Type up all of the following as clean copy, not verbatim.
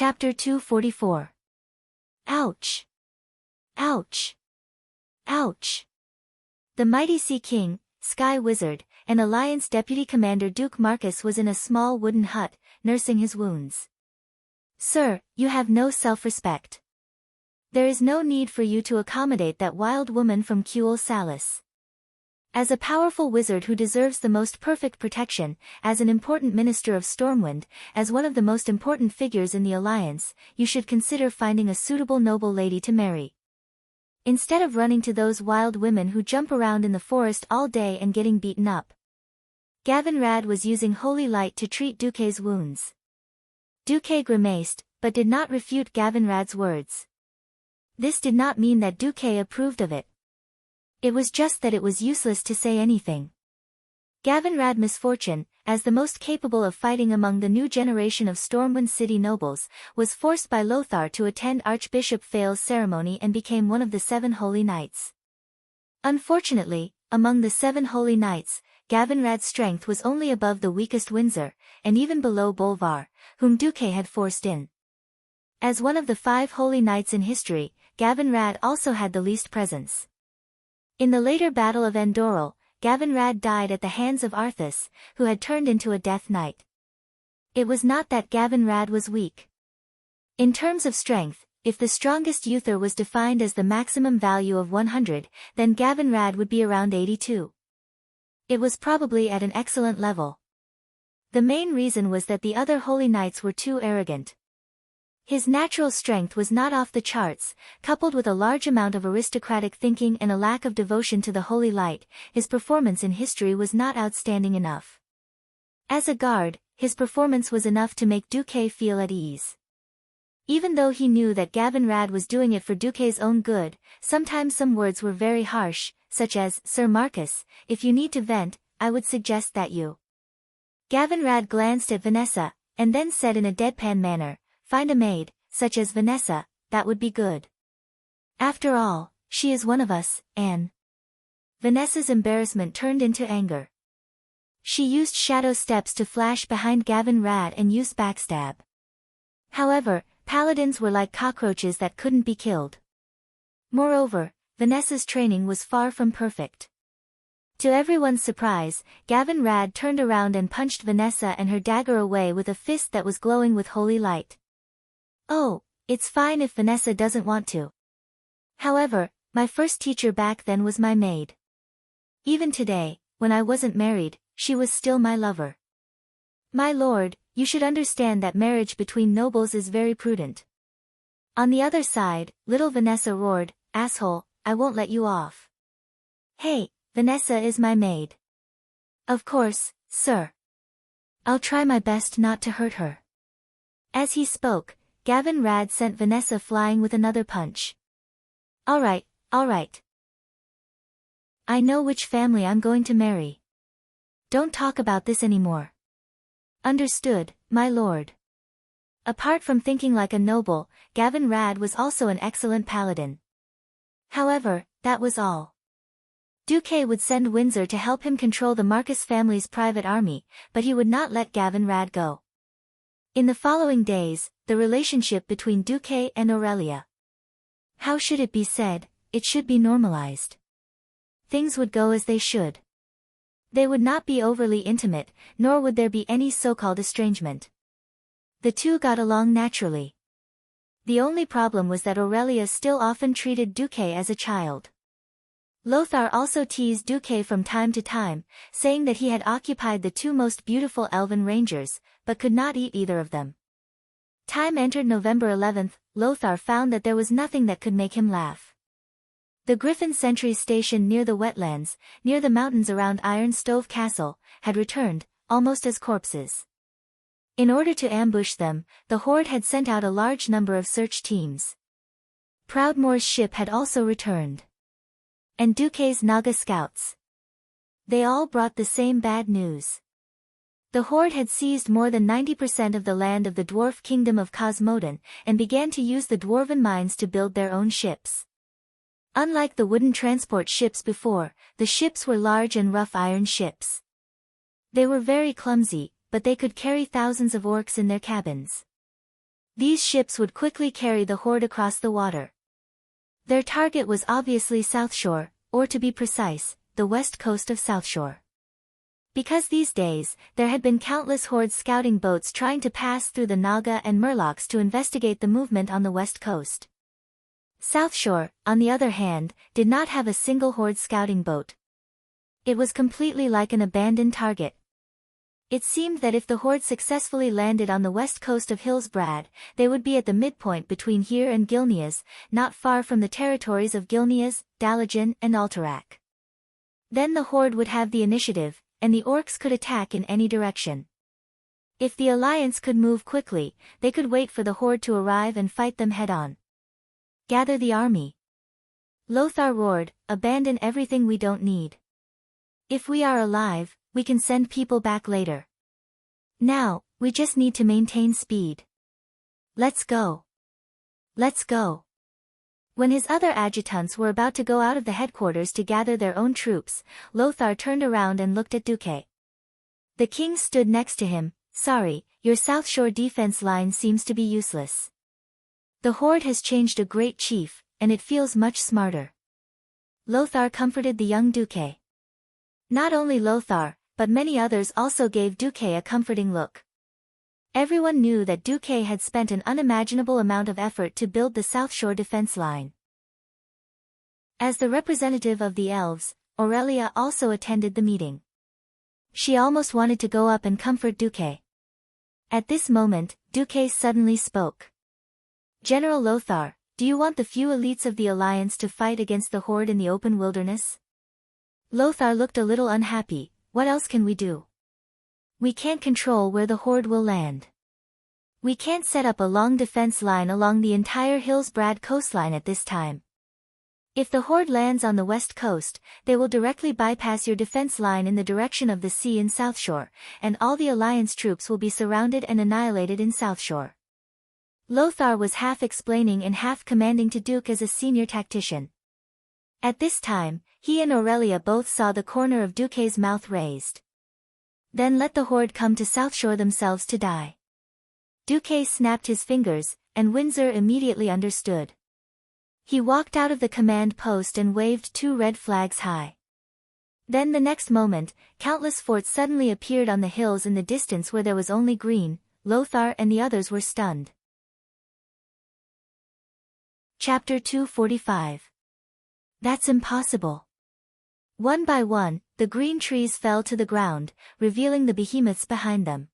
Chapter 244. Ouch! Ouch! Ouch! The mighty Sea King, Sky Wizard, and Alliance Deputy Commander Duke Marcus was in a small wooden hut, nursing his wounds. Sir, you have no self-respect. There is no need for you to accommodate that wild woman from Kuel Salis. As a powerful wizard who deserves the most perfect protection, as an important minister of Stormwind, as one of the most important figures in the Alliance, you should consider finding a suitable noble lady to marry. Instead of running to those wild women who jump around in the forest all day and getting beaten up. Gavinrad was using holy light to treat Duque's wounds. Duque grimaced, but did not refute Gavinrad's words. This did not mean that Duque approved of it. It was just that it was useless to say anything. Gavinrad Misfortune, as the most capable of fighting among the new generation of Stormwind City nobles, was forced by Lothar to attend Archbishop Fael's ceremony and became one of the 7 Holy Knights. Unfortunately, among the 7 Holy Knights, Gavinrad's strength was only above the weakest Windsor, and even below Bolvar, whom Duque had forced in. As one of the 5 Holy Knights in history, Gavinrad also had the least presence. In the later Battle of Andoril, Gavinrad died at the hands of Arthas, who had turned into a Death Knight. It was not that Gavinrad was weak. In terms of strength, if the strongest Uther was defined as the maximum value of 100, then Gavinrad would be around 82. It was probably at an excellent level. The main reason was that the other Holy Knights were too arrogant. His natural strength was not off the charts, coupled with a large amount of aristocratic thinking and a lack of devotion to the holy light, his performance in history was not outstanding enough. As a guard, his performance was enough to make Duque feel at ease. Even though he knew that Gavinrad was doing it for Duque's own good, sometimes some words were very harsh, such as, "Sir Marcus, if you need to vent, I would suggest that you." Gavinrad glanced at Vanessa, and then said in a deadpan manner, "Find a maid, such as Vanessa, that would be good. After all, she is one of us, Anne." Vanessa's embarrassment turned into anger. She used shadow steps to flash behind Gavinrad and used backstab. However, paladins were like cockroaches that couldn't be killed. Moreover, Vanessa's training was far from perfect. To everyone's surprise, Gavinrad turned around and punched Vanessa and her dagger away with a fist that was glowing with holy light. "Oh, it's fine if Vanessa doesn't want to. However, my first teacher back then was my maid. Even today, when I wasn't married, she was still my lover. My lord, you should understand that marriage between nobles is very prudent." On the other side, little Vanessa roared, "Asshole, I won't let you off. Hey, Vanessa is my maid." "Of course, sir. I'll try my best not to hurt her." As he spoke, Gavinrad sent Vanessa flying with another punch. All right. I know which family I'm going to marry. Don't talk about this anymore." "Understood, my lord." Apart from thinking like a noble, Gavinrad was also an excellent paladin. However, that was all. Duque would send Windsor to help him control the Marcus family's private army, but he would not let Gavinrad go. In the following days, the relationship between Duque and Aurelia. How should it be said? It should be normalized. Things would go as they should. They would not be overly intimate, nor would there be any so-called estrangement. The two got along naturally. The only problem was that Aurelia still often treated Duque as a child. Lothar also teased Duque from time to time, saying that he had occupied the 2 most beautiful elven rangers, but could not eat either of them. Time entered November 11th, Lothar found that there was nothing that could make him laugh. The Griffin sentries stationed near the wetlands, near the mountains around Iron Stove Castle, had returned, almost as corpses. In order to ambush them, the Horde had sent out a large number of search teams. Proudmoore's ship had also returned. And Duque's Naga scouts. They all brought the same bad news. The Horde had seized more than 90% of the land of the dwarf kingdom of Cosmodan, and began to use the dwarven mines to build their own ships. Unlike the wooden transport ships before, the ships were large and rough iron ships. They were very clumsy, but they could carry thousands of orcs in their cabins. These ships would quickly carry the horde across the water. Their target was obviously South Shore, or to be precise, the west coast of South Shore. Because these days, there had been countless horde scouting boats trying to pass through the Naga and Murlocs to investigate the movement on the west coast. South Shore, on the other hand, did not have a single horde scouting boat. It was completely like an abandoned target. It seemed that if the horde successfully landed on the west coast of Hillsbrad, they would be at the midpoint between here and Gilneas, not far from the territories of Gilneas, Dalajan and Alterac. Then the horde would have the initiative, and the orcs could attack in any direction. If the alliance could move quickly, they could wait for the horde to arrive and fight them head-on. Gather the army. Lothar roared, abandon everything we don't need. If we are alive, we can send people back later. Now, we just need to maintain speed. Let's go. Let's go. When his other adjutants were about to go out of the headquarters to gather their own troops, Lothar turned around and looked at Duque. The king stood next to him. Sorry, your South Shore defense line seems to be useless. The horde has changed a great chief, and it feels much smarter. Lothar comforted the young Duque. Not only Lothar, but many others also gave Duque a comforting look. Everyone knew that Duque had spent an unimaginable amount of effort to build the South Shore defense line. As the representative of the elves, Aurelia also attended the meeting. She almost wanted to go up and comfort Duque. At this moment, Duque suddenly spoke. General Lothar, do you want the few elites of the Alliance to fight against the horde in the open wilderness? Lothar looked a little unhappy. What else can we do? We can't control where the horde will land. We can't set up a long defense line along the entire Hillsbrad coastline at this time. If the horde lands on the west coast, they will directly bypass your defense line in the direction of the sea in South Shore, and all the Alliance troops will be surrounded and annihilated in South Shore. Lothar was half explaining and half commanding to Duke as a senior tactician. At this time, he and Aurelia both saw the corner of Duque's mouth raised. Then let the horde come to South Shore themselves to die. Duque snapped his fingers, and Windsor immediately understood. He walked out of the command post and waved 2 red flags high. Then the next moment, countless forts suddenly appeared on the hills in the distance where there was only green. Lothar and the others were stunned. Chapter 245. That's impossible. One by one, the green trees fell to the ground, revealing the behemoths behind them.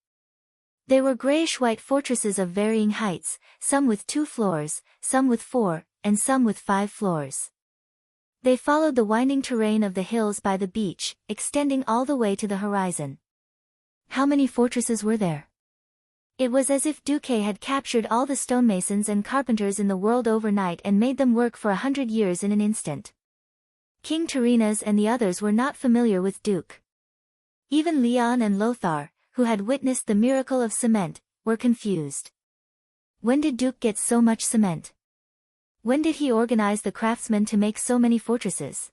They were grayish-white fortresses of varying heights, some with 2 floors, some with 4, and some with 5 floors. They followed the winding terrain of the hills by the beach, extending all the way to the horizon. How many fortresses were there? It was as if Duque had captured all the stonemasons and carpenters in the world overnight and made them work for 100 years in an instant. King Tarinas and the others were not familiar with Duke. Even Leon and Lothar, who had witnessed the miracle of cement, were confused. When did Duke get so much cement? When did he organize the craftsmen to make so many fortresses?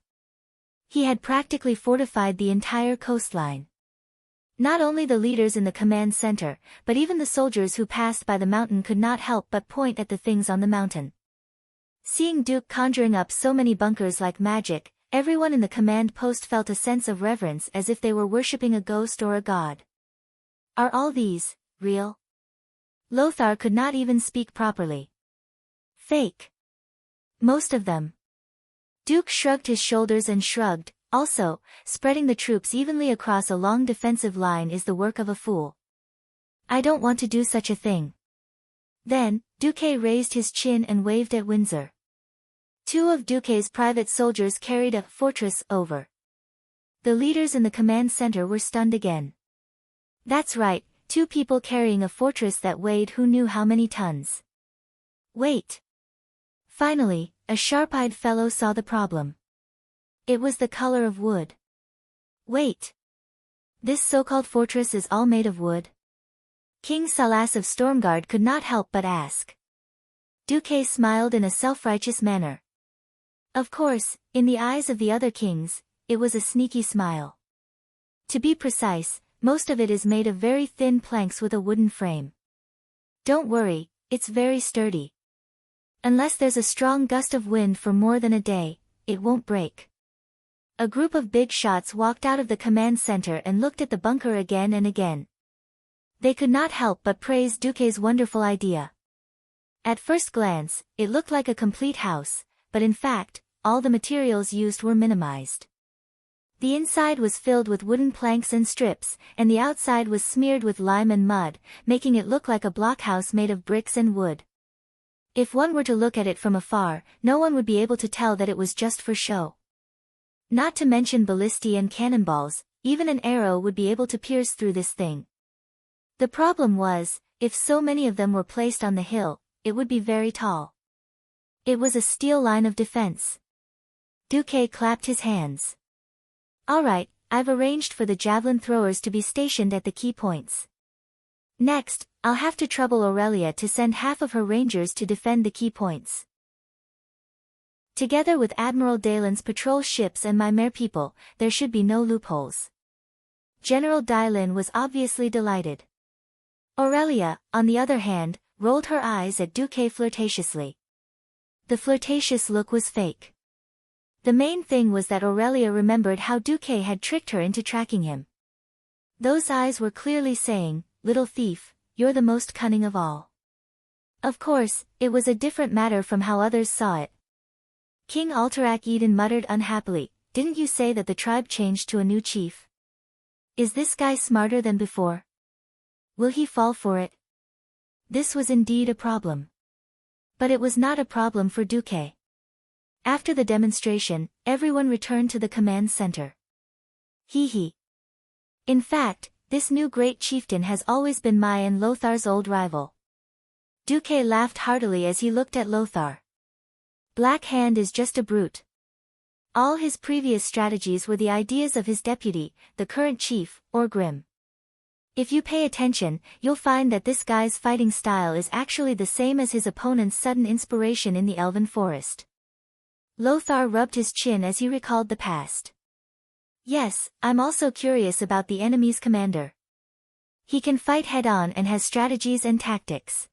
He had practically fortified the entire coastline. Not only the leaders in the command center, but even the soldiers who passed by the mountain could not help but point at the things on the mountain. Seeing Duke conjuring up so many bunkers like magic, everyone in the command post felt a sense of reverence as if they were worshipping a ghost or a god. Are all these real? Lothar could not even speak properly. Fake. Most of them. Duke shrugged his shoulders and shrugged. Also, spreading the troops evenly across a long defensive line is the work of a fool. I don't want to do such a thing. Then, Duque raised his chin and waved at Windsor. 2 of Duque's private soldiers carried a fortress over. The leaders in the command center were stunned again. That's right, 2 people carrying a fortress that weighed who knew how many tons. Wait. Finally, a sharp-eyed fellow saw the problem. It was the color of wood. Wait. This so-called fortress is all made of wood? King Salas of Stormguard could not help but ask. Duque smiled in a self-righteous manner. Of course, in the eyes of the other kings, it was a sneaky smile. To be precise, most of it is made of very thin planks with a wooden frame. Don't worry, it's very sturdy. Unless there's a strong gust of wind for more than a day, it won't break. A group of big shots walked out of the command center and looked at the bunker again and again. They could not help but praise Duque's wonderful idea. At first glance, it looked like a complete house, but in fact, all the materials used were minimized. The inside was filled with wooden planks and strips, and the outside was smeared with lime and mud, making it look like a blockhouse made of bricks and wood. If one were to look at it from afar, no one would be able to tell that it was just for show. Not to mention ballistae and cannonballs, even an arrow would be able to pierce through this thing. The problem was, if so many of them were placed on the hill, it would be very tall. It was a steel line of defense. Duque clapped his hands. All right, I've arranged for the javelin throwers to be stationed at the key points. Next, I'll have to trouble Aurelia to send half of her rangers to defend the key points. Together with Admiral Dalen's patrol ships and my mere people, there should be no loopholes. General Dylin was obviously delighted. Aurelia, on the other hand, rolled her eyes at Duque flirtatiously. The flirtatious look was fake. The main thing was that Aurelia remembered how Duque had tricked her into tracking him. Those eyes were clearly saying, "Little thief, you're the most cunning of all." Of course, it was a different matter from how others saw it. King Alterac Eden muttered unhappily, "Didn't you say that the tribe changed to a new chief? Is this guy smarter than before? Will he fall for it?" This was indeed a problem. But it was not a problem for Duque. After the demonstration, everyone returned to the command center. Hee. In fact, this new great chieftain has always been my and Lothar's old rival. Duque laughed heartily as he looked at Lothar. Black Hand is just a brute. All his previous strategies were the ideas of his deputy, the current chief, Orgrim. If you pay attention, you'll find that this guy's fighting style is actually the same as his opponent's sudden inspiration in the Elven Forest. Lothar rubbed his chin as he recalled the past. Yes, I'm also curious about the enemy's commander. He can fight head-on and has strategies and tactics.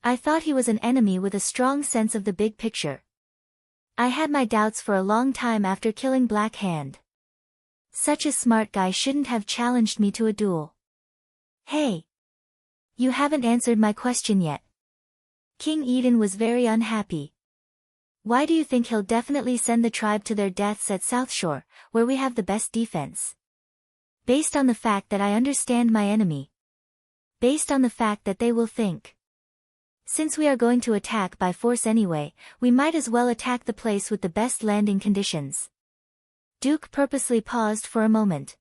I thought he was an enemy with a strong sense of the big picture. I had my doubts for a long time after killing Black Hand. Such a smart guy shouldn't have challenged me to a duel. Hey! You haven't answered my question yet. King Eden was very unhappy. Why do you think he'll definitely send the tribe to their deaths at South Shore, where we have the best defense? Based on the fact that I understand my enemy. Based on the fact that they will think. Since we are going to attack by force anyway, we might as well attack the place with the best landing conditions. Duke purposely paused for a moment.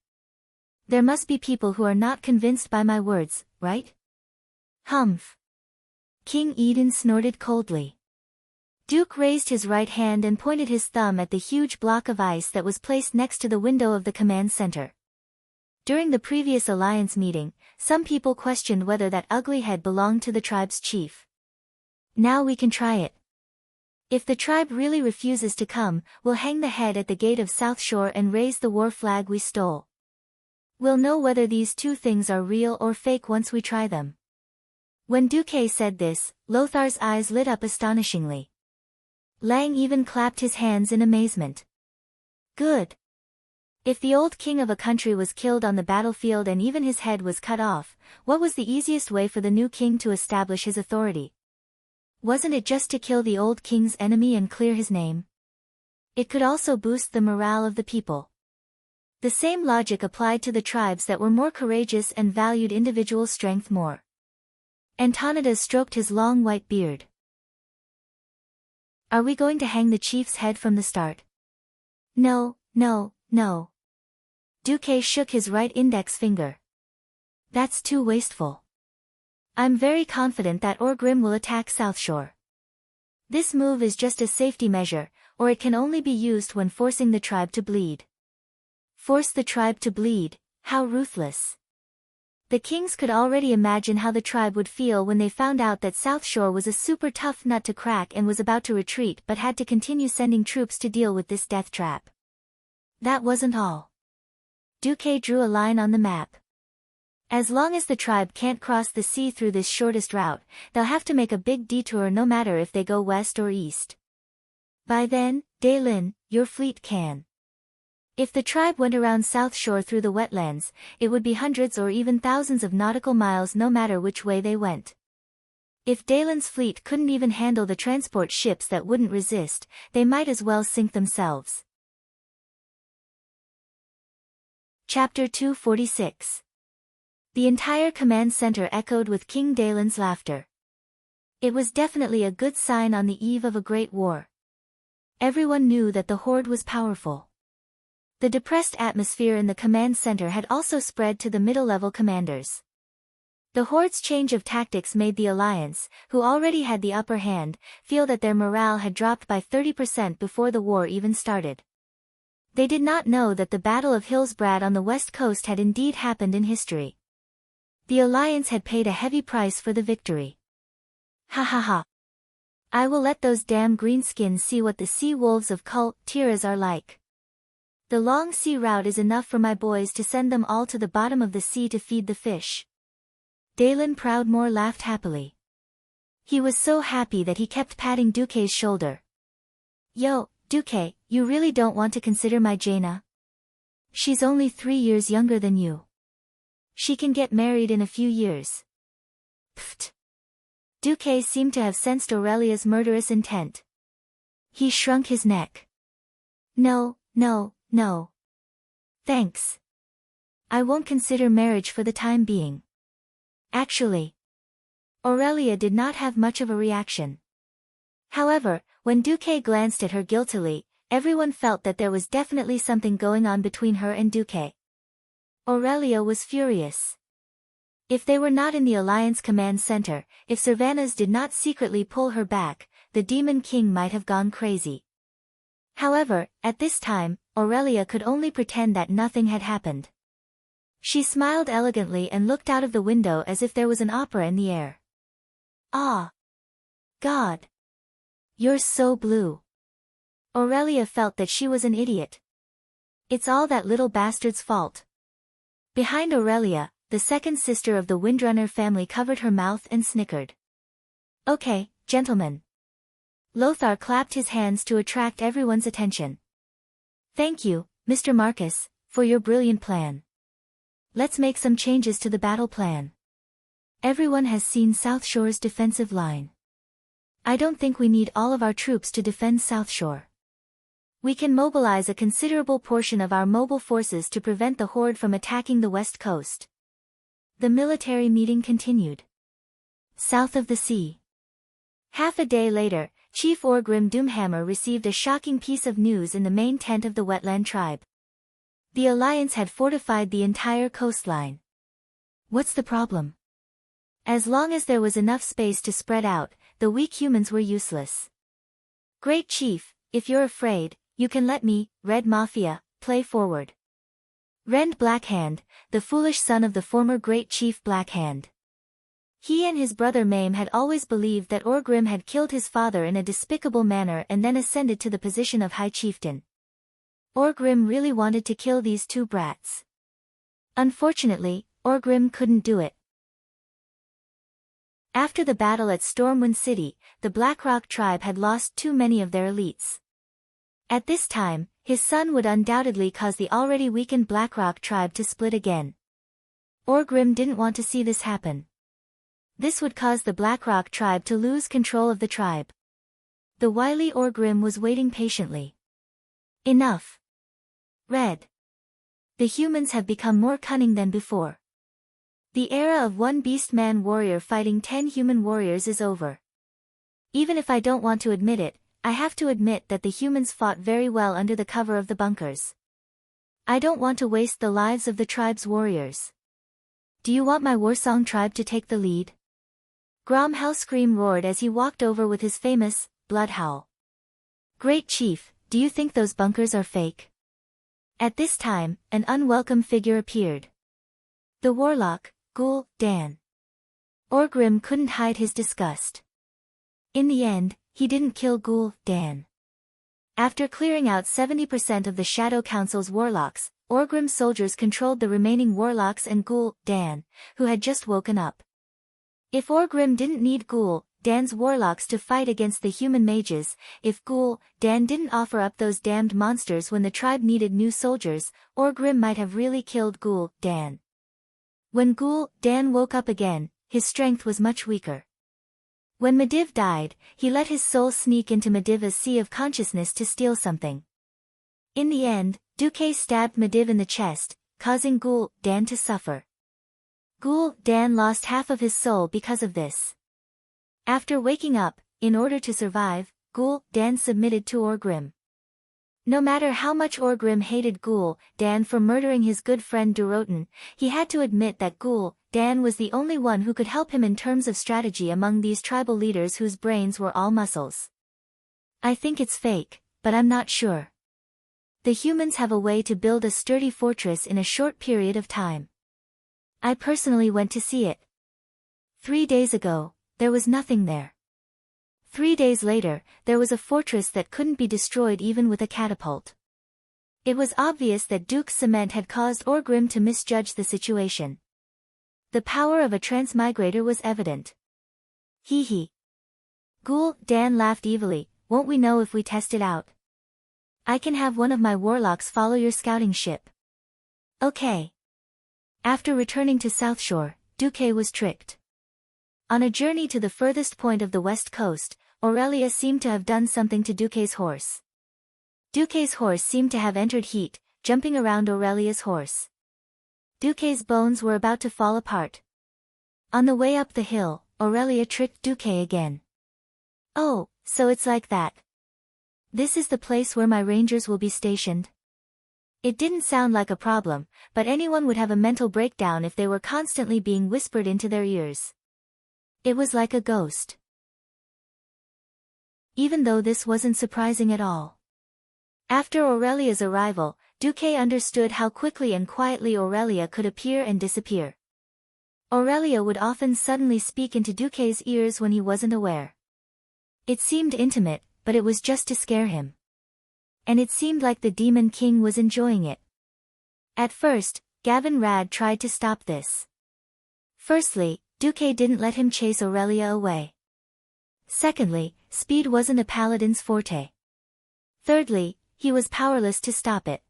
There must be people who are not convinced by my words, right? Humph. King Eden snorted coldly. Duke raised his right hand and pointed his thumb at the huge block of ice that was placed next to the window of the command center. During the previous alliance meeting, some people questioned whether that ugly head belonged to the tribe's chief. Now we can try it. If the tribe really refuses to come, we'll hang the head at the gate of South Shore and raise the war flag we stole. We'll know whether these two things are real or fake once we try them. When Duque said this, Lothar's eyes lit up astonishingly. Lang even clapped his hands in amazement. Good. If the old king of a country was killed on the battlefield and even his head was cut off, what was the easiest way for the new king to establish his authority? Wasn't it just to kill the old king's enemy and clear his name? It could also boost the morale of the people. The same logic applied to the tribes that were more courageous and valued individual strength more. Antonidas stroked his long white beard. Are we going to hang the chief's head from the start? No. Duque shook his right index finger. That's too wasteful. I'm very confident that Orgrim will attack South Shore. This move is just a safety measure, or it can only be used when forcing the tribe to bleed. Force the tribe to bleed, how ruthless. The kings could already imagine how the tribe would feel when they found out that South Shore was a super tough nut to crack and was about to retreat but had to continue sending troops to deal with this death trap. That wasn't all. Duque drew a line on the map. As long as the tribe can't cross the sea through this shortest route, they'll have to make a big detour no matter if they go west or east. By then, Daylin, your fleet can. If the tribe went around South Shore through the wetlands, it would be hundreds or even thousands of nautical miles no matter which way they went. If Daylin's fleet couldn't even handle the transport ships that wouldn't resist, they might as well sink themselves. Chapter 246. The entire command center echoed with King Daylin's laughter. It was definitely a good sign on the eve of a great war. Everyone knew that the Horde was powerful. The depressed atmosphere in the command center had also spread to the middle-level commanders. The Horde's change of tactics made the Alliance, who already had the upper hand, feel that their morale had dropped by 30% before the war even started. They did not know that the Battle of Hillsbrad on the west coast had indeed happened in history. The Alliance had paid a heavy price for the victory. Ha ha ha. I will let those damn greenskins see what the sea wolves of Kul Tiras are like. The long sea route is enough for my boys to send them all to the bottom of the sea to feed the fish. Daylin Proudmoore laughed happily. He was so happy that he kept patting Duque's shoulder. Yo, Duque, you really don't want to consider my Jaina? She's only 3 years younger than you. She can get married in a few years. Pfft. Duque seemed to have sensed Aurelia's murderous intent. He shrunk his neck. No. Thanks. I won't consider marriage for the time being. Actually. Aurelia did not have much of a reaction. However, when Duque glanced at her guiltily, everyone felt that there was definitely something going on between her and Duque. Aurelia was furious. If they were not in the Alliance Command Center, if Cervantes did not secretly pull her back, the Demon King might have gone crazy. However, at this time, Aurelia could only pretend that nothing had happened. She smiled elegantly and looked out of the window as if there was an opera in the air. Ah! God! You're so blue. Aurelia felt that she was an idiot. It's all that little bastard's fault. Behind Aurelia, the second sister of the Windrunner family covered her mouth and snickered. Okay, gentlemen. Lothar clapped his hands to attract everyone's attention. Thank you, Mr. Marcus, for your brilliant plan. Let's make some changes to the battle plan. Everyone has seen South Shore's defensive line. I don't think we need all of our troops to defend South Shore. We can mobilize a considerable portion of our mobile forces to prevent the Horde from attacking the west coast. The military meeting continued. South of the sea. Half a day later, Chief Orgrim Doomhammer received a shocking piece of news in the main tent of the wetland tribe. The Alliance had fortified the entire coastline. What's the problem? As long as there was enough space to spread out, the weak humans were useless. Great Chief, if you're afraid, you can let me, Red Mafia, play forward. Rend Blackhand, the foolish son of the former Great Chief Blackhand. He and his brother Mame had always believed that Orgrim had killed his father in a despicable manner and then ascended to the position of High Chieftain. Orgrim really wanted to kill these two brats. Unfortunately, Orgrim couldn't do it. After the battle at Stormwind City, the Blackrock tribe had lost too many of their elites. At this time, his son would undoubtedly cause the already weakened Blackrock tribe to split again. Orgrim didn't want to see this happen. This would cause the Blackrock tribe to lose control of the tribe. The wily Orgrim was waiting patiently. Enough. Red. The humans have become more cunning than before. The era of one beast-man warrior fighting 10 human warriors is over. Even if I don't want to admit it, I have to admit that the humans fought very well under the cover of the bunkers. I don't want to waste the lives of the tribe's warriors. Do you want my Warsong tribe to take the lead? Grom Hellscream roared as he walked over with his famous blood howl. Great Chief, do you think those bunkers are fake? At this time, an unwelcome figure appeared. The warlock, Ghoul Dan. Orgrim couldn't hide his disgust. In the end, he didn't kill Ghoul Dan. After clearing out 70% of the Shadow Council's warlocks, Orgrim's soldiers controlled the remaining warlocks and Ghoul, Dan, who had just woken up. If Orgrim didn't need Ghoul, Dan's warlocks to fight against the human mages, if Ghoul, Dan didn't offer up those damned monsters when the tribe needed new soldiers, Orgrim might have really killed Ghoul, Dan. When Ghoul, Dan woke up again, his strength was much weaker. When Medivh died, he let his soul sneak into Medivh's sea of consciousness to steal something. In the end, Duque stabbed Medivh in the chest, causing Ghoul, Dan to suffer. Ghoul, Dan lost half of his soul because of this. After waking up, in order to survive, Ghoul, Dan submitted to Orgrim. No matter how much Orgrim hated Ghoul, Dan for murdering his good friend Durotan, he had to admit that Ghoul, Dan was the only one who could help him in terms of strategy among these tribal leaders whose brains were all muscles. I think it's fake, but I'm not sure. The humans have a way to build a sturdy fortress in a short period of time. I personally went to see it. 3 days ago, there was nothing there. 3 days later, there was a fortress that couldn't be destroyed even with a catapult. It was obvious that Duke's cement had caused Orgrim to misjudge the situation. The power of a transmigrator was evident. Hee hee. Ghoul, Dan laughed evilly, won't we know if we test it out? I can have one of my warlocks follow your scouting ship. Okay. After returning to South Shore, Duque was tricked. On a journey to the furthest point of the west coast, Aurelia seemed to have done something to Duque's horse. Duque's horse seemed to have entered heat, jumping around Aurelia's horse. Duque's bones were about to fall apart. On the way up the hill, Aurelia tricked Duque again. Oh, so it's like that. This is the place where my rangers will be stationed? It didn't sound like a problem, but anyone would have a mental breakdown if they were constantly being whispered into their ears. It was like a ghost. Even though this wasn't surprising at all. After Aurelia's arrival, Duque understood how quickly and quietly Aurelia could appear and disappear. Aurelia would often suddenly speak into Duque's ears when he wasn't aware. It seemed intimate, but it was just to scare him. And it seemed like the Demon King was enjoying it. At first, Gavin Rad tried to stop this. Firstly, Duque didn't let him chase Aurelia away. Secondly, speed wasn't a paladin's forte. Thirdly, he was powerless to stop it.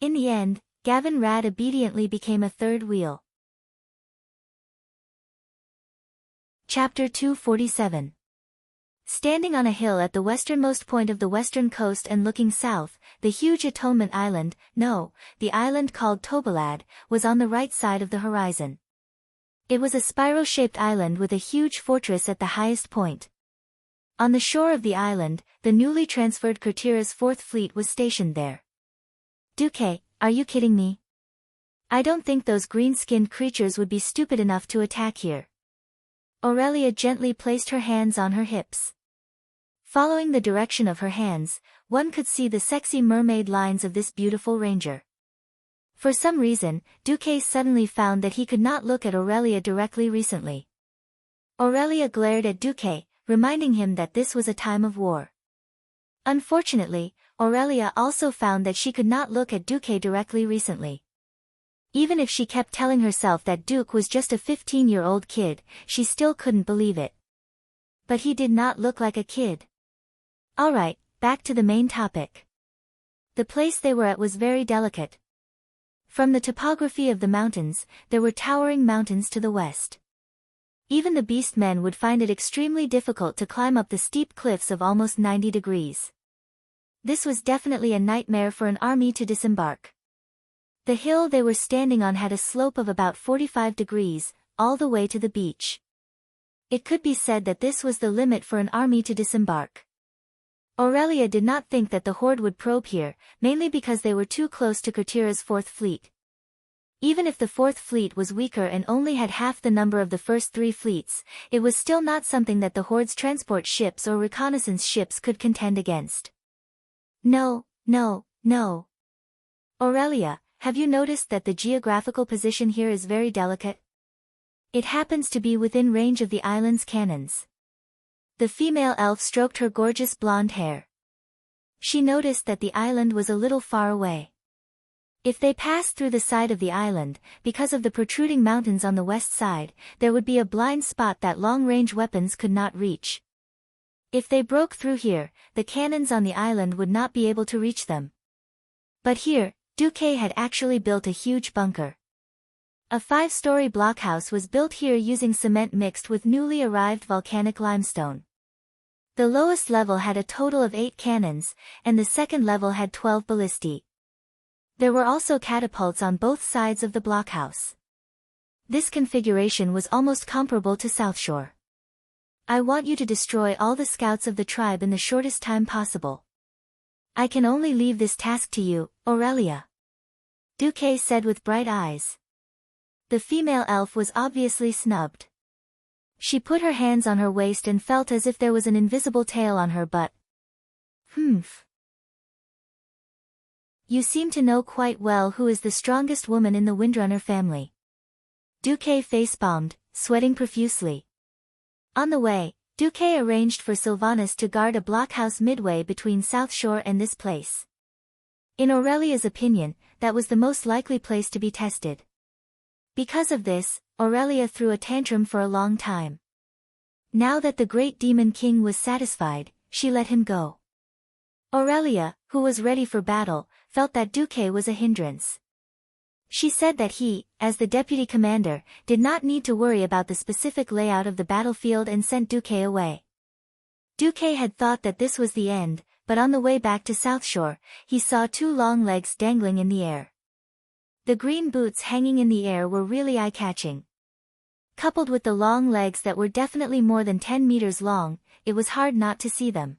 In the end, Gavin Rad obediently became a third wheel. Chapter 247. Standing on a hill at the westernmost point of the western coast and looking south, the huge Atonement Island, the island called Tobalad, was on the right side of the horizon. It was a spiral-shaped island with a huge fortress at the highest point. On the shore of the island, the newly transferred Kurtira's 4th Fleet was stationed there. Duque, are you kidding me? I don't think those green-skinned creatures would be stupid enough to attack here. Aurelia gently placed her hands on her hips. Following the direction of her hands, one could see the sexy mermaid lines of this beautiful ranger. For some reason, Duque suddenly found that he could not look at Aurelia directly recently. Aurelia glared at Duque, reminding him that this was a time of war. Unfortunately, Aurelia also found that she could not look at Duque directly recently. Even if she kept telling herself that Duke was just a 15-year-old kid, she still couldn't believe it. But he did not look like a kid. Alright, back to the main topic. The place they were at was very delicate. From the topography of the mountains, there were towering mountains to the west. Even the beast men would find it extremely difficult to climb up the steep cliffs of almost 90 degrees. This was definitely a nightmare for an army to disembark. The hill they were standing on had a slope of about 45 degrees, all the way to the beach. It could be said that this was the limit for an army to disembark. Aurelia did not think that the horde would probe here, mainly because they were too close to Kurtira's 4th Fleet. Even if the 4th Fleet was weaker and only had half the number of the first 3 fleets, it was still not something that the horde's transport ships or reconnaissance ships could contend against. No. Aurelia, have you noticed that the geographical position here is very delicate? It happens to be within range of the island's cannons. The female elf stroked her gorgeous blonde hair. She noticed that the island was a little far away. If they passed through the side of the island, because of the protruding mountains on the west side, there would be a blind spot that long-range weapons could not reach. If they broke through here, the cannons on the island would not be able to reach them. But here, Duque had actually built a huge bunker. A 5-story blockhouse was built here using cement mixed with newly arrived volcanic limestone. The lowest level had a total of 8 cannons, and the second level had 12 ballistae. There were also catapults on both sides of the blockhouse. This configuration was almost comparable to South Shore. I want you to destroy all the scouts of the tribe in the shortest time possible. I can only leave this task to you, Aurelia. Duque said with bright eyes. The female elf was obviously snubbed. She put her hands on her waist and felt as if there was an invisible tail on her butt. Humph. You seem to know quite well who is the strongest woman in the Windrunner family. Duque facepalmed, sweating profusely. On the way, Duque arranged for Sylvanas to guard a blockhouse midway between South Shore and this place. In Aurelia's opinion, that was the most likely place to be tested. Because of this, Aurelia threw a tantrum for a long time. Now that the great demon king was satisfied, she let him go. Aurelia, who was ready for battle, felt that Duque was a hindrance. She said that he, as the deputy commander, did not need to worry about the specific layout of the battlefield and sent Duque away. Duque had thought that this was the end, but on the way back to South Shore, he saw 2 long legs dangling in the air. The green boots hanging in the air were really eye-catching. Coupled with the long legs that were definitely more than 10 meters long, it was hard not to see them.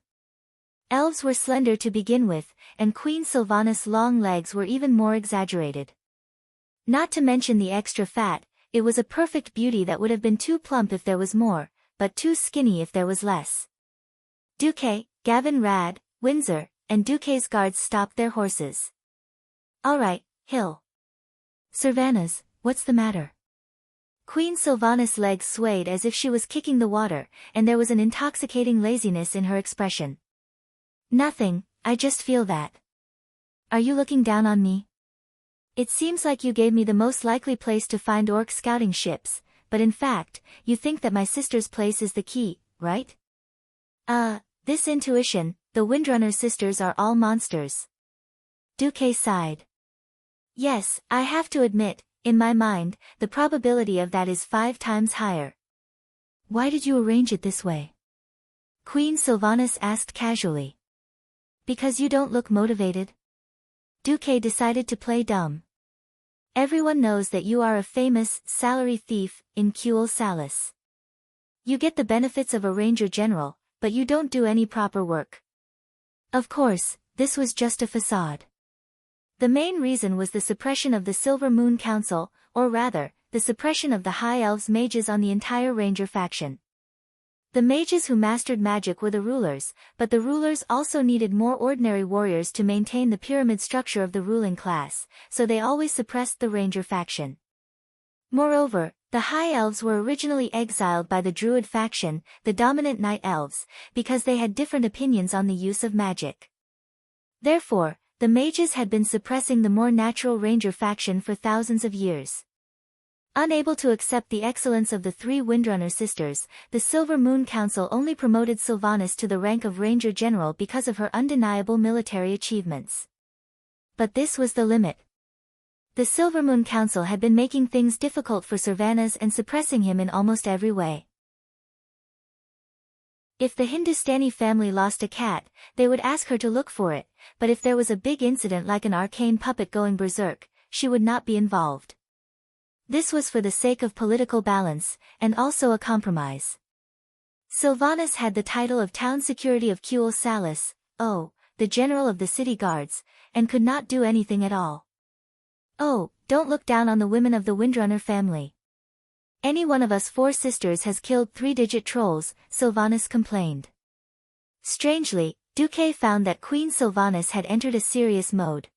Elves were slender to begin with, and Queen Sylvanas' long legs were even more exaggerated. Not to mention the extra fat, it was a perfect beauty that would have been too plump if there was more, but too skinny if there was less. Duque, Gavin Rad, Windsor, and Duque's guards stopped their horses. All right, Hill. Sylvanas, what's the matter? Queen Sylvanas' legs swayed as if she was kicking the water, and there was an intoxicating laziness in her expression. Nothing, I just feel that. Are you looking down on me? It seems like you gave me the most likely place to find orc scouting ships, but in fact, you think that my sister's place is the key, right? This intuition, the Windrunner sisters are all monsters. Duque sighed. Yes, I have to admit, in my mind, the probability of that is 5 times higher. Why did you arrange it this way? Queen Sylvanas asked casually. Because you don't look motivated? Duque decided to play dumb. Everyone knows that you are a famous salary thief in Cuel Salis. You get the benefits of a ranger general, but you don't do any proper work. Of course, this was just a facade. The main reason was the suppression of the Silver Moon Council, or rather, the suppression of the High Elves mages on the entire ranger faction. The mages who mastered magic were the rulers, but the rulers also needed more ordinary warriors to maintain the pyramid structure of the ruling class, so they always suppressed the ranger faction. Moreover, the High Elves were originally exiled by the Druid faction, the dominant Night Elves, because they had different opinions on the use of magic. Therefore, the mages had been suppressing the more natural ranger faction for thousands of years. Unable to accept the excellence of the 3 Windrunner sisters, the Silver Moon Council only promoted Sylvanas to the rank of Ranger General because of her undeniable military achievements. But this was the limit. The Silver Moon Council had been making things difficult for Sylvanas and suppressing him in almost every way. If the Hindustani family lost a cat, they would ask her to look for it, but if there was a big incident like an arcane puppet going berserk, she would not be involved. This was for the sake of political balance, and also a compromise. Sylvanas had the title of Town Security of Cuel Salis, the general of the city guards, and could not do anything at all. Oh, don't look down on the women of the Windrunner family. Any one of us 4 sisters has killed 3-digit trolls, Sylvanas complained. Strangely, Duque found that Queen Sylvanas had entered a serious mode.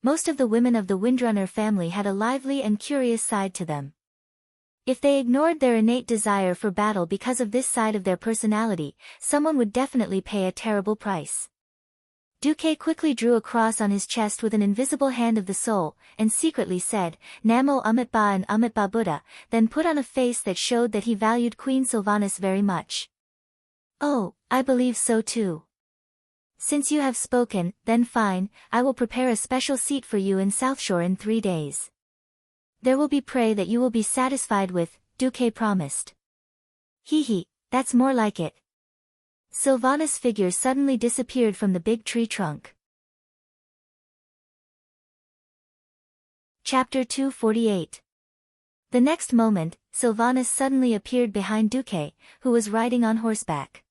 Most of the women of the Windrunner family had a lively and curious side to them. If they ignored their innate desire for battle because of this side of their personality, someone would definitely pay a terrible price. Duque quickly drew a cross on his chest with an invisible hand of the soul, and secretly said, Namo Amitba and Amitba Buddha, then put on a face that showed that he valued Queen Sylvanas very much. Oh, I believe so too. Since you have spoken, then fine, I will prepare a special seat for you in Southshore in 3 days. There will be prey that you will be satisfied with, Duque promised. Hee, that's more like it. Sylvanas' figure suddenly disappeared from the big tree trunk. Chapter 248. The next moment, Sylvanas suddenly appeared behind Duque, who was riding on horseback.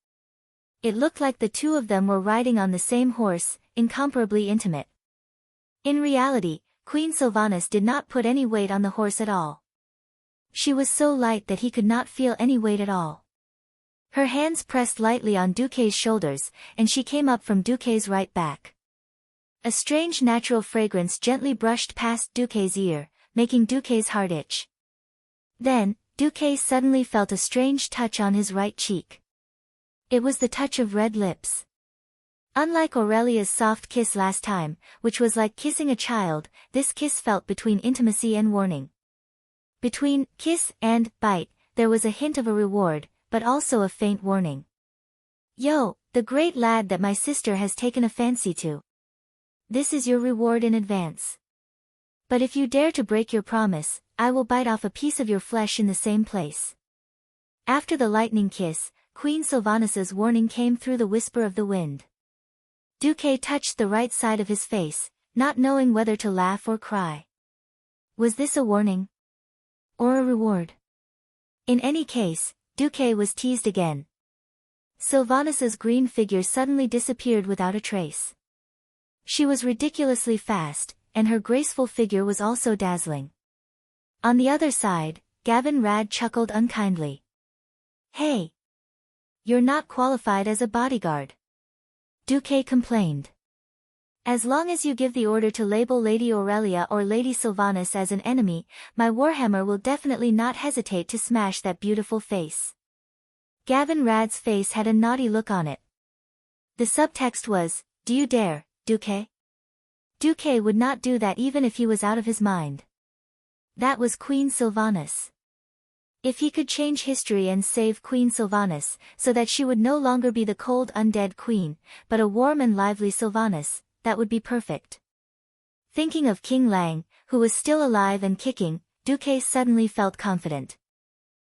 It looked like the two of them were riding on the same horse, incomparably intimate. In reality, Queen Sylvanas did not put any weight on the horse at all. She was so light that he could not feel any weight at all. Her hands pressed lightly on Duque's shoulders, and she came up from Duque's right back. A strange natural fragrance gently brushed past Duque's ear, making Duque's heart itch. Then, Duque suddenly felt a strange touch on his right cheek. It was the touch of red lips. Unlike Aurelia's soft kiss last time, which was like kissing a child, this kiss felt between intimacy and warning. Between kiss and bite, there was a hint of a reward, but also a faint warning. Yo, the great lad that my sister has taken a fancy to. This is your reward in advance. But if you dare to break your promise, I will bite off a piece of your flesh in the same place. After the lightning kiss, Queen Sylvanas's warning came through the whisper of the wind. Duque touched the right side of his face, not knowing whether to laugh or cry. Was this a warning? Or a reward? In any case, Duque was teased again. Sylvanas's green figure suddenly disappeared without a trace. She was ridiculously fast, and her graceful figure was also dazzling. On the other side, Gavin Rad chuckled unkindly. Hey! You're not qualified as a bodyguard. Duque complained. As long as you give the order to label Lady Aurelia or Lady Sylvanas as an enemy, my warhammer will definitely not hesitate to smash that beautiful face. Gavin Rad's face had a naughty look on it. The subtext was, do you dare, Duque? Duque would not do that even if he was out of his mind. That was Queen Sylvanas. If he could change history and save Queen Sylvanas, so that she would no longer be the cold undead queen, but a warm and lively Sylvanas, that would be perfect. Thinking of King Lang, who was still alive and kicking, Duque suddenly felt confident.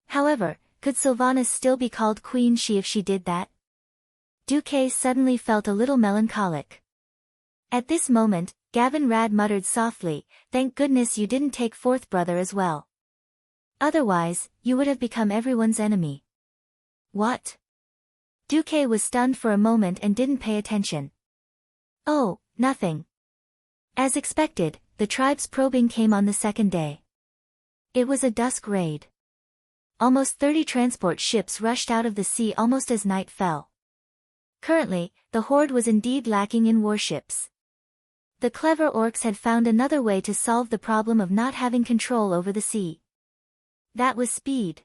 However, could Sylvanas still be called queen if she did that? Duque suddenly felt a little melancholic. At this moment, Gavin Rad muttered softly, thank goodness you didn't take fourth brother as well. Otherwise, you would have become everyone's enemy. What? Duque was stunned for a moment and didn't pay attention. Oh, nothing. As expected, the tribe's probing came on the second day. It was a dusk raid. Almost 30 transport ships rushed out of the sea almost as night fell. Currently, the Horde was indeed lacking in warships. The clever orcs had found another way to solve the problem of not having control over the sea. That was speed.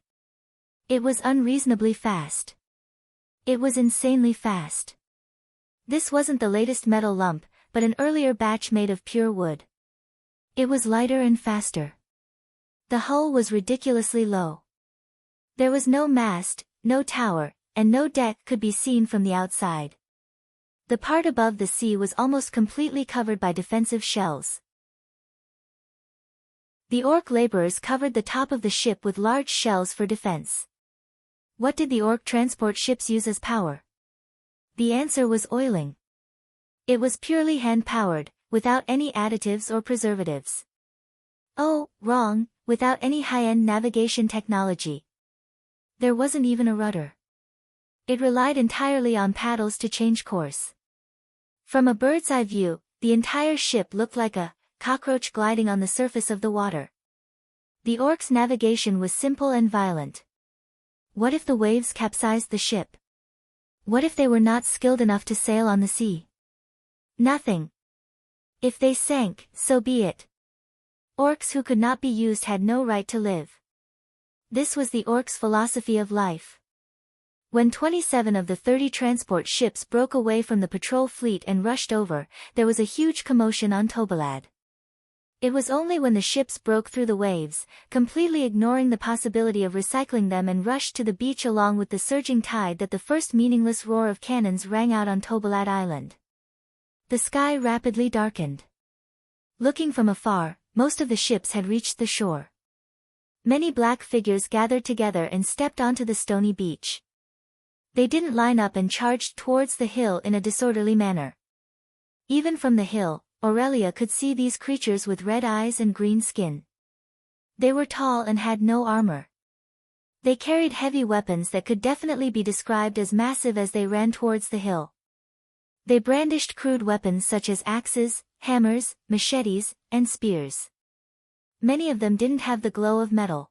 It was unreasonably fast. It was insanely fast. This wasn't the latest metal lump, but an earlier batch made of pure wood. It was lighter and faster. The hull was ridiculously low. There was no mast, no tower, and no deck could be seen from the outside. The part above the sea was almost completely covered by defensive shells. The orc laborers covered the top of the ship with large shells for defense. What did the orc transport ships use as power? The answer was oiling. It was purely hand-powered, without any additives or preservatives. Oh, wrong, without any high-end navigation technology. There wasn't even a rudder. It relied entirely on paddles to change course. From a bird's-eye view, the entire ship looked like a cockroach gliding on the surface of the water. The orcs' navigation was simple and violent. What if the waves capsized the ship? What if they were not skilled enough to sail on the sea? Nothing. If they sank, so be it. Orcs who could not be used had no right to live. This was the orcs' philosophy of life. When 27 of the 30 transport ships broke away from the patrol fleet and rushed over, there was a huge commotion on Tobalad. It was only when the ships broke through the waves, completely ignoring the possibility of recycling them and rushed to the beach along with the surging tide, that the first meaningless roar of cannons rang out on Tobalad Island. The sky rapidly darkened. Looking from afar, most of the ships had reached the shore. Many black figures gathered together and stepped onto the stony beach. They didn't line up and charged towards the hill in a disorderly manner. Even from the hill, Aurelia could see these creatures with red eyes and green skin. They were tall and had no armor. They carried heavy weapons that could definitely be described as massive as they ran towards the hill. They brandished crude weapons such as axes, hammers, machetes, and spears. Many of them didn't have the glow of metal.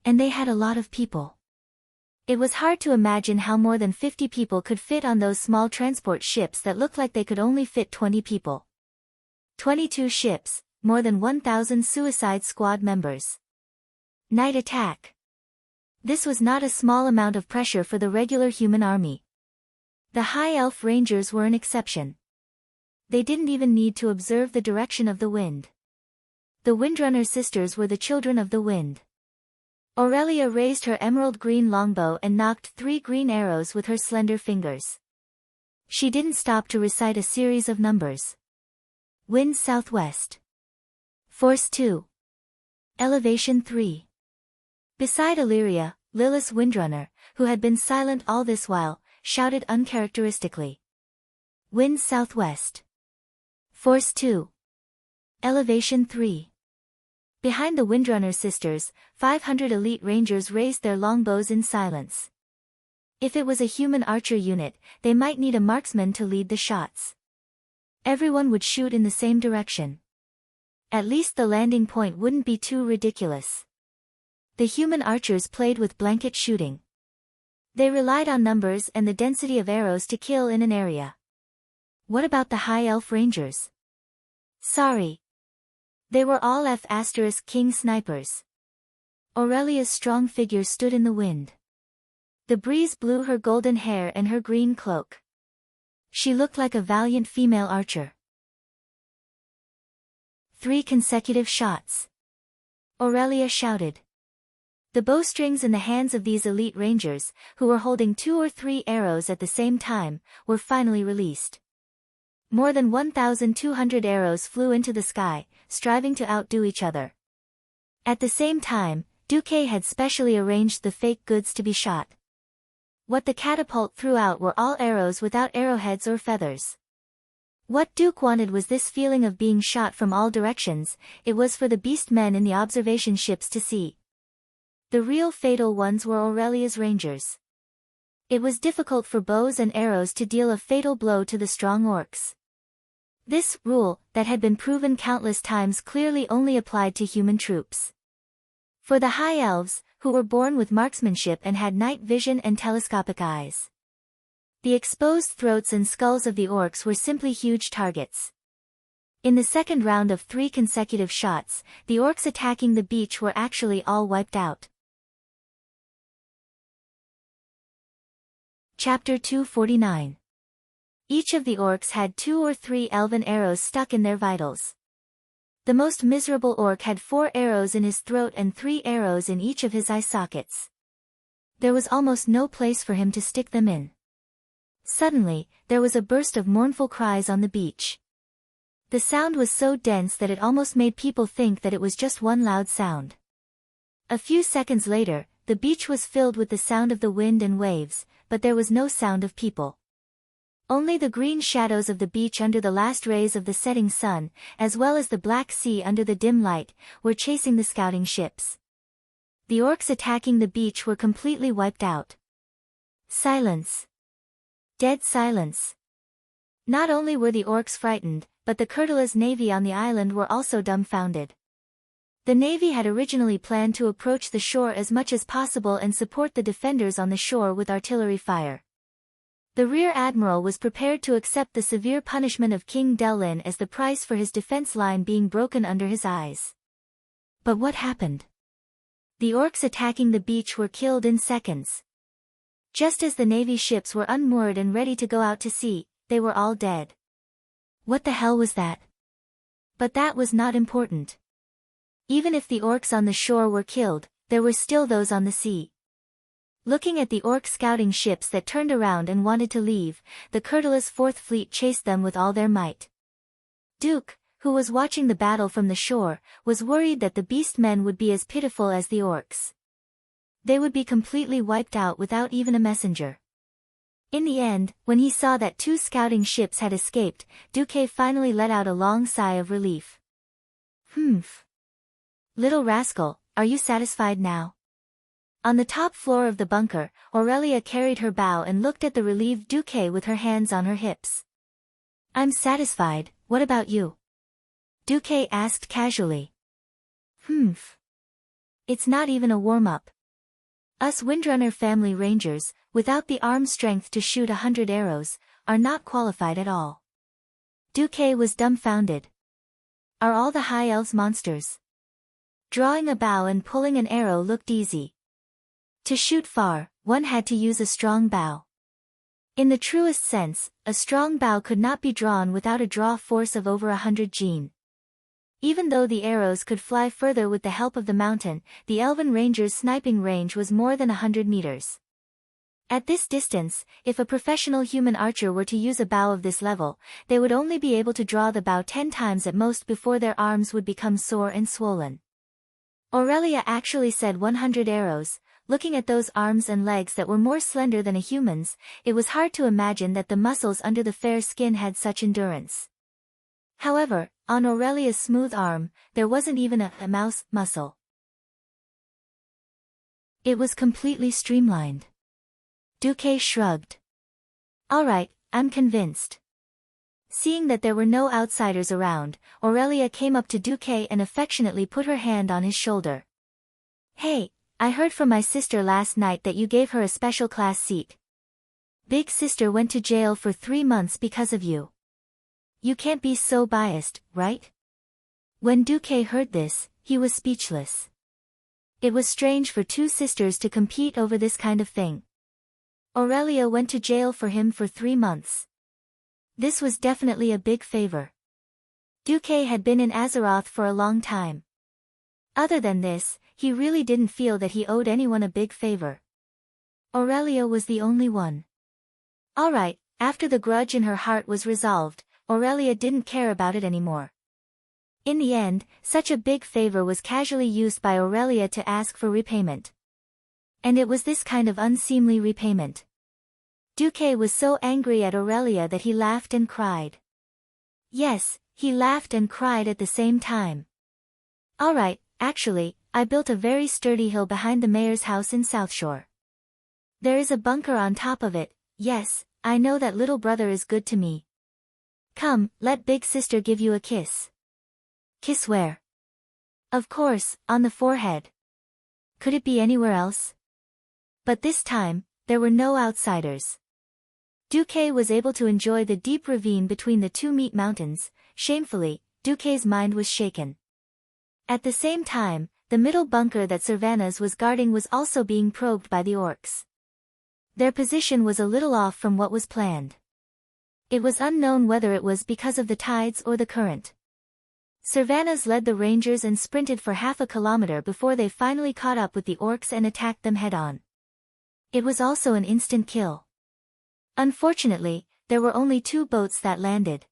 And they had a lot of people. It was hard to imagine how more than 50 people could fit on those small transport ships that looked like they could only fit 20 people. 22 ships, more than 1,000 Suicide Squad members. Night attack. This was not a small amount of pressure for the regular human army. The High Elf Rangers were an exception. They didn't even need to observe the direction of the wind. The Windrunner sisters were the children of the wind. Aurelia raised her emerald green longbow and knocked 3 green arrows with her slender fingers. She didn't stop to recite a series of numbers. Wind southwest. Force 2. Elevation 3. Beside Illyria, Lilith's Windrunner, who had been silent all this while, shouted uncharacteristically. Wind southwest. Force 2. Elevation 3. Behind the Windrunner sisters, 500 elite rangers raised their longbows in silence. If it was a human archer unit, they might need a marksman to lead the shots. Everyone would shoot in the same direction. At least the landing point wouldn't be too ridiculous. The human archers played with blanket shooting. They relied on numbers and the density of arrows to kill in an area. What about the High Elf Rangers? Sorry. They were all F*King snipers. Aurelia's strong figure stood in the wind. The breeze blew her golden hair and her green cloak. She looked like a valiant female archer. 3 consecutive shots. Aurelia shouted. The bowstrings in the hands of these elite rangers, who were holding 2 or 3 arrows at the same time, were finally released. More than 1,200 arrows flew into the sky, striving to outdo each other. At the same time, Duque had specially arranged the fake goods to be shot. What the catapult threw out were all arrows without arrowheads or feathers. What Duke wanted was this feeling of being shot from all directions. It was for the beast men in the observation ships to see. The real fatal ones were Aurelia's rangers. It was difficult for bows and arrows to deal a fatal blow to the strong orcs. This rule, that had been proven countless times, clearly only applied to human troops. For the High Elves, who were born with marksmanship and had night vision and telescopic eyes. The exposed throats and skulls of the orcs were simply huge targets. In the second round of 3 consecutive shots, the orcs attacking the beach were actually all wiped out. Chapter 249. Each of the orcs had 2 or 3 elven arrows stuck in their vitals. The most miserable orc had 4 arrows in his throat and 3 arrows in each of his eye sockets. There was almost no place for him to stick them in. Suddenly, there was a burst of mournful cries on the beach. The sound was so dense that it almost made people think that it was just one loud sound. A few seconds later, the beach was filled with the sound of the wind and waves, but there was no sound of people. Only the green shadows of the beach under the last rays of the setting sun, as well as the black sea under the dim light, were chasing the scouting ships. The orcs attacking the beach were completely wiped out. Silence. Dead silence. Not only were the orcs frightened, but the Kurtula's navy on the island were also dumbfounded. The navy had originally planned to approach the shore as much as possible and support the defenders on the shore with artillery fire. The rear admiral was prepared to accept the severe punishment of King Delin as the price for his defense line being broken under his eyes. But what happened? The orcs attacking the beach were killed in seconds. Just as the Navy ships were unmoored and ready to go out to sea, they were all dead. What the hell was that? But that was not important. Even if the orcs on the shore were killed, there were still those on the sea. Looking at the orc scouting ships that turned around and wanted to leave, the Curtula's Fourth Fleet chased them with all their might. Duke, who was watching the battle from the shore, was worried that the beast men would be as pitiful as the orcs. They would be completely wiped out without even a messenger. In the end, when he saw that 2 scouting ships had escaped, Duque finally let out a long sigh of relief. Humph. Little rascal, are you satisfied now? On the top floor of the bunker, Aurelia carried her bow and looked at the relieved Duque with her hands on her hips. I'm satisfied, what about you? Duque asked casually. Humph. It's not even a warm-up. Us Windrunner family rangers, without the arm strength to shoot 100 arrows, are not qualified at all. Duque was dumbfounded. Are all the high elves monsters? Drawing a bow and pulling an arrow looked easy. To shoot far, one had to use a strong bow. In the truest sense, a strong bow could not be drawn without a draw force of over 100 Gen. Even though the arrows could fly further with the help of the mountain, the Elven Ranger's sniping range was more than 100 meters. At this distance, if a professional human archer were to use a bow of this level, they would only be able to draw the bow 10 times at most before their arms would become sore and swollen. Aurelia actually said 100 arrows. Looking at those arms and legs that were more slender than a human's, it was hard to imagine that the muscles under the fair skin had such endurance. However, on Aurelia's smooth arm, there wasn't even a mouse muscle. It was completely streamlined. Duque shrugged. All right, I'm convinced. Seeing that there were no outsiders around, Aurelia came up to Duque and affectionately put her hand on his shoulder. Hey, I heard from my sister last night that you gave her a special class seat. Big sister went to jail for 3 months because of you. You can't be so biased, right? When Duque heard this, he was speechless. It was strange for 2 sisters to compete over this kind of thing. Aurelia went to jail for him for 3 months. This was definitely a big favor. Duque had been in Azeroth for a long time. Other than this, he really didn't feel that he owed anyone a big favor. Aurelia was the only one. Alright, after the grudge in her heart was resolved, Aurelia didn't care about it anymore. In the end, such a big favor was casually used by Aurelia to ask for repayment. And it was this kind of unseemly repayment. Duque was so angry at Aurelia that he laughed and cried. Yes, he laughed and cried at the same time. Alright, actually, I built a very sturdy hill behind the mayor's house in South Shore. There is a bunker on top of it. Yes, I know that little brother is good to me. Come, let big sister give you a kiss. Kiss where? Of course, on the forehead. Could it be anywhere else? But this time, there were no outsiders. Duque was able to enjoy the deep ravine between the 2 meat mountains. Shamefully, Duque's mind was shaken. At the same time, the middle bunker that Servanas was guarding was also being probed by the orcs. Their position was a little off from what was planned. It was unknown whether it was because of the tides or the current. Servanas led the rangers and sprinted for half a kilometer before they finally caught up with the orcs and attacked them head-on. It was also an instant kill. Unfortunately, there were only 2 boats that landed.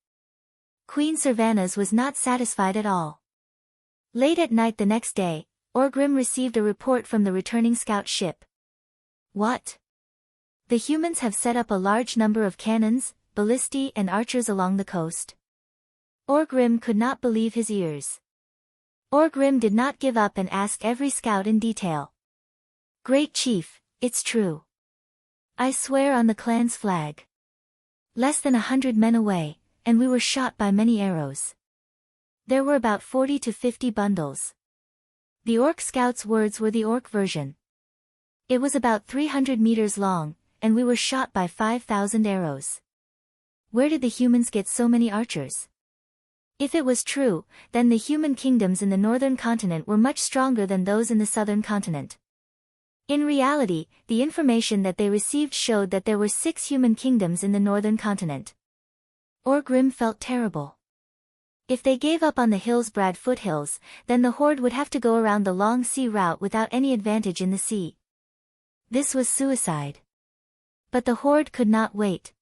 Queen Servanas was not satisfied at all. Late at night the next day, Orgrim received a report from the returning scout ship. What? The humans have set up a large number of cannons, ballistae and archers along the coast. Orgrim could not believe his ears. Orgrim did not give up and asked every scout in detail. Great Chief, it's true. I swear on the clan's flag. Less than 100 men away, and we were shot by many arrows. There were about 40 to 50 bundles. The orc scout's words were the orc version. It was about 300 meters long, and we were shot by 5,000 arrows. Where did the humans get so many archers? If it was true, then the human kingdoms in the northern continent were much stronger than those in the southern continent. In reality, the information that they received showed that there were 6 human kingdoms in the northern continent. Orgrim felt terrible. If they gave up on the Hillsbrad foothills, then the horde would have to go around the long sea route without any advantage in the sea. This was suicide. But the horde could not wait.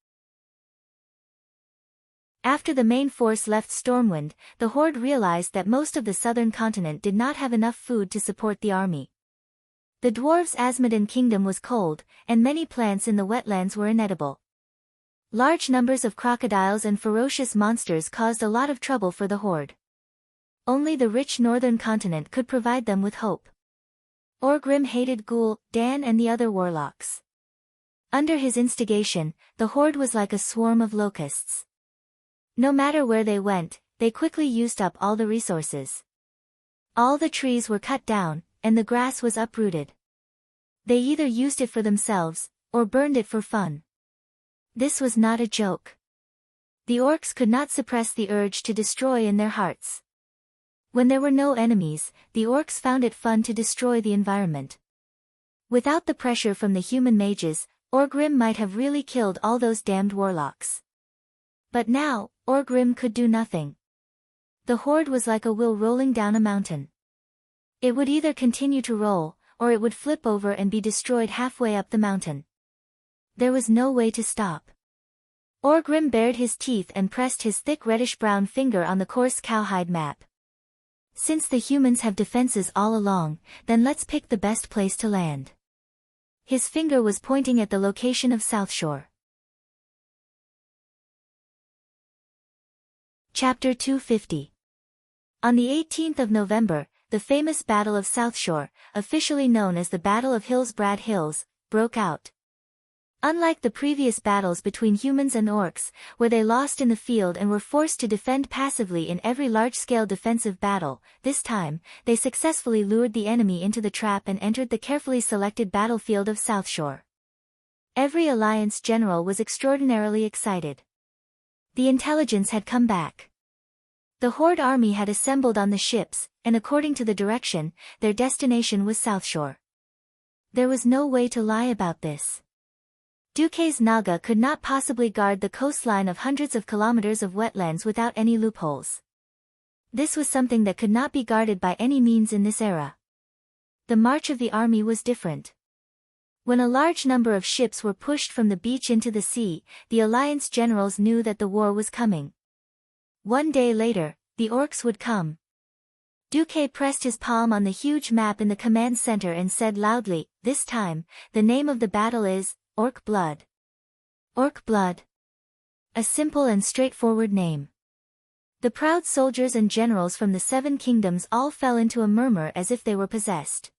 After the main force left Stormwind, the horde realized that most of the southern continent did not have enough food to support the army. The dwarves' Asmodean kingdom was cold, and many plants in the wetlands were inedible. Large numbers of crocodiles and ferocious monsters caused a lot of trouble for the horde. Only the rich northern continent could provide them with hope. Orgrim hated Ghoul, Dan and the other warlocks. Under his instigation, the horde was like a swarm of locusts. No matter where they went, they quickly used up all the resources. All the trees were cut down, and the grass was uprooted. They either used it for themselves, or burned it for fun. This was not a joke. The orcs could not suppress the urge to destroy in their hearts. When there were no enemies, the orcs found it fun to destroy the environment. Without the pressure from the human mages, Orgrim might have really killed all those damned warlocks. But now, Orgrim could do nothing. The horde was like a wheel rolling down a mountain. It would either continue to roll, or it would flip over and be destroyed halfway up the mountain. There was no way to stop. Orgrim bared his teeth and pressed his thick reddish-brown finger on the coarse cowhide map. Since the humans have defenses all along, then let's pick the best place to land. His finger was pointing at the location of South Shore. Chapter 250. On the 18th of November, the famous Battle of South Shore, officially known as the Battle of Hillsbrad Hills, broke out. Unlike the previous battles between humans and orcs, where they lost in the field and were forced to defend passively in every large-scale defensive battle, this time, they successfully lured the enemy into the trap and entered the carefully selected battlefield of South Shore. Every Alliance general was extraordinarily excited. The intelligence had come back. The Horde army had assembled on the ships, and according to the direction, their destination was South Shore. There was no way to lie about this. Duquesne Naga could not possibly guard the coastline of hundreds of kilometers of wetlands without any loopholes. This was something that could not be guarded by any means in this era. The march of the army was different. When a large number of ships were pushed from the beach into the sea, the Alliance generals knew that the war was coming. One day later, the orcs would come. Duque pressed his palm on the huge map in the command center and said loudly, "This time, the name of the battle is Orc Blood." Orc Blood. A simple and straightforward name. The proud soldiers and generals from the 7 kingdoms all fell into a murmur as if they were possessed.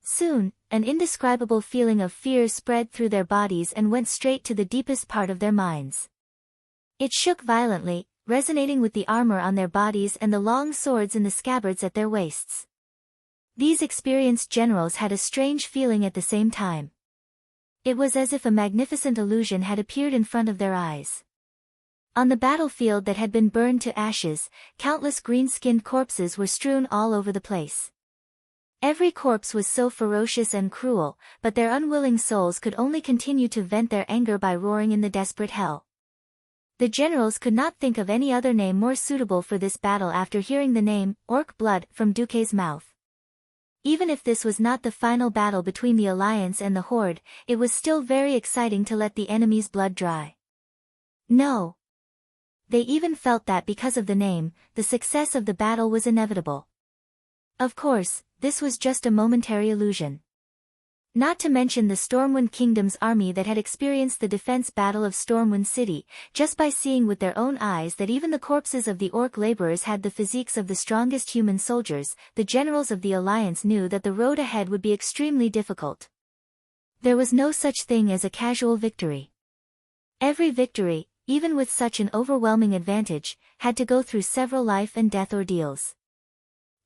Soon, an indescribable feeling of fear spread through their bodies and went straight to the deepest part of their minds. It shook violently, resonating with the armor on their bodies and the long swords in the scabbards at their waists. These experienced generals had a strange feeling at the same time. It was as if a magnificent illusion had appeared in front of their eyes. On the battlefield that had been burned to ashes, countless green-skinned corpses were strewn all over the place. Every corpse was so ferocious and cruel, but their unwilling souls could only continue to vent their anger by roaring in the desperate hell. The generals could not think of any other name more suitable for this battle after hearing the name, Orc Blood, from Duque's mouth. Even if this was not the final battle between the Alliance and the Horde, it was still very exciting to let the enemy's blood dry. No. They even felt that because of the name, the success of the battle was inevitable. Of course, this was just a momentary illusion. Not to mention the Stormwind Kingdom's army that had experienced the defense battle of Stormwind City, just by seeing with their own eyes that even the corpses of the orc laborers had the physiques of the strongest human soldiers, the generals of the Alliance knew that the road ahead would be extremely difficult. There was no such thing as a casual victory. Every victory, even with such an overwhelming advantage, had to go through several life and death ordeals.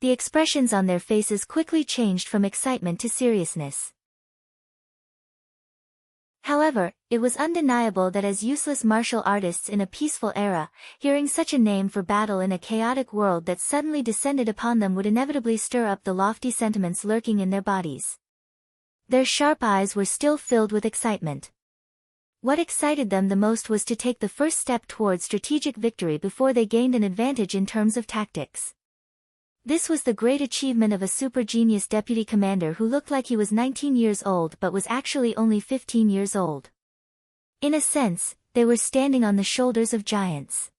The expressions on their faces quickly changed from excitement to seriousness. However, it was undeniable that as useless martial artists in a peaceful era, hearing such a name for battle in a chaotic world that suddenly descended upon them would inevitably stir up the lofty sentiments lurking in their bodies. Their sharp eyes were still filled with excitement. What excited them the most was to take the first step towards strategic victory before they gained an advantage in terms of tactics. This was the great achievement of a super genius deputy commander who looked like he was 19 years old but was actually only 15 years old. In a sense, they were standing on the shoulders of giants.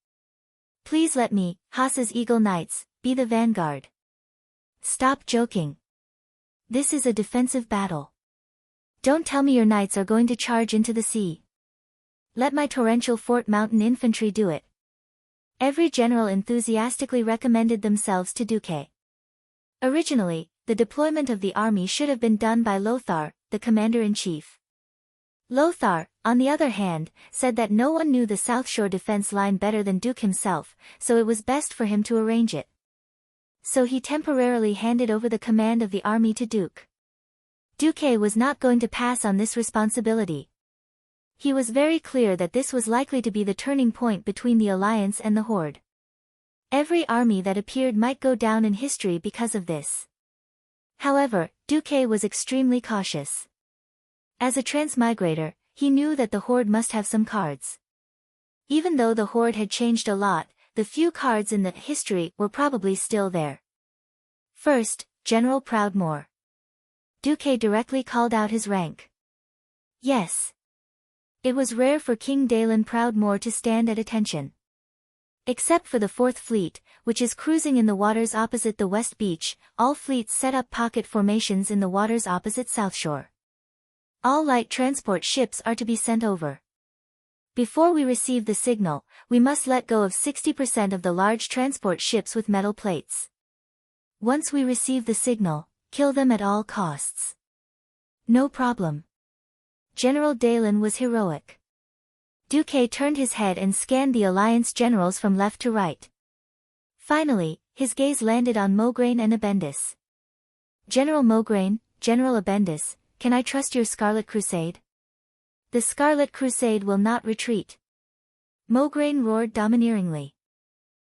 Please let me, Hasa's Eagle Knights, be the vanguard. Stop joking. This is a defensive battle. Don't tell me your knights are going to charge into the sea. Let my torrential fort mountain infantry do it. Every general enthusiastically recommended themselves to Duque. Originally, the deployment of the army should have been done by Lothar, the commander-in-chief. Lothar, on the other hand, said that no one knew the South Shore defense line better than Duke himself, so it was best for him to arrange it. So he temporarily handed over the command of the army to Duke. Duque was not going to pass on this responsibility. He was very clear that this was likely to be the turning point between the alliance and the horde. Every army that appeared might go down in history because of this. However, Duque was extremely cautious. As a transmigrator, he knew that the horde must have some cards. Even though the horde had changed a lot, the few cards in the history were probably still there. First, General Proudmoore. Duque directly called out his rank. Yes. It was rare for King Dalen Proudmoore to stand at attention. Except for the 4th Fleet, which is cruising in the waters opposite the West Beach, all fleets set up pocket formations in the waters opposite South Shore. All light transport ships are to be sent over. Before we receive the signal, we must let go of 60% of the large transport ships with metal plates. Once we receive the signal, kill them at all costs. No problem. General Dalen was heroic. Duque turned his head and scanned the alliance generals from left to right. Finally, his gaze landed on Mograine and Abendis. General Mograine, General Abendis, can I trust your Scarlet Crusade? The Scarlet Crusade will not retreat. Mograine roared domineeringly.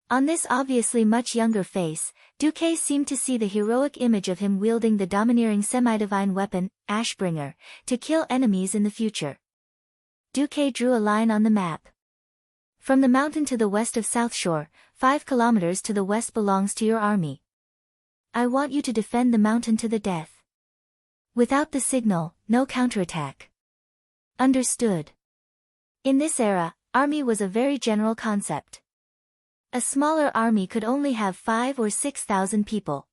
On this obviously much younger face, Duque seemed to see the heroic image of him wielding the domineering semi-divine weapon, Ashbringer, to kill enemies in the future. Duque drew a line on the map. From the mountain to the west of South Shore, 5 kilometers to the west belongs to your army. I want you to defend the mountain to the death. Without the signal, no counterattack. Understood. In this era, army was a very general concept. A smaller army could only have 5 or 6,000 people.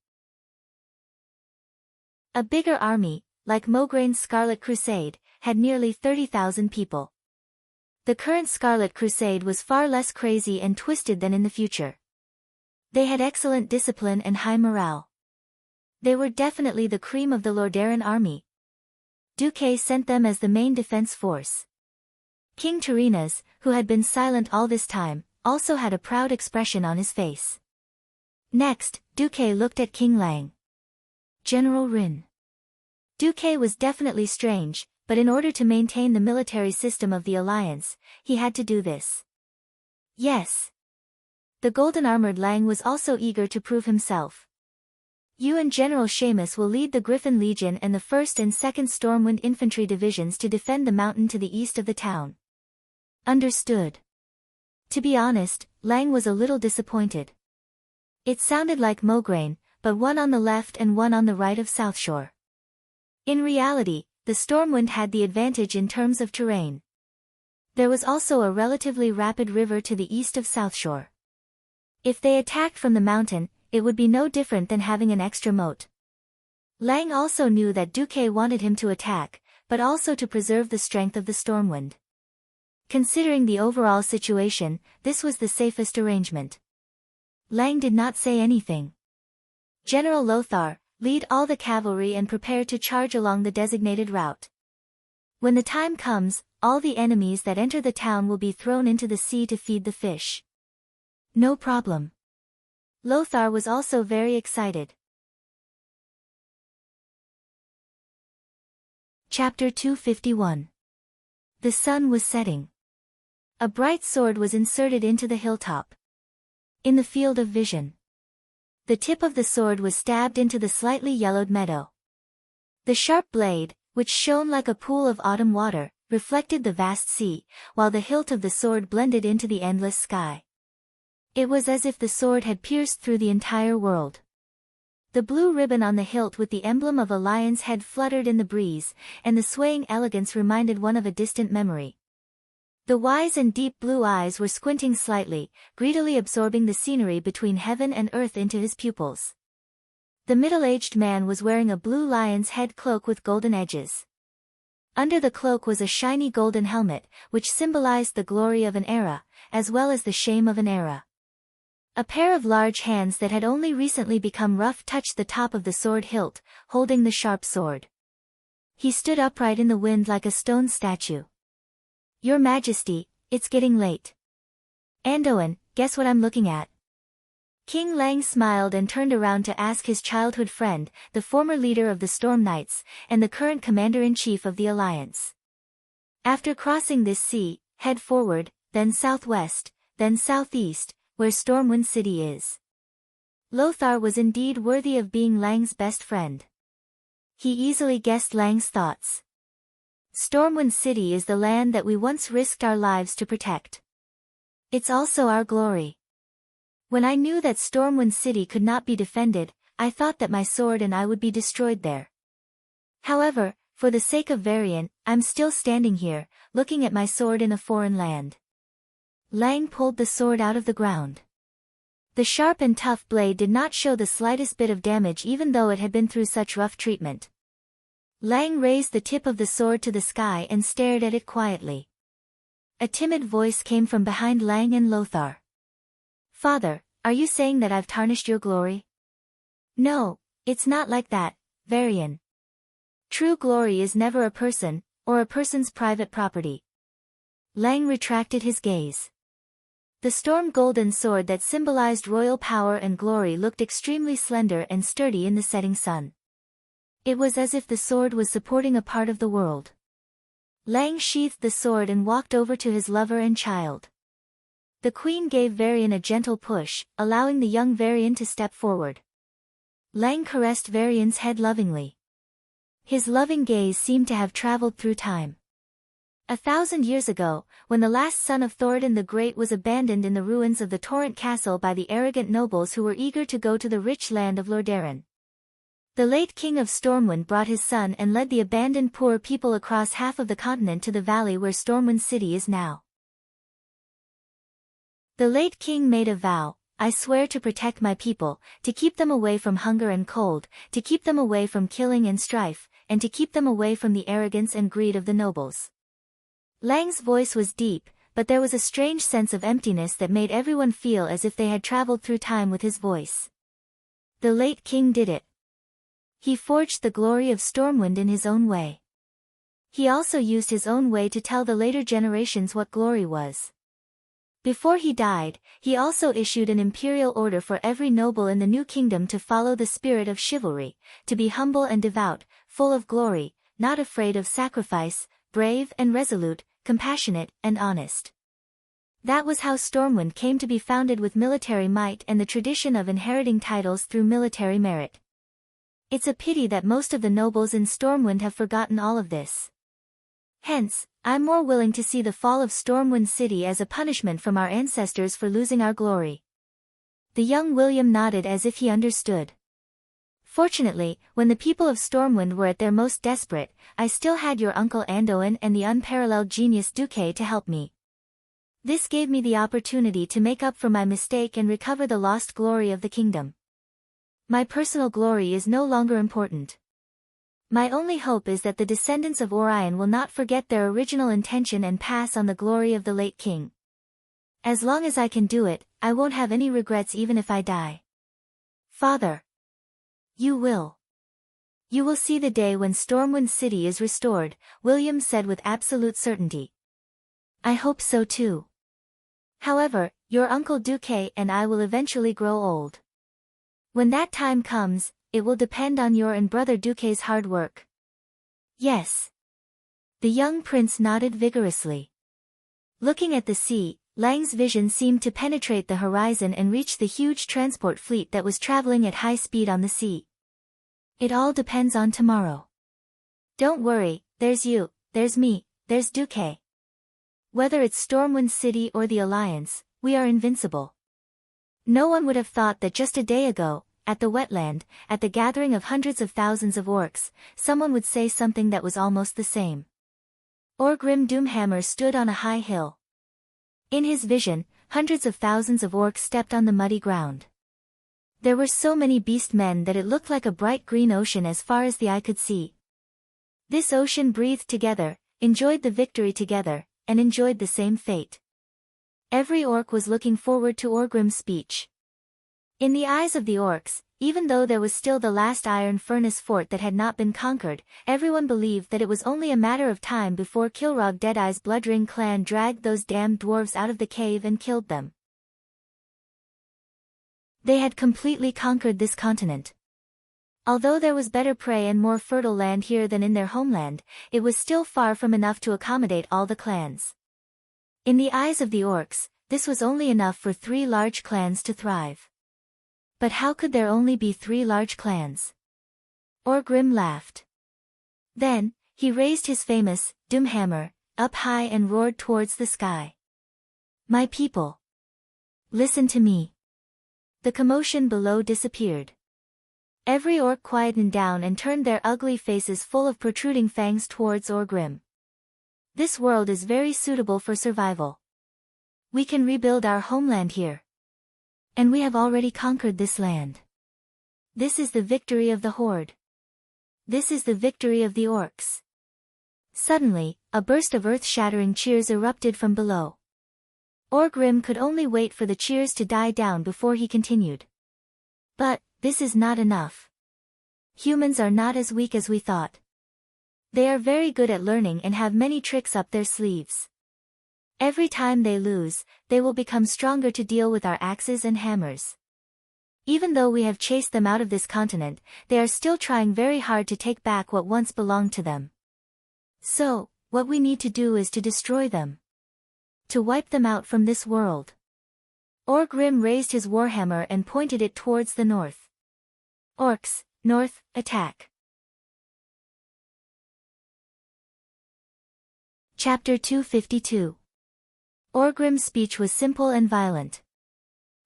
A bigger army, like Mograine's Scarlet Crusade, had nearly 30,000 people. The current Scarlet Crusade was far less crazy and twisted than in the future. They had excellent discipline and high morale. They were definitely the cream of the Lordaeron army. Duque sent them as the main defense force. King Terinas, who had been silent all this time, also had a proud expression on his face. Next, Duque looked at King Lang. General Rin. Duque was definitely strange, but in order to maintain the military system of the alliance, he had to do this. Yes. The golden-armored Lang was also eager to prove himself. You and General Seamus will lead the Griffin Legion and the 1st and 2nd Stormwind Infantry Divisions to defend the mountain to the east of the town. Understood. To be honest, Lang was a little disappointed. It sounded like Mograine, but one on the left and one on the right of South Shore. In reality, the Stormwind had the advantage in terms of terrain. There was also a relatively rapid river to the east of South Shore. If they attacked from the mountain, it would be no different than having an extra moat. Lang also knew that Duque wanted him to attack, but also to preserve the strength of the Stormwind. Considering the overall situation, this was the safest arrangement. Lang did not say anything. General Lothar, lead all the cavalry and prepare to charge along the designated route. When the time comes, all the enemies that enter the town will be thrown into the sea to feed the fish. No problem. Lothar was also very excited. Chapter 251. The sun was setting. A bright sword was inserted into the hilltop. In the field of vision. The tip of the sword was stabbed into the slightly yellowed meadow. The sharp blade, which shone like a pool of autumn water, reflected the vast sea, while the hilt of the sword blended into the endless sky. It was as if the sword had pierced through the entire world. The blue ribbon on the hilt with the emblem of a lion's head fluttered in the breeze, and the swaying elegance reminded one of a distant memory. The wise and deep blue eyes were squinting slightly, greedily absorbing the scenery between heaven and earth into his pupils. The middle-aged man was wearing a blue lion's head cloak with golden edges. Under the cloak was a shiny golden helmet, which symbolized the glory of an era, as well as the shame of an era. A pair of large hands that had only recently become rough touched the top of the sword hilt, holding the sharp sword. He stood upright in the wind like a stone statue. "Your Majesty, it's getting late." "Andoin, guess what I'm looking at?" King Lang smiled and turned around to ask his childhood friend, the former leader of the Storm Knights, and the current commander-in-chief of the Alliance. "After crossing this sea, head forward, then southwest, then southeast, where Stormwind City is." Lothar was indeed worthy of being Lang's best friend. He easily guessed Lang's thoughts. Stormwind City is the land that we once risked our lives to protect. It's also our glory. When I knew that Stormwind City could not be defended, I thought that my sword and I would be destroyed there. However, for the sake of Varian, I'm still standing here, looking at my sword in a foreign land. Lang pulled the sword out of the ground. The sharp and tough blade did not show the slightest bit of damage even though it had been through such rough treatment. Lang raised the tip of the sword to the sky and stared at it quietly. A timid voice came from behind Lang and Lothar. "Father, are you saying that I've tarnished your glory?" "No, it's not like that, Varian. True glory is never a person, or a person's private property." Lang retracted his gaze. The storm golden sword that symbolized royal power and glory looked extremely slender and sturdy in the setting sun. It was as if the sword was supporting a part of the world. Lang sheathed the sword and walked over to his lover and child. The queen gave Varian a gentle push, allowing the young Varian to step forward. Lang caressed Varian's head lovingly. His loving gaze seemed to have traveled through time. 1,000 years ago, when the last son of Thoradin the Great was abandoned in the ruins of the Torrent Castle by the arrogant nobles who were eager to go to the rich land of Lordaeron. The late king of Stormwind brought his son and led the abandoned poor people across half of the continent to the valley where Stormwind City is now. The late king made a vow, "I swear to protect my people, to keep them away from hunger and cold, to keep them away from killing and strife, and to keep them away from the arrogance and greed of the nobles." Lang's voice was deep, but there was a strange sense of emptiness that made everyone feel as if they had traveled through time with his voice. The late king did it. He forged the glory of Stormwind in his own way. He also used his own way to tell the later generations what glory was. Before he died, he also issued an imperial order for every noble in the new kingdom to follow the spirit of chivalry, to be humble and devout, full of glory, not afraid of sacrifice, brave and resolute, compassionate and honest. That was how Stormwind came to be founded, with military might and the tradition of inheriting titles through military merit. It's a pity that most of the nobles in Stormwind have forgotten all of this. Hence, I'm more willing to see the fall of Stormwind City as a punishment from our ancestors for losing our glory. The young William nodded as if he understood. Fortunately, when the people of Stormwind were at their most desperate, I still had your uncle Andoin and the unparalleled genius Duque to help me. This gave me the opportunity to make up for my mistake and recover the lost glory of the kingdom. My personal glory is no longer important. My only hope is that the descendants of Orion will not forget their original intention and pass on the glory of the late king. As long as I can do it, I won't have any regrets even if I die. Father. You will. You will see the day when Stormwind City is restored, William said with absolute certainty. I hope so too. However, your Uncle Duque and I will eventually grow old. When that time comes, it will depend on your and Brother Duque's hard work. Yes. The young prince nodded vigorously. Looking at the sea, Lang's vision seemed to penetrate the horizon and reach the huge transport fleet that was traveling at high speed on the sea. It all depends on tomorrow. Don't worry, there's you, there's me, there's Duque. Whether it's Stormwind City or the Alliance, we are invincible. No one would have thought that just a day ago, at the wetland, at the gathering of hundreds of thousands of orcs, someone would say something that was almost the same. Orgrim Doomhammer stood on a high hill. In his vision, hundreds of thousands of orcs stepped on the muddy ground. There were so many beast men that it looked like a bright green ocean as far as the eye could see. This ocean breathed together, enjoyed the victory together, and enjoyed the same fate. Every orc was looking forward to Orgrim's speech. In the eyes of the orcs, even though there was still the last iron furnace fort that had not been conquered, everyone believed that it was only a matter of time before Kilrog Deadeye's Bloodring clan dragged those damned dwarves out of the cave and killed them. They had completely conquered this continent. Although there was better prey and more fertile land here than in their homeland, it was still far from enough to accommodate all the clans. In the eyes of the orcs, this was only enough for 3 large clans to thrive. But how could there only be 3 large clans? Orgrim laughed. Then, he raised his famous, Doomhammer, up high and roared towards the sky. My people! Listen to me. The commotion below disappeared. Every orc quietened down and turned their ugly faces full of protruding fangs towards Orgrim. This world is very suitable for survival. We can rebuild our homeland here. And we have already conquered this land. This is the victory of the Horde. This is the victory of the orcs. Suddenly, a burst of earth-shattering cheers erupted from below. Orgrim could only wait for the cheers to die down before he continued. But, this is not enough. Humans are not as weak as we thought. They are very good at learning and have many tricks up their sleeves. Every time they lose, they will become stronger to deal with our axes and hammers. Even though we have chased them out of this continent, they are still trying very hard to take back what once belonged to them. So, what we need to do is to destroy them. To wipe them out from this world. Orgrim raised his warhammer and pointed it towards the north. Orcs, north, attack. Chapter 252. Orgrim's speech was simple and violent.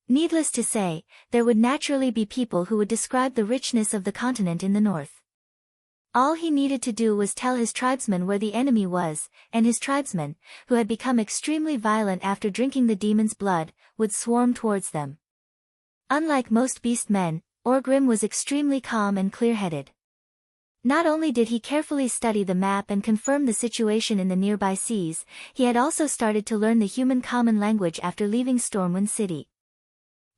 Needless to say, there would naturally be people who would describe the richness of the continent in the north. All he needed to do was tell his tribesmen where the enemy was, and his tribesmen, who had become extremely violent after drinking the demon's blood, would swarm towards them. Unlike most beast men, Orgrim was extremely calm and clear-headed. Not only did he carefully study the map and confirm the situation in the nearby seas, he had also started to learn the human common language after leaving Stormwind City.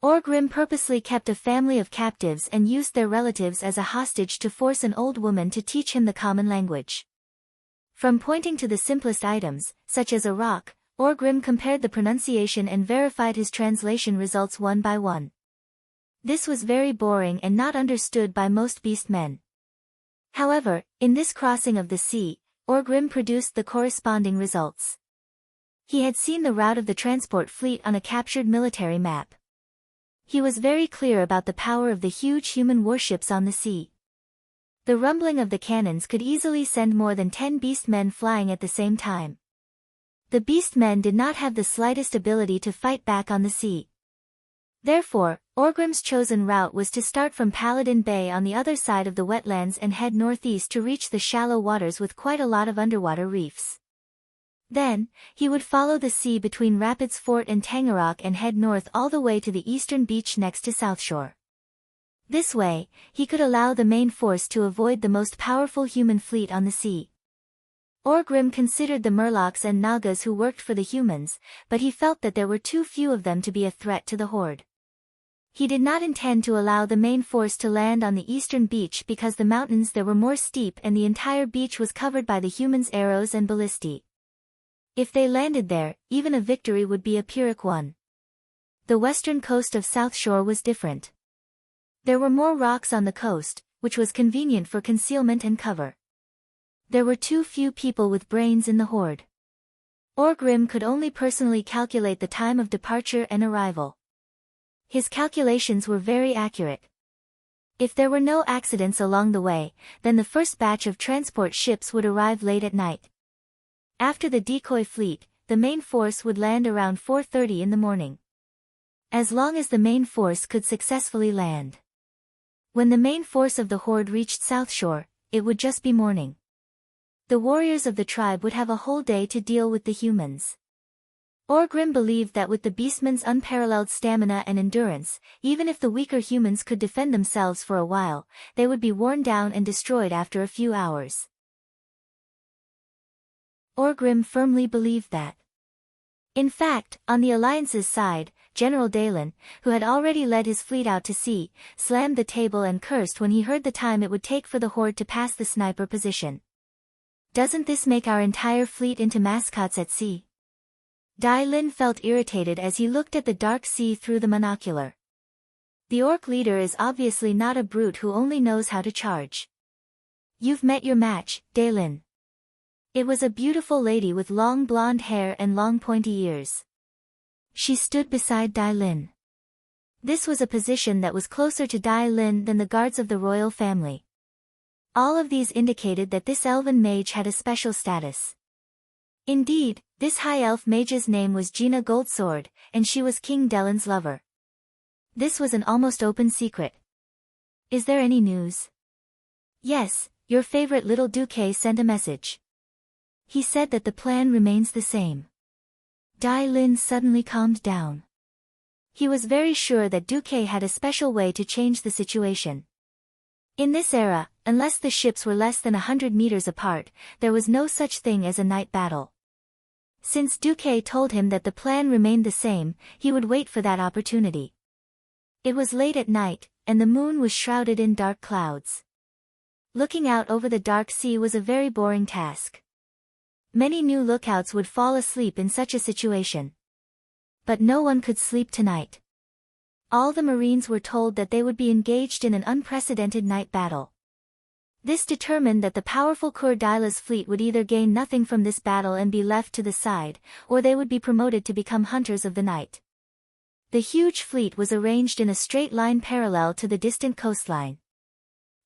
Orgrim purposely kept a family of captives and used their relatives as a hostage to force an old woman to teach him the common language. From pointing to the simplest items, such as a rock, Orgrim compared the pronunciation and verified his translation results one by one. This was very boring and not understood by most beast men. However, in this crossing of the sea, Orgrim produced the corresponding results. He had seen the route of the transport fleet on a captured military map. He was very clear about the power of the huge human warships on the sea. The rumbling of the cannons could easily send more than 10 beast men flying at the same time. The beast men did not have the slightest ability to fight back on the sea. Therefore, Orgrim's chosen route was to start from Paladin Bay on the other side of the wetlands and head northeast to reach the shallow waters with quite a lot of underwater reefs. Then, he would follow the sea between Rapids Fort and Tangarock and head north all the way to the eastern beach next to South Shore. This way, he could allow the main force to avoid the most powerful human fleet on the sea. Orgrim considered the Murlocs and Nagas who worked for the humans, but he felt that there were too few of them to be a threat to the Horde. He did not intend to allow the main force to land on the eastern beach because the mountains there were more steep and the entire beach was covered by the humans' arrows and ballistae. If they landed there, even a victory would be a Pyrrhic one. The western coast of South Shore was different. There were more rocks on the coast, which was convenient for concealment and cover. There were too few people with brains in the Horde. Orgrim could only personally calculate the time of departure and arrival. His calculations were very accurate. If there were no accidents along the way, then the first batch of transport ships would arrive late at night. After the decoy fleet, the main force would land around 4:30 in the morning. As long as the main force could successfully land. When the main force of the horde reached South Shore, it would just be morning. The warriors of the tribe would have a whole day to deal with the humans. Orgrim believed that with the beastmen's unparalleled stamina and endurance, even if the weaker humans could defend themselves for a while, they would be worn down and destroyed after a few hours. Orgrim firmly believed that. In fact, on the Alliance's side, General Dalen, who had already led his fleet out to sea, slammed the table and cursed when he heard the time it would take for the horde to pass the sniper position. Doesn't this make our entire fleet into mascots at sea? Dai-Lin felt irritated as he looked at the dark sea through the monocular. The orc leader is obviously not a brute who only knows how to charge. You've met your match, Dai-Lin. It was a beautiful lady with long blonde hair and long pointy ears. She stood beside Dai-Lin. This was a position that was closer to Dai-Lin than the guards of the royal family. All of these indicated that this elven mage had a special status. Indeed, this high elf mage's name was Gina Goldsword, and she was King Delen's lover. This was an almost open secret. Is there any news? Yes, your favorite little Duque sent a message. He said that the plan remains the same. Dai-Lin suddenly calmed down. He was very sure that Duque had a special way to change the situation. In this era, unless the ships were less than 100 meters apart, there was no such thing as a night battle. Since Duque told him that the plan remained the same, he would wait for that opportunity. It was late at night, and the moon was shrouded in dark clouds. Looking out over the dark sea was a very boring task. Many new lookouts would fall asleep in such a situation. But no one could sleep tonight. All the Marines were told that they would be engaged in an unprecedented night battle. This determined that the powerful Kur Dyla's fleet would either gain nothing from this battle and be left to the side, or they would be promoted to become hunters of the night. The huge fleet was arranged in a straight line parallel to the distant coastline.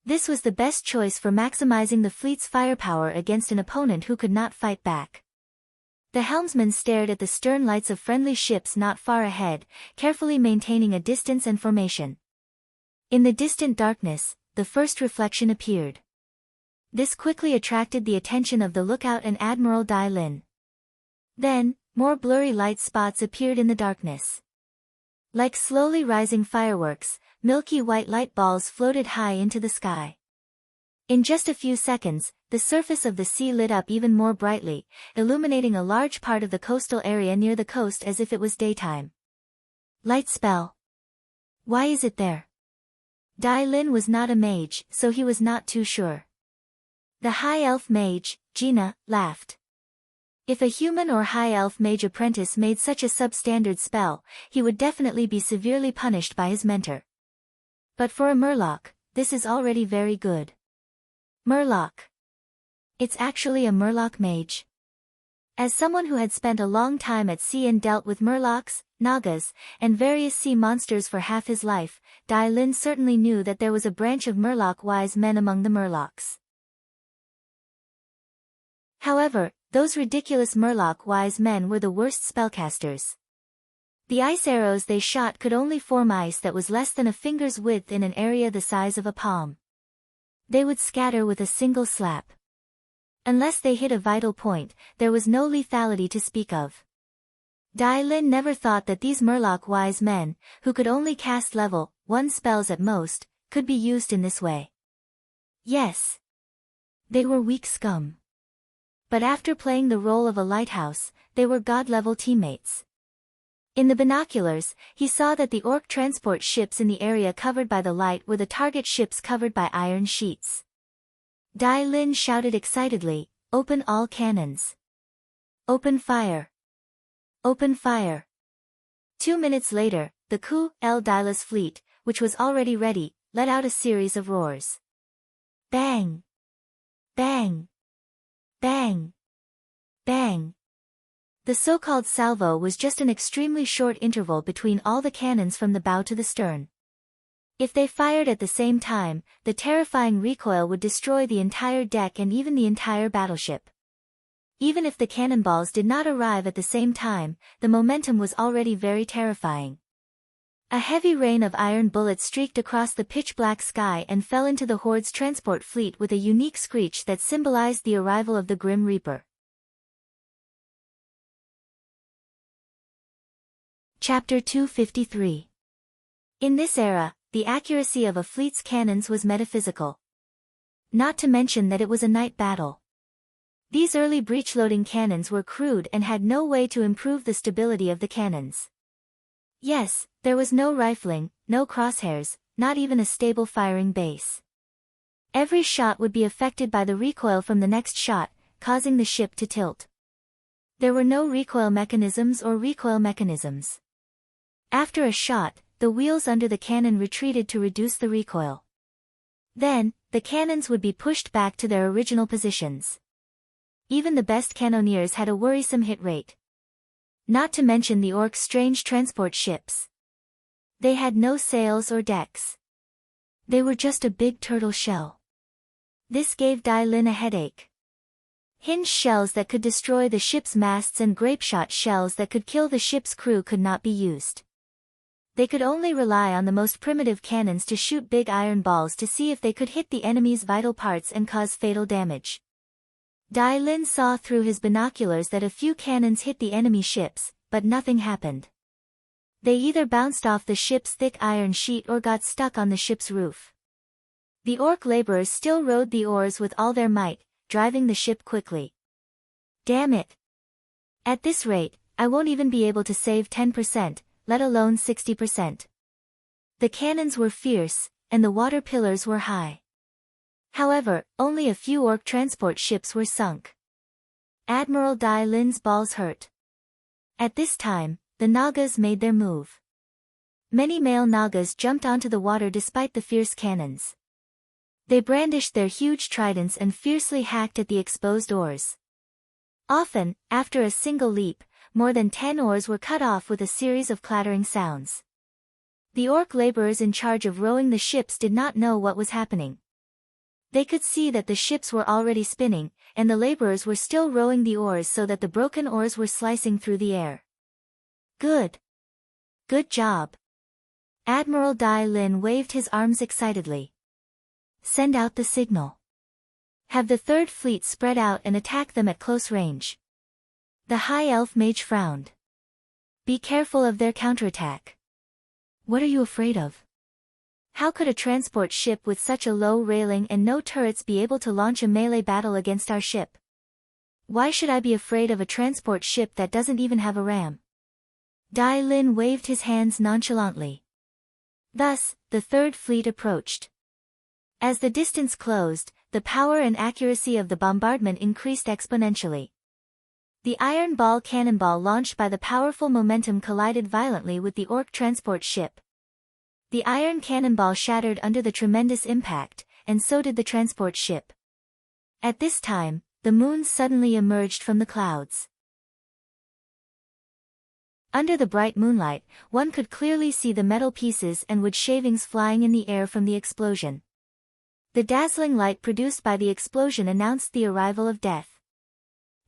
This was the best choice for maximizing the fleet's firepower against an opponent who could not fight back. The helmsman stared at the stern lights of friendly ships not far ahead, carefully maintaining a distance and formation. In the distant darkness, the first reflection appeared. This quickly attracted the attention of the lookout and Admiral Dai-Lin. Then, more blurry light spots appeared in the darkness. Like slowly rising fireworks, milky white light balls floated high into the sky. In just a few seconds, the surface of the sea lit up even more brightly, illuminating a large part of the coastal area near the coast as if it was daytime. Light spell. Why is it there? Dai-Lin was not a mage, so he was not too sure. The high elf mage, Gina, laughed. If a human or high elf mage apprentice made such a substandard spell, he would definitely be severely punished by his mentor. But for a murloc, this is already very good. Murloc. It's actually a murloc mage. As someone who had spent a long time at sea and dealt with murlocs, nagas, and various sea monsters for half his life, Dai-Lin certainly knew that there was a branch of murloc wise men among the murlocs. However, those ridiculous murloc wise men were the worst spellcasters. The ice arrows they shot could only form ice that was less than a finger's width in an area the size of a palm. They would scatter with a single slap. Unless they hit a vital point, there was no lethality to speak of. Dai-Lin never thought that these murloc wise men, who could only cast level 1 spells at most, could be used in this way. Yes. They were weak scum. But after playing the role of a lighthouse, they were god-level teammates. In the binoculars, he saw that the orc transport ships in the area covered by the light were the target ships covered by iron sheets. Dai-Lin shouted excitedly, "Open all cannons! Open fire! Open fire!" 2 minutes later, the Ku El Dyla's fleet, which was already ready, let out a series of roars. Bang! Bang! Bang! Bang! The so-called salvo was just an extremely short interval between all the cannons from the bow to the stern. If they fired at the same time, the terrifying recoil would destroy the entire deck and even the entire battleship. Even if the cannonballs did not arrive at the same time, the momentum was already very terrifying. A heavy rain of iron bullets streaked across the pitch-black sky and fell into the Horde's transport fleet with a unique screech that symbolized the arrival of the Grim Reaper. Chapter 253. In this era, the accuracy of a fleet's cannons was metaphysical. Not to mention that it was a night battle. These early breech-loading cannons were crude and had no way to improve the stability of the cannons. Yes, there was no rifling, no crosshairs, not even a stable firing base. Every shot would be affected by the recoil from the next shot, causing the ship to tilt. There were no recoil mechanisms or recoil mechanisms. After a shot, the wheels under the cannon retreated to reduce the recoil. Then, the cannons would be pushed back to their original positions. Even the best cannoneers had a worrisome hit rate. Not to mention the Orcs' strange transport ships. They had no sails or decks. They were just a big turtle shell. This gave Dai Lin a headache. Hinge shells that could destroy the ship's masts and grapeshot shells that could kill the ship's crew could not be used. They could only rely on the most primitive cannons to shoot big iron balls to see if they could hit the enemy's vital parts and cause fatal damage. Dai Lin saw through his binoculars that a few cannons hit the enemy ships, but nothing happened. They either bounced off the ship's thick iron sheet or got stuck on the ship's roof. The Orc laborers still rowed the oars with all their might, driving the ship quickly. Damn it! At this rate, I won't even be able to save 10%, let alone 60%. The cannons were fierce, and the water pillars were high. However, only a few Orc transport ships were sunk. Admiral Dai Lin's balls hurt. At this time, the Nagas made their move. Many male Nagas jumped onto the water despite the fierce cannons. They brandished their huge tridents and fiercely hacked at the exposed oars. Often, after a single leap, more than 10 oars were cut off with a series of clattering sounds. The Orc laborers in charge of rowing the ships did not know what was happening. They could see that the ships were already spinning, and the laborers were still rowing the oars so that the broken oars were slicing through the air. Good. Good job. Admiral Dai Lin waved his arms excitedly. Send out the signal. Have the Third Fleet spread out and attack them at close range. The High Elf Mage frowned. Be careful of their counterattack. What are you afraid of? How could a transport ship with such a low railing and no turrets be able to launch a melee battle against our ship? Why should I be afraid of a transport ship that doesn't even have a ram? Dai Lin waved his hands nonchalantly. Thus, the Third Fleet approached. As the distance closed, the power and accuracy of the bombardment increased exponentially. The iron ball cannonball launched by the powerful momentum collided violently with the Orc transport ship. The iron cannonball shattered under the tremendous impact, and so did the transport ship. At this time, the moon suddenly emerged from the clouds. Under the bright moonlight, one could clearly see the metal pieces and wood shavings flying in the air from the explosion. The dazzling light produced by the explosion announced the arrival of death.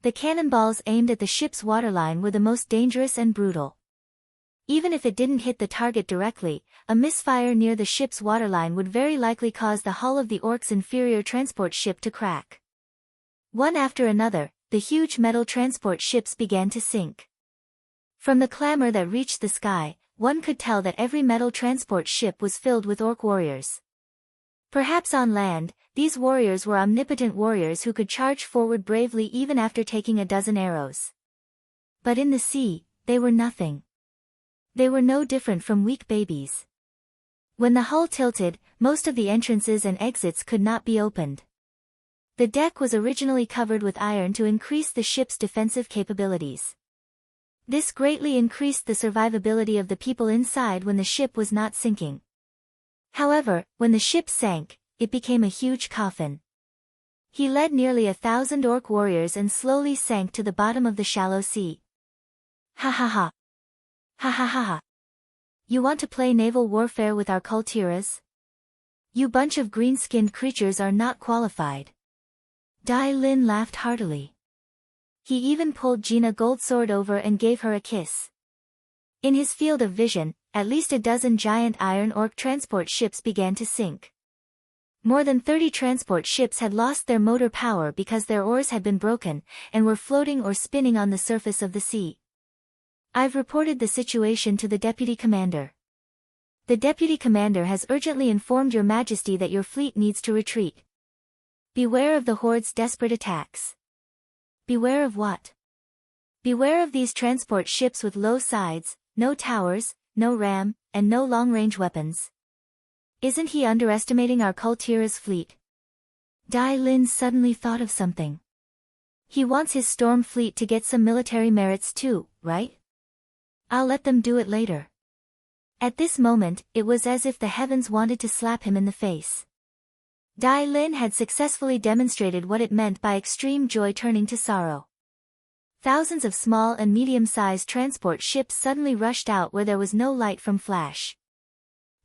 The cannonballs aimed at the ship's waterline were the most dangerous and brutal. Even if it didn't hit the target directly, a misfire near the ship's waterline would very likely cause the hull of the Orcs' inferior transport ship to crack. One after another, the huge metal transport ships began to sink. From the clamor that reached the sky, one could tell that every metal transport ship was filled with Orc warriors. Perhaps on land, these warriors were omnipotent warriors who could charge forward bravely even after taking a dozen arrows. But in the sea, they were nothing. They were no different from weak babies. When the hull tilted, most of the entrances and exits could not be opened. The deck was originally covered with iron to increase the ship's defensive capabilities. This greatly increased the survivability of the people inside when the ship was not sinking. However, when the ship sank, it became a huge coffin. He led nearly 1,000 Orc warriors and slowly sank to the bottom of the shallow sea. Ha ha ha. Ha ha ha ha. You want to play naval warfare with our Kultiras? You bunch of green-skinned creatures are not qualified. Dai Lin laughed heartily. He even pulled Gina Goldsword over and gave her a kiss. In his field of vision, at least a dozen giant iron orc transport ships began to sink. More than 30 transport ships had lost their motor power because their oars had been broken, and were floating or spinning on the surface of the sea. I've reported the situation to the Deputy Commander. The Deputy Commander has urgently informed Your Majesty that your fleet needs to retreat. Beware of the Horde's desperate attacks. Beware of what? Beware of these transport ships with low sides, no towers, no ram, and no long-range weapons. Isn't he underestimating our Kultira's fleet? Dai Lin suddenly thought of something. He wants his storm fleet to get some military merits too, right? I'll let them do it later. At this moment, it was as if the heavens wanted to slap him in the face. Dai Lin had successfully demonstrated what it meant by extreme joy turning to sorrow. Thousands of small and medium-sized transport ships suddenly rushed out where there was no light from flash.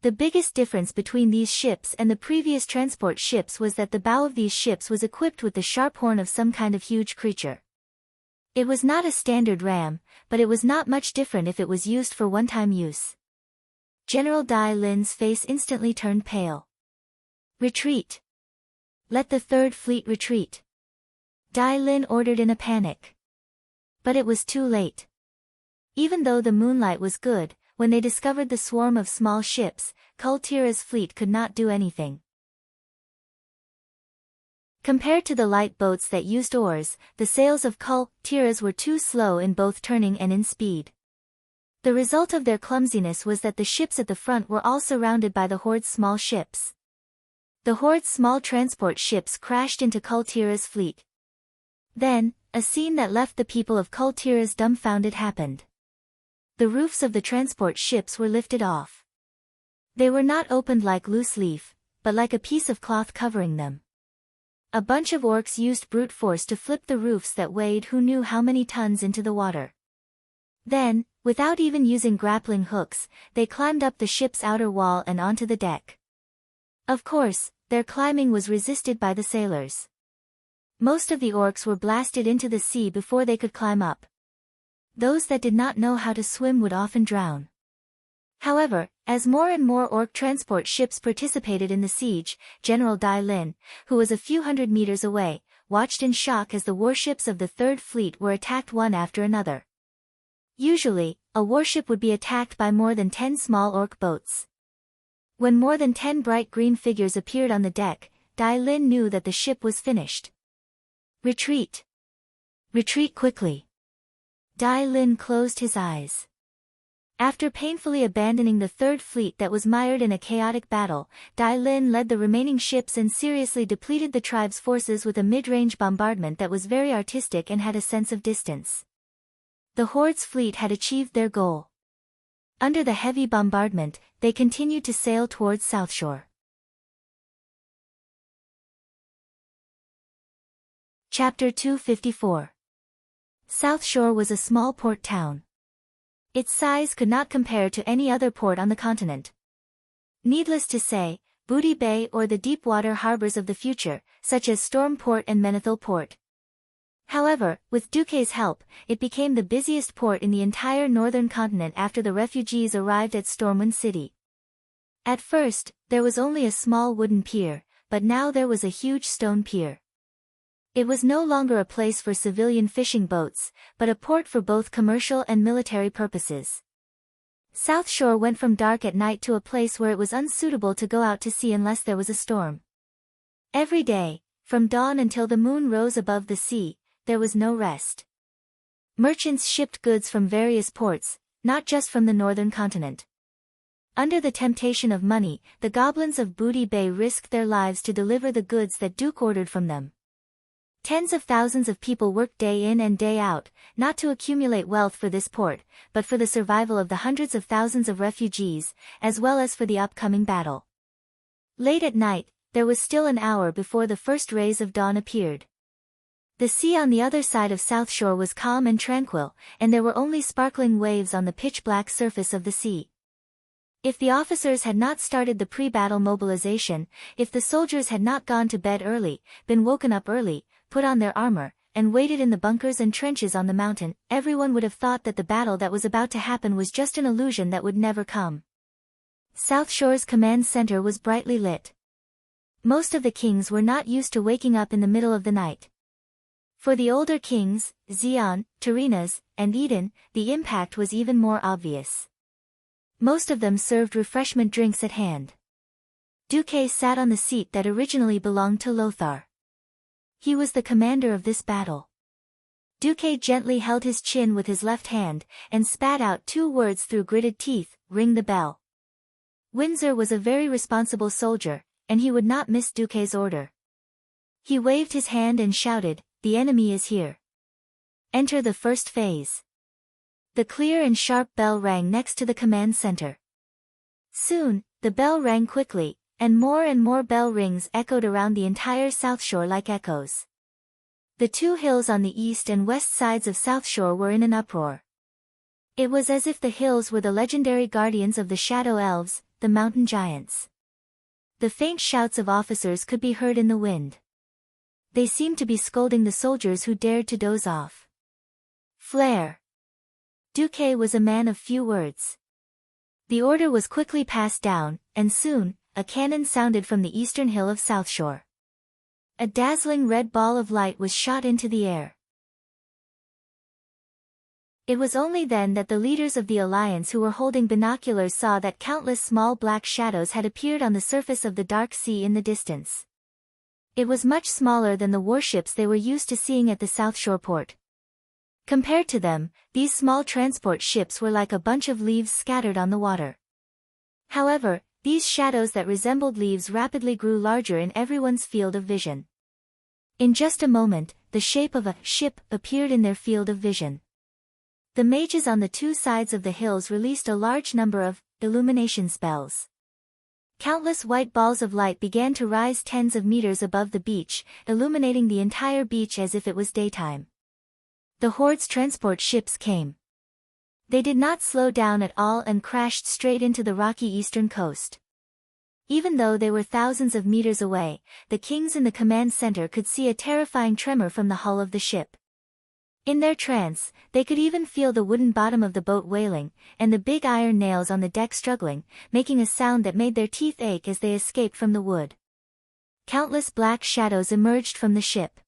The biggest difference between these ships and the previous transport ships was that the bow of these ships was equipped with the sharp horn of some kind of huge creature. It was not a standard ram, but it was not much different if it was used for one-time use. General Dai Lin's face instantly turned pale. Retreat. Let the Third Fleet retreat. Dai Lin ordered in a panic. But it was too late. Even though the moonlight was good, when they discovered the swarm of small ships, Kultira's fleet could not do anything. Compared to the light boats that used oars, the sails of Kultira's were too slow in both turning and in speed. The result of their clumsiness was that the ships at the front were all surrounded by the Horde's small ships. The Horde's small transport ships crashed into Kultira's fleet. Then, a scene that left the people of Kultira's dumbfounded happened. The roofs of the transport ships were lifted off. They were not opened like loose leaf, but like a piece of cloth covering them. A bunch of orcs used brute force to flip the roofs that weighed who knew how many tons into the water. Then, without even using grappling hooks, they climbed up the ship's outer wall and onto the deck. Of course, their climbing was resisted by the sailors. Most of the orcs were blasted into the sea before they could climb up. Those that did not know how to swim would often drown. However, as more and more orc transport ships participated in the siege, General Dai Lin, who was a few hundred meters away, watched in shock as the warships of the Third Fleet were attacked one after another. Usually, a warship would be attacked by more than 10 small orc boats. When more than 10 bright green figures appeared on the deck, Dai Lin knew that the ship was finished. Retreat! Retreat quickly! Dai Lin closed his eyes. After painfully abandoning the Third Fleet that was mired in a chaotic battle, Dai Lin led the remaining ships and seriously depleted the tribe's forces with a mid-range bombardment that was very artistic and had a sense of distance. The Horde's fleet had achieved their goal. Under the heavy bombardment, they continued to sail towards South Shore. Chapter 254. South Shore was a small port town. Its size could not compare to any other port on the continent. Needless to say, Booty Bay or the deep-water harbors of the future, such as Storm Port and Menethil Port. However, with Duquesne's help, it became the busiest port in the entire northern continent after the refugees arrived at Stormwind City. At first, there was only a small wooden pier, but now there was a huge stone pier. It was no longer a place for civilian fishing boats, but a port for both commercial and military purposes. South Shore went from dark at night to a place where it was unsuitable to go out to sea unless there was a storm. Every day, from dawn until the moon rose above the sea, there was no rest. Merchants shipped goods from various ports, not just from the northern continent. Under the temptation of money, the goblins of Booty Bay risked their lives to deliver the goods that Duke ordered from them. Tens of thousands of people worked day in and day out, not to accumulate wealth for this port, but for the survival of the hundreds of thousands of refugees, as well as for the upcoming battle. Late at night, there was still an hour before the first rays of dawn appeared. The sea on the other side of South Shore was calm and tranquil, and there were only sparkling waves on the pitch-black surface of the sea. If the officers had not started the pre-battle mobilization, if the soldiers had not gone to bed early, been woken up early, put on their armor, and waited in the bunkers and trenches on the mountain, everyone would have thought that the battle that was about to happen was just an illusion that would never come. South Shore's command center was brightly lit. Most of the kings were not used to waking up in the middle of the night. For the older kings, Xian, Tyrrhenas, and Eden, the impact was even more obvious. Most of them served refreshment drinks at hand. Duque sat on the seat that originally belonged to Lothar. He was the commander of this battle. Duque gently held his chin with his left hand, and spat out 2 words through gritted teeth: "Ring the bell." Windsor was a very responsible soldier, and he would not miss Duque's order. He waved his hand and shouted, "The enemy is here. Enter the first phase." The clear and sharp bell rang next to the command center. Soon, the bell rang quickly, and more bell rings echoed around the entire South Shore like echoes. The 2 hills on the east and west sides of South Shore were in an uproar. It was as if the hills were the legendary guardians of the shadow elves, the mountain giants. The faint shouts of officers could be heard in the wind. They seemed to be scolding the soldiers who dared to doze off. Flare. Duque was a man of few words. The order was quickly passed down, and soon, a cannon sounded from the eastern hill of South Shore. A dazzling red ball of light was shot into the air. It was only then that the leaders of the alliance who were holding binoculars saw that countless small black shadows had appeared on the surface of the dark sea in the distance. It was much smaller than the warships they were used to seeing at the South Shore port. Compared to them, these small transport ships were like a bunch of leaves scattered on the water. However, these shadows that resembled leaves rapidly grew larger in everyone's field of vision. In just a moment, the shape of a ship appeared in their field of vision. The mages on the 2 sides of the hills released a large number of illumination spells. Countless white balls of light began to rise tens of meters above the beach, illuminating the entire beach as if it was daytime. The Horde's transport ships came. They did not slow down at all and crashed straight into the rocky eastern coast. Even though they were thousands of meters away, the kings in the command center could see a terrifying tremor from the hull of the ship. In their trance, they could even feel the wooden bottom of the boat wailing, and the big iron nails on the deck struggling, making a sound that made their teeth ache as they escaped from the wood. Countless black shadows emerged from the ship.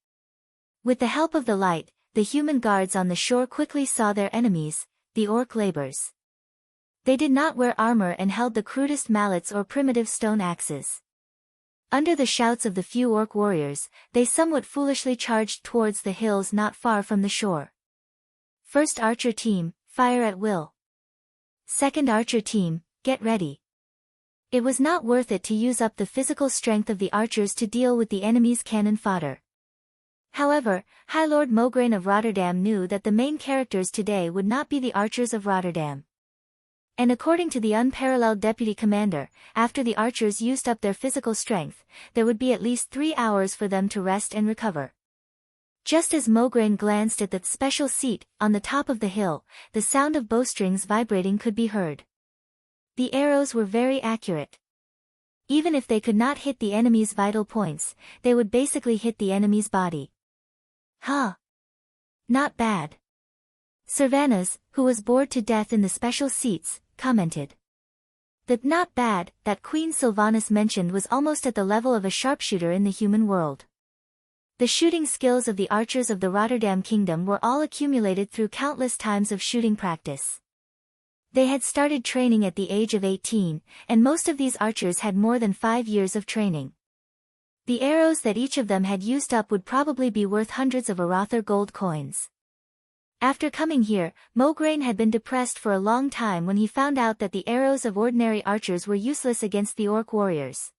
With the help of the light, the human guards on the shore quickly saw their enemies, the orc laborers. They did not wear armor and held the crudest mallets or primitive stone axes. Under the shouts of the few orc warriors, they somewhat foolishly charged towards the hills not far from the shore. First archer team, fire at will. Second archer team, get ready. It was not worth it to use up the physical strength of the archers to deal with the enemy's cannon fodder. However, High Lord Mograine of Rotterdam knew that the main characters today would not be the archers of Rotterdam. And according to the unparalleled deputy commander, after the archers used up their physical strength, there would be at least 3 hours for them to rest and recover. Just as Mograine glanced at the special seat on the top of the hill, the sound of bowstrings vibrating could be heard. The arrows were very accurate. Even if they could not hit the enemy's vital points, they would basically hit the enemy's body. Huh. Not bad. Servanas, who was bored to death in the special seats, commented. The not bad that Queen Sylvanas mentioned was almost at the level of a sharpshooter in the human world. The shooting skills of the archers of the Rotterdam Kingdom were all accumulated through countless times of shooting practice. They had started training at the age of 18, and most of these archers had more than 5 years of training. The arrows that each of them had used up would probably be worth hundreds of Arather gold coins. After coming here, Mograine had been depressed for a long time when he found out that the arrows of ordinary archers were useless against the orc warriors.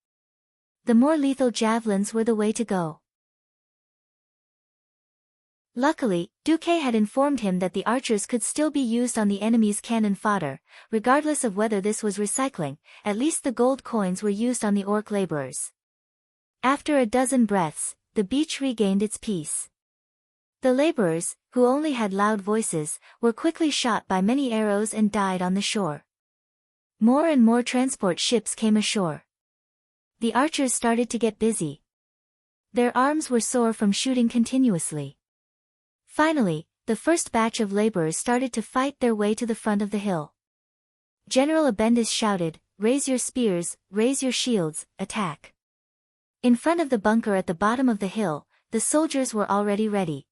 The more lethal javelins were the way to go. Luckily, Duque had informed him that the archers could still be used on the enemy's cannon fodder, regardless of whether this was recycling. At least the gold coins were used on the orc laborers. After a dozen breaths, the beach regained its peace. The laborers, who only had loud voices, were quickly shot by many arrows and died on the shore. More and more transport ships came ashore. The archers started to get busy. Their arms were sore from shooting continuously. Finally, the first batch of laborers started to fight their way to the front of the hill. General Abendis shouted, "Raise your spears, raise your shields, attack." In front of the bunker at the bottom of the hill, the soldiers were already ready.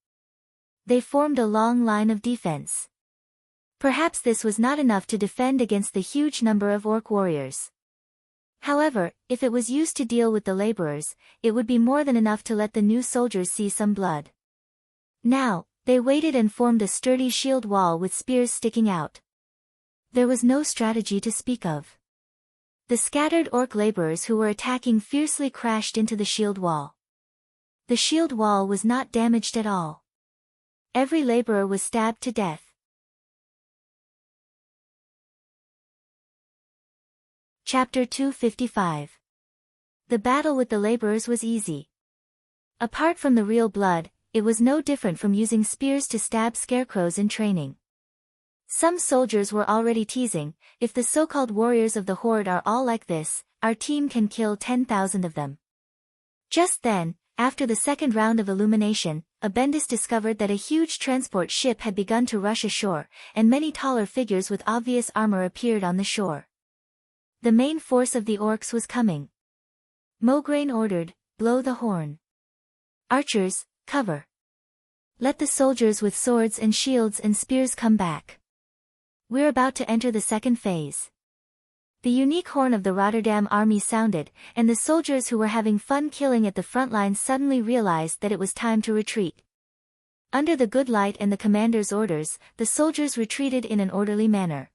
They formed a long line of defense. Perhaps this was not enough to defend against the huge number of orc warriors. However, if it was used to deal with the laborers, it would be more than enough to let the new soldiers see some blood. Now, they waited and formed a sturdy shield wall with spears sticking out. There was no strategy to speak of. The scattered orc laborers who were attacking fiercely crashed into the shield wall. The shield wall was not damaged at all. Every laborer was stabbed to death. Chapter 255. The battle with the laborers was easy. Apart from the real blood, it was no different from using spears to stab scarecrows in training. Some soldiers were already teasing, "If the so-called warriors of the Horde are all like this, our team can kill 10,000 of them." Just then, after the second round of illumination, Abendis discovered that a huge transport ship had begun to rush ashore, and many taller figures with obvious armor appeared on the shore. The main force of the orcs was coming. Mograine ordered, "Blow the horn. Archers, cover. Let the soldiers with swords and shields and spears come back. We're about to enter the second phase." The unique horn of the Rotterdam army sounded, and the soldiers who were having fun killing at the front lines suddenly realized that it was time to retreat. Under the good light and the commander's orders, the soldiers retreated in an orderly manner.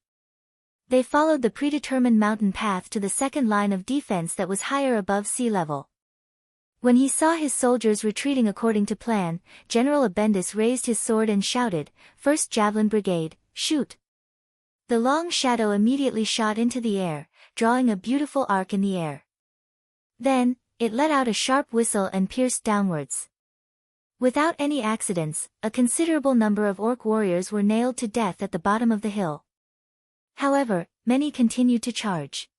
They followed the predetermined mountain path to the second line of defense that was higher above sea level. When he saw his soldiers retreating according to plan, General Abendis raised his sword and shouted, "First Javelin Brigade, shoot!" The long shadow immediately shot into the air, drawing a beautiful arc in the air. Then, it let out a sharp whistle and pierced downwards. Without any accidents, a considerable number of orc warriors were nailed to death at the bottom of the hill. However, many continued to charge.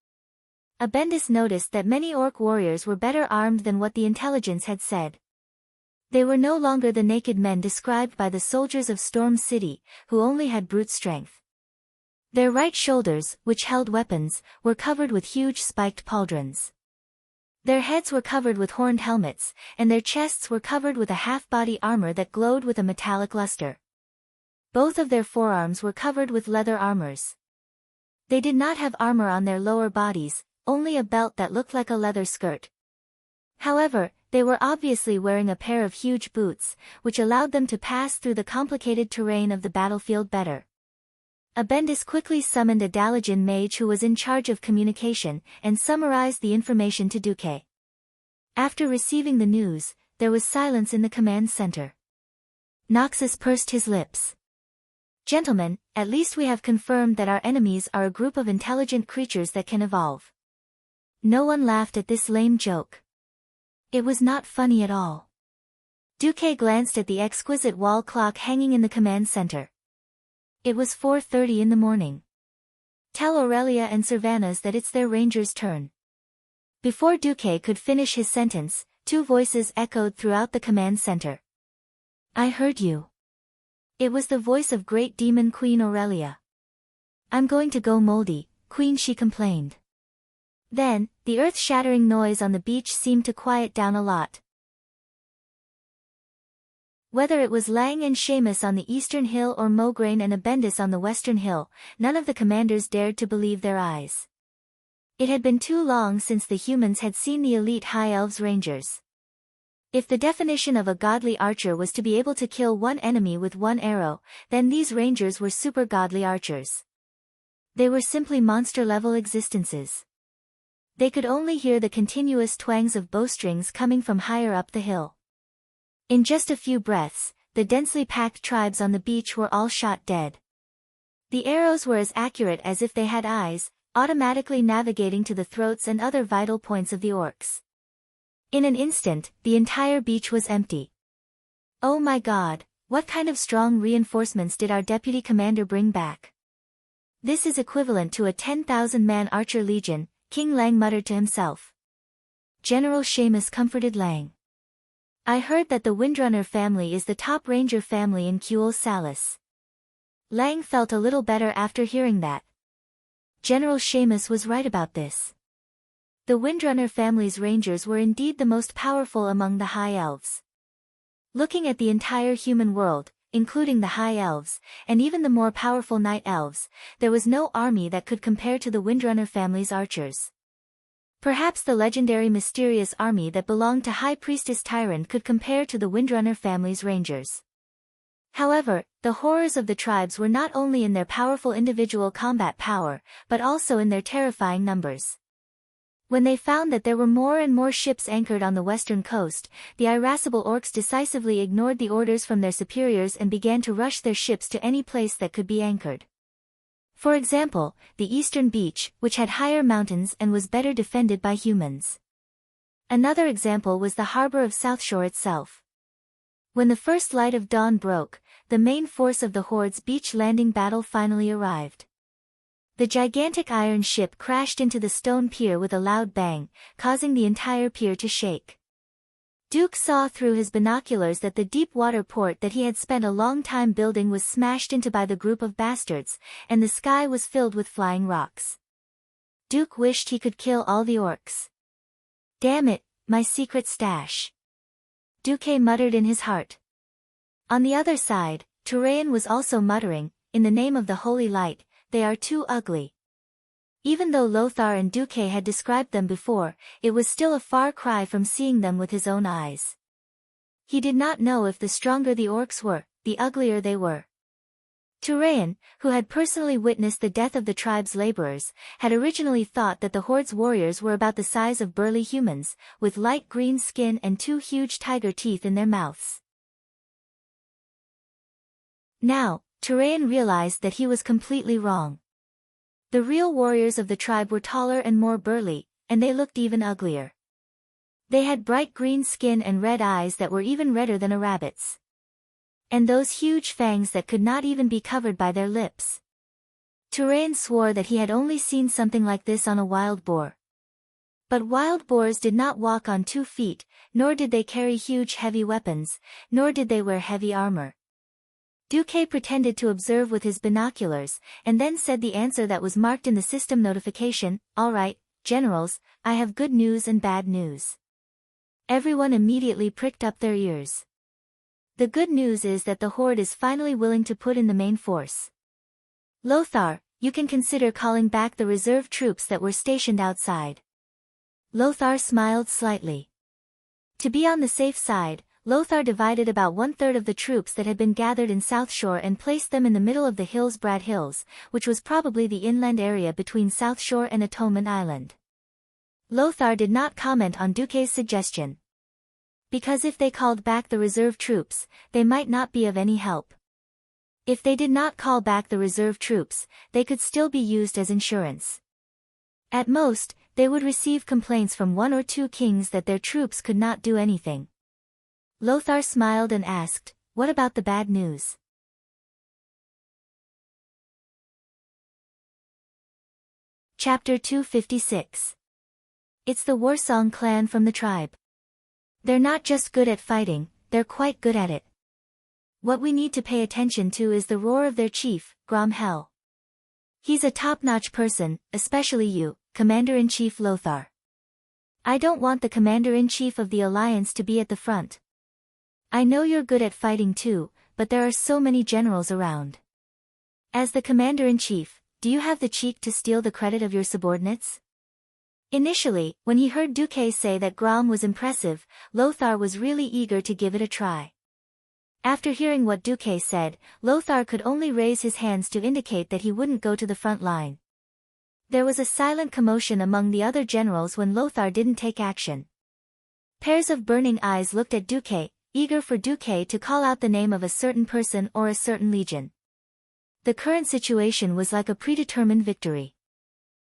Abendis noticed that many orc warriors were better armed than what the intelligence had said. They were no longer the naked men described by the soldiers of Storm City, who only had brute strength. Their right shoulders, which held weapons, were covered with huge spiked pauldrons. Their heads were covered with horned helmets, and their chests were covered with a half-body armor that glowed with a metallic luster. Both of their forearms were covered with leather armors. They did not have armor on their lower bodies, only a belt that looked like a leather skirt. However, they were obviously wearing a pair of huge boots, which allowed them to pass through the complicated terrain of the battlefield better. Abendis quickly summoned a Dalajan mage who was in charge of communication, and summarized the information to Duque. After receiving the news, there was silence in the command center. Noxus pursed his lips. "Gentlemen, at least we have confirmed that our enemies are a group of intelligent creatures that can evolve." No one laughed at this lame joke. It was not funny at all. Duque glanced at the exquisite wall clock hanging in the command center. It was 4:30 in the morning. "Tell Aurelia and Cervantes that it's their ranger's turn." Before Duque could finish his sentence, two voices echoed throughout the command center. "I heard you." It was the voice of Great Demon Queen Aurelia. "I'm going to go moldy, Queen," she complained. Then, the earth-shattering noise on the beach seemed to quiet down a lot. Whether it was Lang and Seamus on the eastern hill or Mograine and Abendis on the western hill, none of the commanders dared to believe their eyes. It had been too long since the humans had seen the elite High Elves Rangers. If the definition of a godly archer was to be able to kill one enemy with one arrow, then these rangers were super godly archers. They were simply monster-level existences. They could only hear the continuous twangs of bowstrings coming from higher up the hill. In just a few breaths, the densely packed tribes on the beach were all shot dead. The arrows were as accurate as if they had eyes, automatically navigating to the throats and other vital points of the orcs. In an instant, the entire beach was empty. "Oh my God, what kind of strong reinforcements did our deputy commander bring back?" This is equivalent to a 10,000-man archer legion, King Lang muttered to himself. General Seamus comforted Lang. I heard that the Windrunner family is the top ranger family in Kuel Salis. Lang felt a little better after hearing that. General Seamus was right about this. The Windrunner family's rangers were indeed the most powerful among the High Elves. Looking at the entire human world, including the High Elves, and even the more powerful Night Elves, there was no army that could compare to the Windrunner family's archers. Perhaps the legendary mysterious army that belonged to High Priestess Tyrant could compare to the Windrunner family's rangers. However, the horrors of the tribes were not only in their powerful individual combat power, but also in their terrifying numbers. When they found that there were more and more ships anchored on the western coast, the irascible orcs decisively ignored the orders from their superiors and began to rush their ships to any place that could be anchored. For example, the eastern beach, which had higher mountains and was better defended by humans. Another example was the harbor of Southshore itself. When the first light of dawn broke, the main force of the Horde's beach landing battle finally arrived. The gigantic iron ship crashed into the stone pier with a loud bang, causing the entire pier to shake. Duke saw through his binoculars that the deep water port that he had spent a long time building was smashed into by the group of bastards, and the sky was filled with flying rocks. Duke wished he could kill all the orcs. Damn it, my secret stash. Duque muttered in his heart. On the other side, Turayan was also muttering, in the name of the holy light, they are too ugly. Even though Lothar and Duque had described them before, it was still a far cry from seeing them with his own eyes. He did not know if the stronger the orcs were, the uglier they were. Turayan, who had personally witnessed the death of the tribe's laborers, had originally thought that the Horde's warriors were about the size of burly humans, with light green skin and two huge tiger teeth in their mouths. Now, Turayan realized that he was completely wrong. The real warriors of the tribe were taller and more burly, and they looked even uglier. They had bright green skin and red eyes that were even redder than a rabbit's. And those huge fangs that could not even be covered by their lips. Turayan swore that he had only seen something like this on a wild boar. But wild boars did not walk on 2 feet, nor did they carry huge heavy weapons, nor did they wear heavy armor. Duque pretended to observe with his binoculars, and then said the answer that was marked in the system notification, "All right, generals, I have good news and bad news." Everyone immediately pricked up their ears. The good news is that the Horde is finally willing to put in the main force. Lothar, you can consider calling back the reserve troops that were stationed outside. Lothar smiled slightly. To be on the safe side, Lothar divided about 1/3 of the troops that had been gathered in Southshore and placed them in the middle of the Hillsbrad Hills, which was probably the inland area between Southshore and Atonement Island. Lothar did not comment on Duque's suggestion. Because if they called back the reserve troops, they might not be of any help. If they did not call back the reserve troops, they could still be used as insurance. At most, they would receive complaints from 1 or 2 kings that their troops could not do anything. Lothar smiled and asked, "What about the bad news?" Chapter 256. It's the Warsong clan from the tribe. They're not just good at fighting, they're quite good at it. What we need to pay attention to is the roar of their chief, Gromhel. He's a top-notch person, especially you, Commander-in-Chief Lothar. I don't want the Commander-in-Chief of the Alliance to be at the front. I know you're good at fighting too, but there are so many generals around. As the Commander-in-Chief, do you have the cheek to steal the credit of your subordinates? Initially, when he heard Duque say that Grom was impressive, Lothar was really eager to give it a try. After hearing what Duque said, Lothar could only raise his hands to indicate that he wouldn't go to the front line. There was a silent commotion among the other generals when Lothar didn't take action. Pairs of burning eyes looked at Duque, eager for Duque to call out the name of a certain person or a certain legion. The current situation was like a predetermined victory.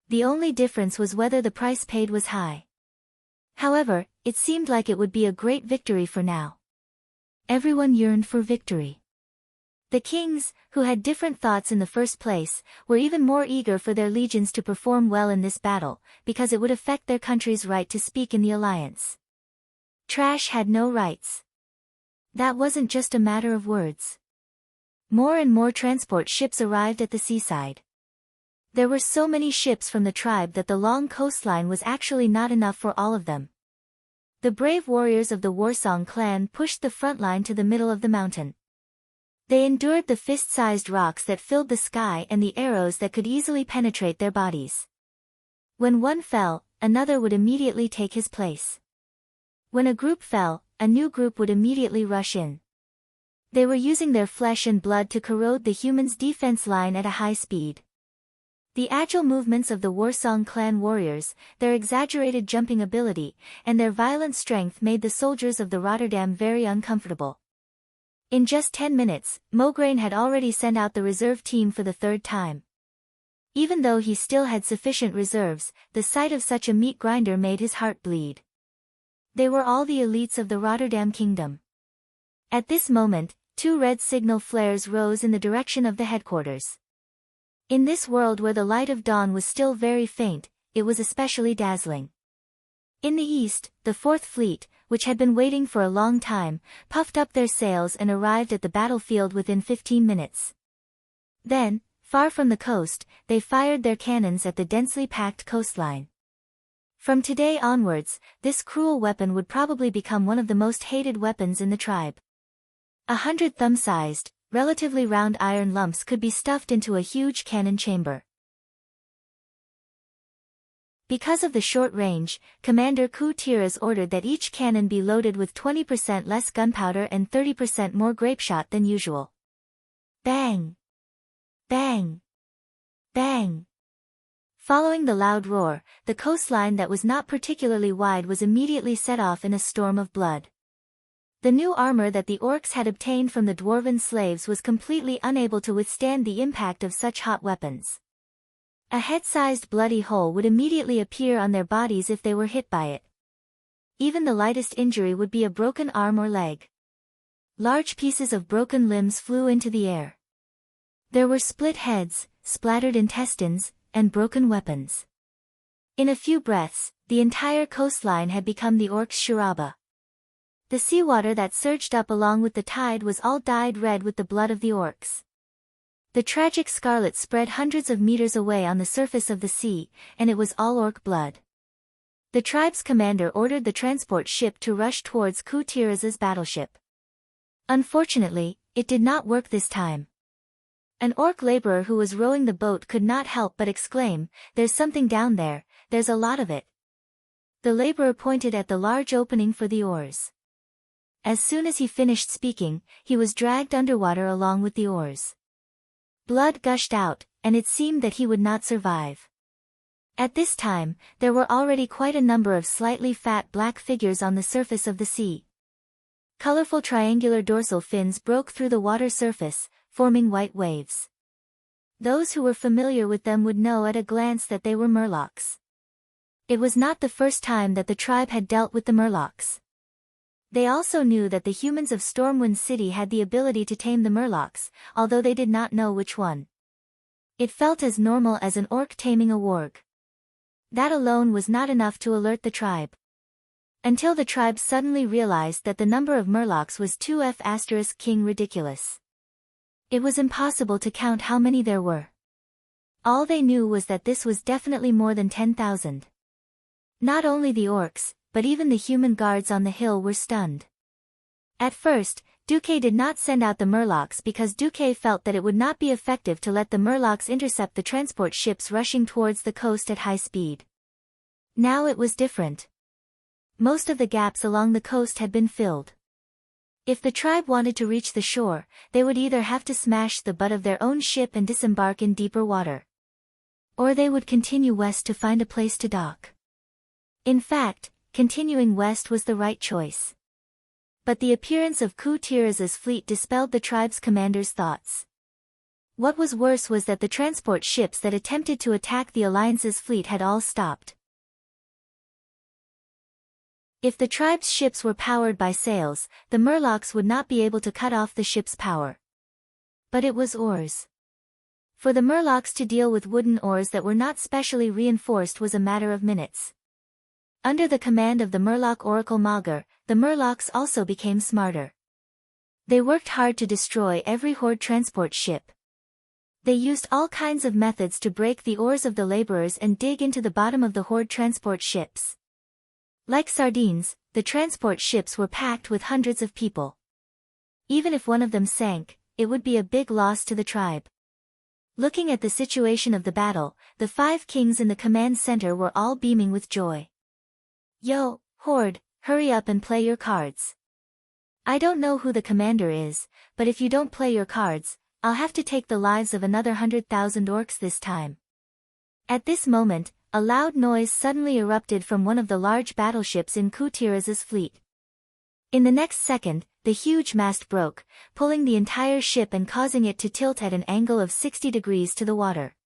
The only difference was whether the price paid was high. However, it seemed like it would be a great victory for now. Everyone yearned for victory. The kings, who had different thoughts in the first place, were even more eager for their legions to perform well in this battle, because it would affect their country's right to speak in the alliance. Trash had no rights. That wasn't just a matter of words. More and more transport ships arrived at the seaside. There were so many ships from the tribe that the long coastline was actually not enough for all of them. The brave warriors of the Warsong clan pushed the front line to the middle of the mountain. They endured the fist-sized rocks that filled the sky and the arrows that could easily penetrate their bodies. When one fell, another would immediately take his place. When a group fell, a new group would immediately rush in. They were using their flesh and blood to corrode the humans' defense line at a high speed. The agile movements of the Warsong clan warriors, their exaggerated jumping ability, and their violent strength made the soldiers of the Rotterdam very uncomfortable. In just 10 minutes, Mograine had already sent out the reserve team for the third time. Even though he still had sufficient reserves, the sight of such a meat grinder made his heart bleed. They were all the elites of the Rotterdam kingdom. At this moment, 2 red signal flares rose in the direction of the headquarters. In this world where the light of dawn was still very faint, it was especially dazzling. In the east, the Fourth Fleet, which had been waiting for a long time, puffed up their sails and arrived at the battlefield within 15 minutes. Then, far from the coast, they fired their cannons at the densely packed coastline. From today onwards, this cruel weapon would probably become one of the most hated weapons in the tribe. 100 thumb-sized, relatively round iron lumps could be stuffed into a huge cannon chamber. Because of the short range, Commander Ku Tiras ordered that each cannon be loaded with 20% less gunpowder and 30% more grapeshot than usual. Bang! Bang! Bang! Following the loud roar, the coastline that was not particularly wide was immediately set off in a storm of blood. The new armor that the orcs had obtained from the dwarven slaves was completely unable to withstand the impact of such hot weapons. A head-sized bloody hole would immediately appear on their bodies if they were hit by it. Even the lightest injury would be a broken arm or leg. Large pieces of broken limbs flew into the air. There were split heads, splattered intestines, and broken weapons. In a few breaths, the entire coastline had become the orcs' Shiraba. The seawater that surged up along with the tide was all dyed red with the blood of the orcs. The tragic scarlet spread hundreds of meters away on the surface of the sea, and it was all orc blood. The tribe's commander ordered the transport ship to rush towards Ku Tiras' battleship. Unfortunately, it did not work this time. An orc laborer who was rowing the boat could not help but exclaim, "There's something down there, there's a lot of it." The laborer pointed at the large opening for the oars. As soon as he finished speaking, he was dragged underwater along with the oars. Blood gushed out, and it seemed that he would not survive. At this time, there were already quite a number of slightly fat black figures on the surface of the sea. Colorful triangular dorsal fins broke through the water surface, forming white waves. Those who were familiar with them would know at a glance that they were murlocs. It was not the first time that the tribe had dealt with the murlocs. They also knew that the humans of Stormwind City had the ability to tame the murlocs, although they did not know which one. It felt as normal as an orc taming a warg. That alone was not enough to alert the tribe. Until the tribe suddenly realized that the number of murlocs was 2F** king ridiculous. It was impossible to count how many there were. All they knew was that this was definitely more than 10,000. Not only the orcs, but even the human guards on the hill were stunned. At first, Duque did not send out the murlocs because Duque felt that it would not be effective to let the murlocs intercept the transport ships rushing towards the coast at high speed. Now it was different. Most of the gaps along the coast had been filled. If the tribe wanted to reach the shore, they would either have to smash the butt of their own ship and disembark in deeper water, or they would continue west to find a place to dock. In fact, continuing west was the right choice. But the appearance of Ku Tiras' fleet dispelled the tribe's commander's thoughts. What was worse was that the transport ships that attempted to attack the Alliance's fleet had all stopped. If the tribe's ships were powered by sails, the murlocs would not be able to cut off the ship's power. But it was oars. For the Murlocs to deal with wooden oars that were not specially reinforced was a matter of minutes. Under the command of the Murloc Oracle Maugre, the Murlocs also became smarter. They worked hard to destroy every Horde transport ship. They used all kinds of methods to break the oars of the laborers and dig into the bottom of the Horde transport ships. Like sardines, the transport ships were packed with hundreds of people. Even if one of them sank, it would be a big loss to the tribe. Looking at the situation of the battle, the 5 kings in the command center were all beaming with joy. Yo, Horde, hurry up and play your cards. I don't know who the commander is, but if you don't play your cards, I'll have to take the lives of another 100,000 orcs this time. At this moment, a loud noise suddenly erupted from one of the large battleships in Kutiras's fleet. In the next second, the huge mast broke, pulling the entire ship and causing it to tilt at an angle of 60 degrees to the water.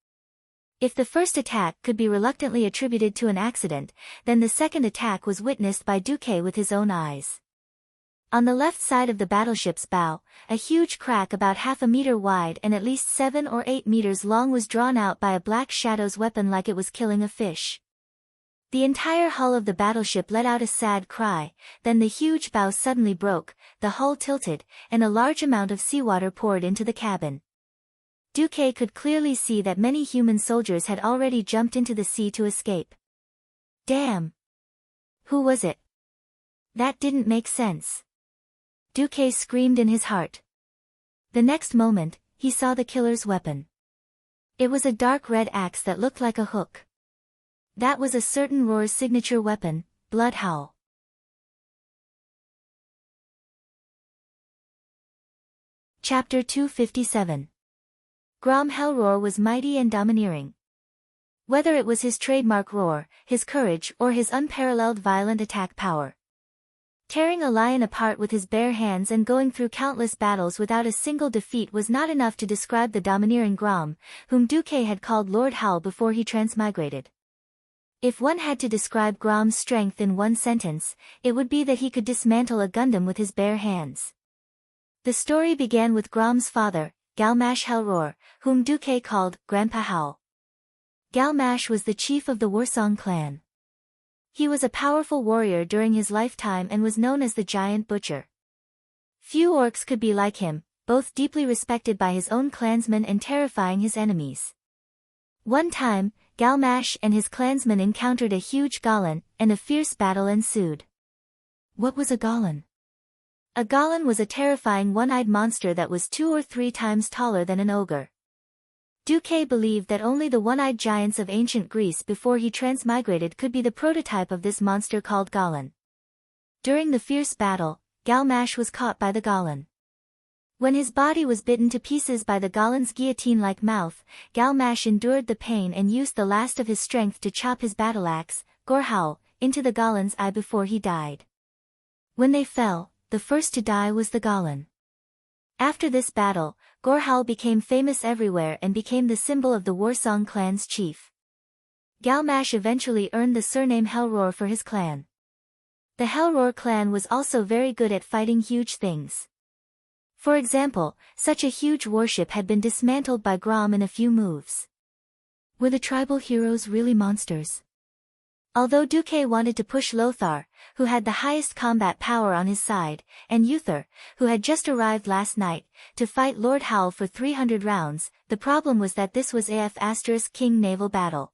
If the first attack could be reluctantly attributed to an accident, then the second attack was witnessed by Duque with his own eyes. On the left side of the battleship's bow, a huge crack about half a meter wide and at least 7 or 8 meters long was drawn out by a Black Shadow's weapon like it was killing a fish. The entire hull of the battleship let out a sad cry, then the huge bow suddenly broke, the hull tilted, and a large amount of seawater poured into the cabin. Duque could clearly see that many human soldiers had already jumped into the sea to escape. Damn! Who was it? That didn't make sense. Duque screamed in his heart. The next moment, he saw the killer's weapon. It was a dark red axe that looked like a hook. That was a certain Roar's signature weapon, Blood Howl. Chapter 257. Grom Hellroar was mighty and domineering. Whether it was his trademark roar, his courage or his unparalleled violent attack power. Tearing a lion apart with his bare hands and going through countless battles without a single defeat was not enough to describe the domineering Grom, whom Duque had called Lord Howl before he transmigrated. If one had to describe Grom's strength in one sentence, it would be that he could dismantle a Gundam with his bare hands. The story began with Grom's father, Galmash Hellroar, whom Duque called Grandpa Howl. Galmash was the chief of the Warsong clan. He was a powerful warrior during his lifetime and was known as the Giant Butcher. Few orcs could be like him, both deeply respected by his own clansmen and terrifying his enemies. One time, Galmash and his clansmen encountered a huge Golan, and a fierce battle ensued. What was a Golan? A Golan was a terrifying one-eyed monster that was 2 or 3 times taller than an ogre. Duque believed that only the one-eyed giants of ancient Greece before he transmigrated could be the prototype of this monster called Golan. During the fierce battle, Galmash was caught by the Golan. When his body was bitten to pieces by the Golan's guillotine-like mouth, Galmash endured the pain and used the last of his strength to chop his battle-axe, Gorhowl, into the Golan's eye before he died. When they fell, the first to die was the Golan. After this battle, Gorhowl became famous everywhere and became the symbol of the Warsong clan's chief. Galmash eventually earned the surname Hellroar for his clan. The Hellroar clan was also very good at fighting huge things. For example, such a huge warship had been dismantled by Grom in a few moves. Were the tribal heroes really monsters? Although Duque wanted to push Lothar, who had the highest combat power on his side, and Uther, who had just arrived last night, to fight Lord Howl for 300 rounds, the problem was that this was AF** King naval battle.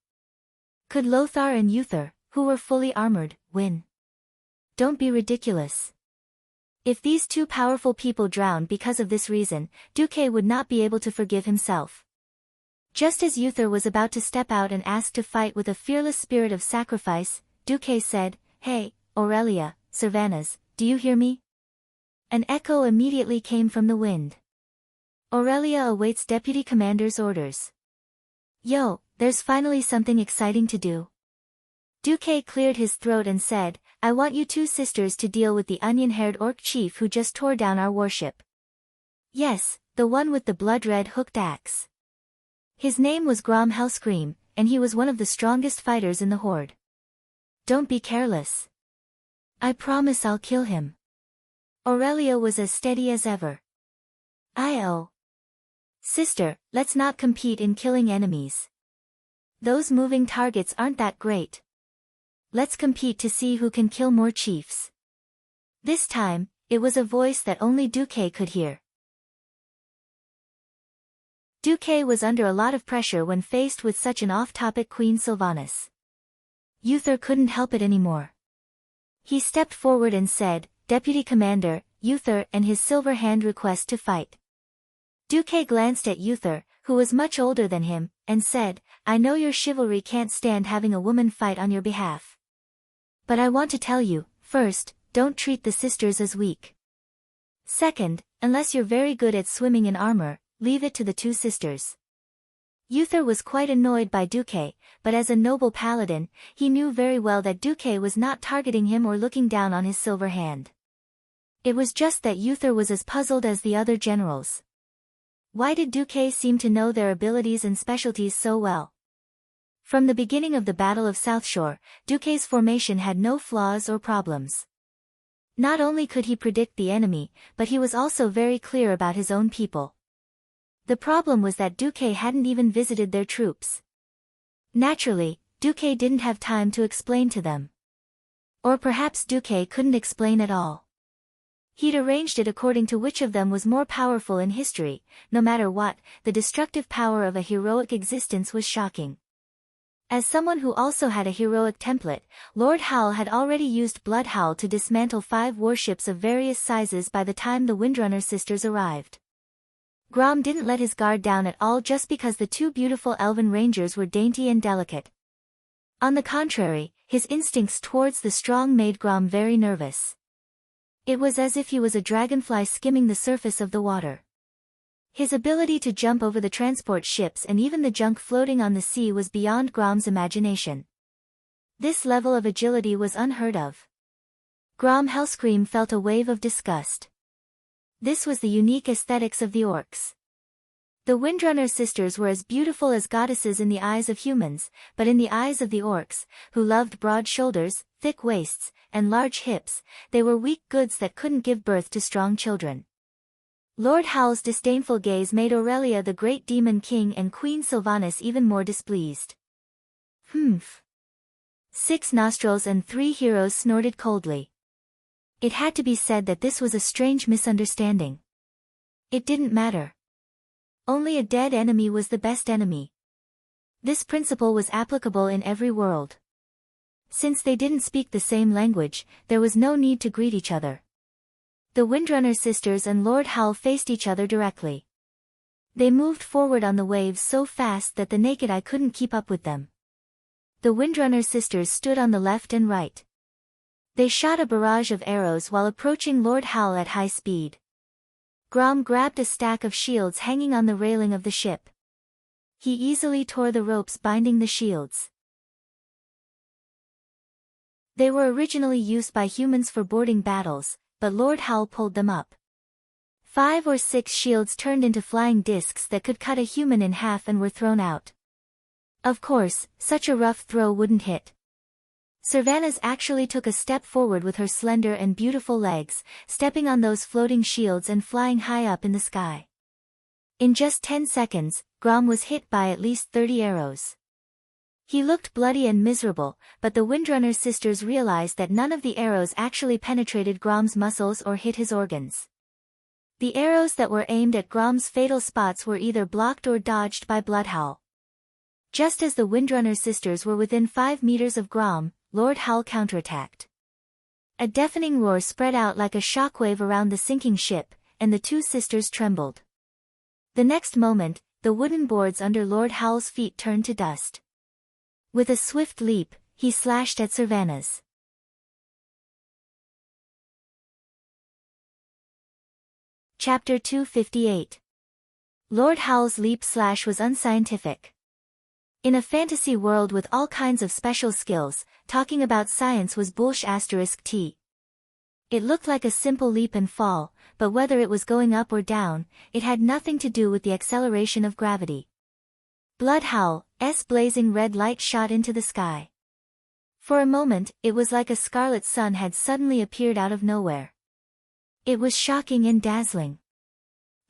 Could Lothar and Uther, who were fully armored, win? Don't be ridiculous. If these two powerful people drowned because of this reason, Duque would not be able to forgive himself. Just as Uther was about to step out and ask to fight with a fearless spirit of sacrifice, Duque said, "Hey, Aurelia, Servanas, do you hear me?" An echo immediately came from the wind. Aurelia awaits Deputy Commander's orders. Yo, there's finally something exciting to do. Duque cleared his throat and said, I want you 2 sisters to deal with the onion-haired orc chief who just tore down our warship. Yes, the one with the blood-red hooked axe. His name was Grom Hellscream, and he was one of the strongest fighters in the Horde. Don't be careless. I promise I'll kill him. Aurelia was as steady as ever. I-oh. Sister, let's not compete in killing enemies. Those moving targets aren't that great. Let's compete to see who can kill more chiefs. This time, it was a voice that only Duque could hear. Duque was under a lot of pressure when faced with such an off-topic Queen Sylvanas. Uther couldn't help it anymore. He stepped forward and said, Deputy Commander, Uther and his silver hand request to fight. Duque glanced at Uther, who was much older than him, and said, I know your chivalry can't stand having a woman fight on your behalf. But I want to tell you, first, don't treat the sisters as weak. Second, unless you're very good at swimming in armor, leave it to the two sisters. Uther was quite annoyed by Duque, but as a noble paladin, he knew very well that Duque was not targeting him or looking down on his silver hand. It was just that Uther was as puzzled as the other generals. Why did Duque seem to know their abilities and specialties so well? From the beginning of the Battle of Southshore, Duque's formation had no flaws or problems. Not only could he predict the enemy, but he was also very clear about his own people. The problem was that Duque hadn't even visited their troops. Naturally, Duque didn't have time to explain to them. Or perhaps Duque couldn't explain at all. He'd arranged it according to which of them was more powerful in history. No matter what, the destructive power of a heroic existence was shocking. As someone who also had a heroic template, Lord Howl had already used Blood Howl to dismantle 5 warships of various sizes by the time the Windrunner sisters arrived. Grom didn't let his guard down at all just because the 2 beautiful elven rangers were dainty and delicate. On the contrary, his instincts towards the strong made Grom very nervous. It was as if he was a dragonfly skimming the surface of the water. His ability to jump over the transport ships and even the junk floating on the sea was beyond Grom's imagination. This level of agility was unheard of. Grom Hellscream felt a wave of disgust. This was the unique aesthetics of the orcs. The Windrunner sisters were as beautiful as goddesses in the eyes of humans, but in the eyes of the orcs, who loved broad shoulders, thick waists, and large hips, they were weak goods that couldn't give birth to strong children. Lord Howl's disdainful gaze made Aurelia the Great Demon King and Queen Sylvanas even more displeased. Humph. 6 nostrils and 3 heroes snorted coldly. It had to be said that this was a strange misunderstanding. It didn't matter. Only a dead enemy was the best enemy. This principle was applicable in every world. Since they didn't speak the same language, there was no need to greet each other. The Windrunner sisters and Lord Howl faced each other directly. They moved forward on the waves so fast that the naked eye couldn't keep up with them. The Windrunner sisters stood on the left and right. They shot a barrage of arrows while approaching Lord Howl at high speed. Grom grabbed a stack of shields hanging on the railing of the ship. He easily tore the ropes binding the shields. They were originally used by humans for boarding battles, but Lord Howl pulled them up. 5 or 6 shields turned into flying discs that could cut a human in half and were thrown out. Of course, such a rough throw wouldn't hit. Sylvanas actually took a step forward with her slender and beautiful legs, stepping on those floating shields and flying high up in the sky. In just 10 seconds, Grom was hit by at least 30 arrows. He looked bloody and miserable, but the Windrunner sisters realized that none of the arrows actually penetrated Grom's muscles or hit his organs. The arrows that were aimed at Grom's fatal spots were either blocked or dodged by Bloodhowl. Just as the Windrunner sisters were within 5 meters of Grom, Lord Howl counterattacked. A deafening roar spread out like a shockwave around the sinking ship, and the 2 sisters trembled. The next moment, the wooden boards under Lord Howl's feet turned to dust. With a swift leap, he slashed at Sylvanas. Chapter 258. Lord Howl's leap/slash was unscientific. In a fantasy world with all kinds of special skills, talking about science was bullsh*t. It looked like a simple leap and fall, but whether it was going up or down, it had nothing to do with the acceleration of gravity. Bloodhowl's blazing red light shot into the sky. For a moment, it was like a scarlet sun had suddenly appeared out of nowhere. It was shocking and dazzling.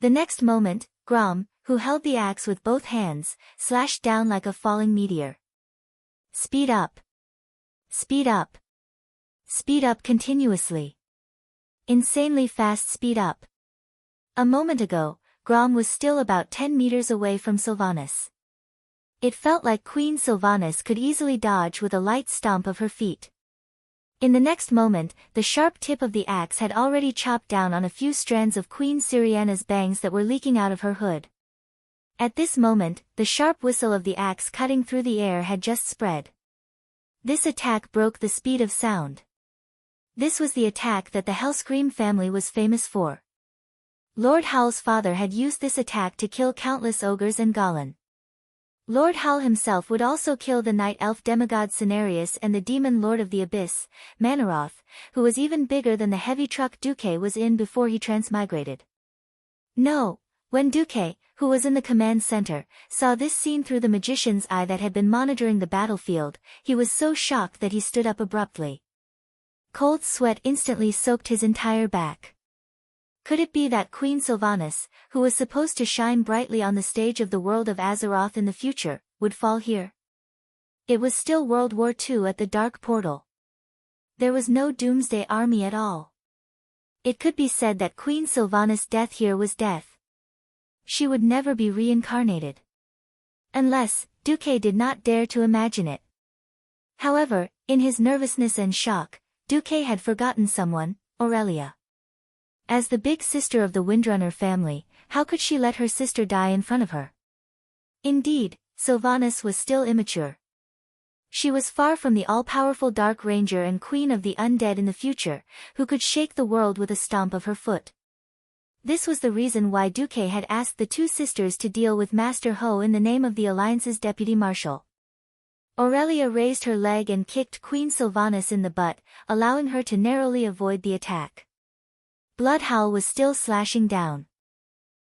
The next moment, Grom, who held the axe with both hands, slashed down like a falling meteor. Speed up. Speed up. Speed up continuously. Insanely fast speed up. A moment ago, Grom was still about 10 meters away from Sylvanas. It felt like Queen Sylvanas could easily dodge with a light stomp of her feet. In the next moment, the sharp tip of the axe had already chopped down on a few strands of Queen Syriana's bangs that were leaking out of her hood. At this moment, the sharp whistle of the axe cutting through the air had just spread. This attack broke the speed of sound. This was the attack that the Hellscream family was famous for. Lord Howl's father had used this attack to kill countless ogres and Gollin. Lord Howl himself would also kill the night elf demigod Cenarius and the demon lord of the abyss, Manaroth, who was even bigger than the heavy truck Duque was in before he transmigrated. No, when Duque, who was in the command center, saw this scene through the magician's eye that had been monitoring the battlefield, he was so shocked that he stood up abruptly. Cold sweat instantly soaked his entire back. Could it be that Queen Sylvanas, who was supposed to shine brightly on the stage of the world of Azeroth in the future, would fall here? It was still World War II at the Dark Portal. There was no Doomsday Army at all. It could be said that Queen Sylvanas' death here was death. She would never be reincarnated. Unless, Duque did not dare to imagine it. However, in his nervousness and shock, Duque had forgotten someone, Aurelia. As the big sister of the Windrunner family, how could she let her sister die in front of her? Indeed, Sylvanas was still immature. She was far from the all-powerful Dark Ranger and Queen of the Undead in the future, who could shake the world with a stomp of her foot. This was the reason why Duque had asked the two sisters to deal with Master Ho in the name of the Alliance's deputy marshal. Aurelia raised her leg and kicked Queen Sylvanas in the butt, allowing her to narrowly avoid the attack. Bloodhowl was still slashing down.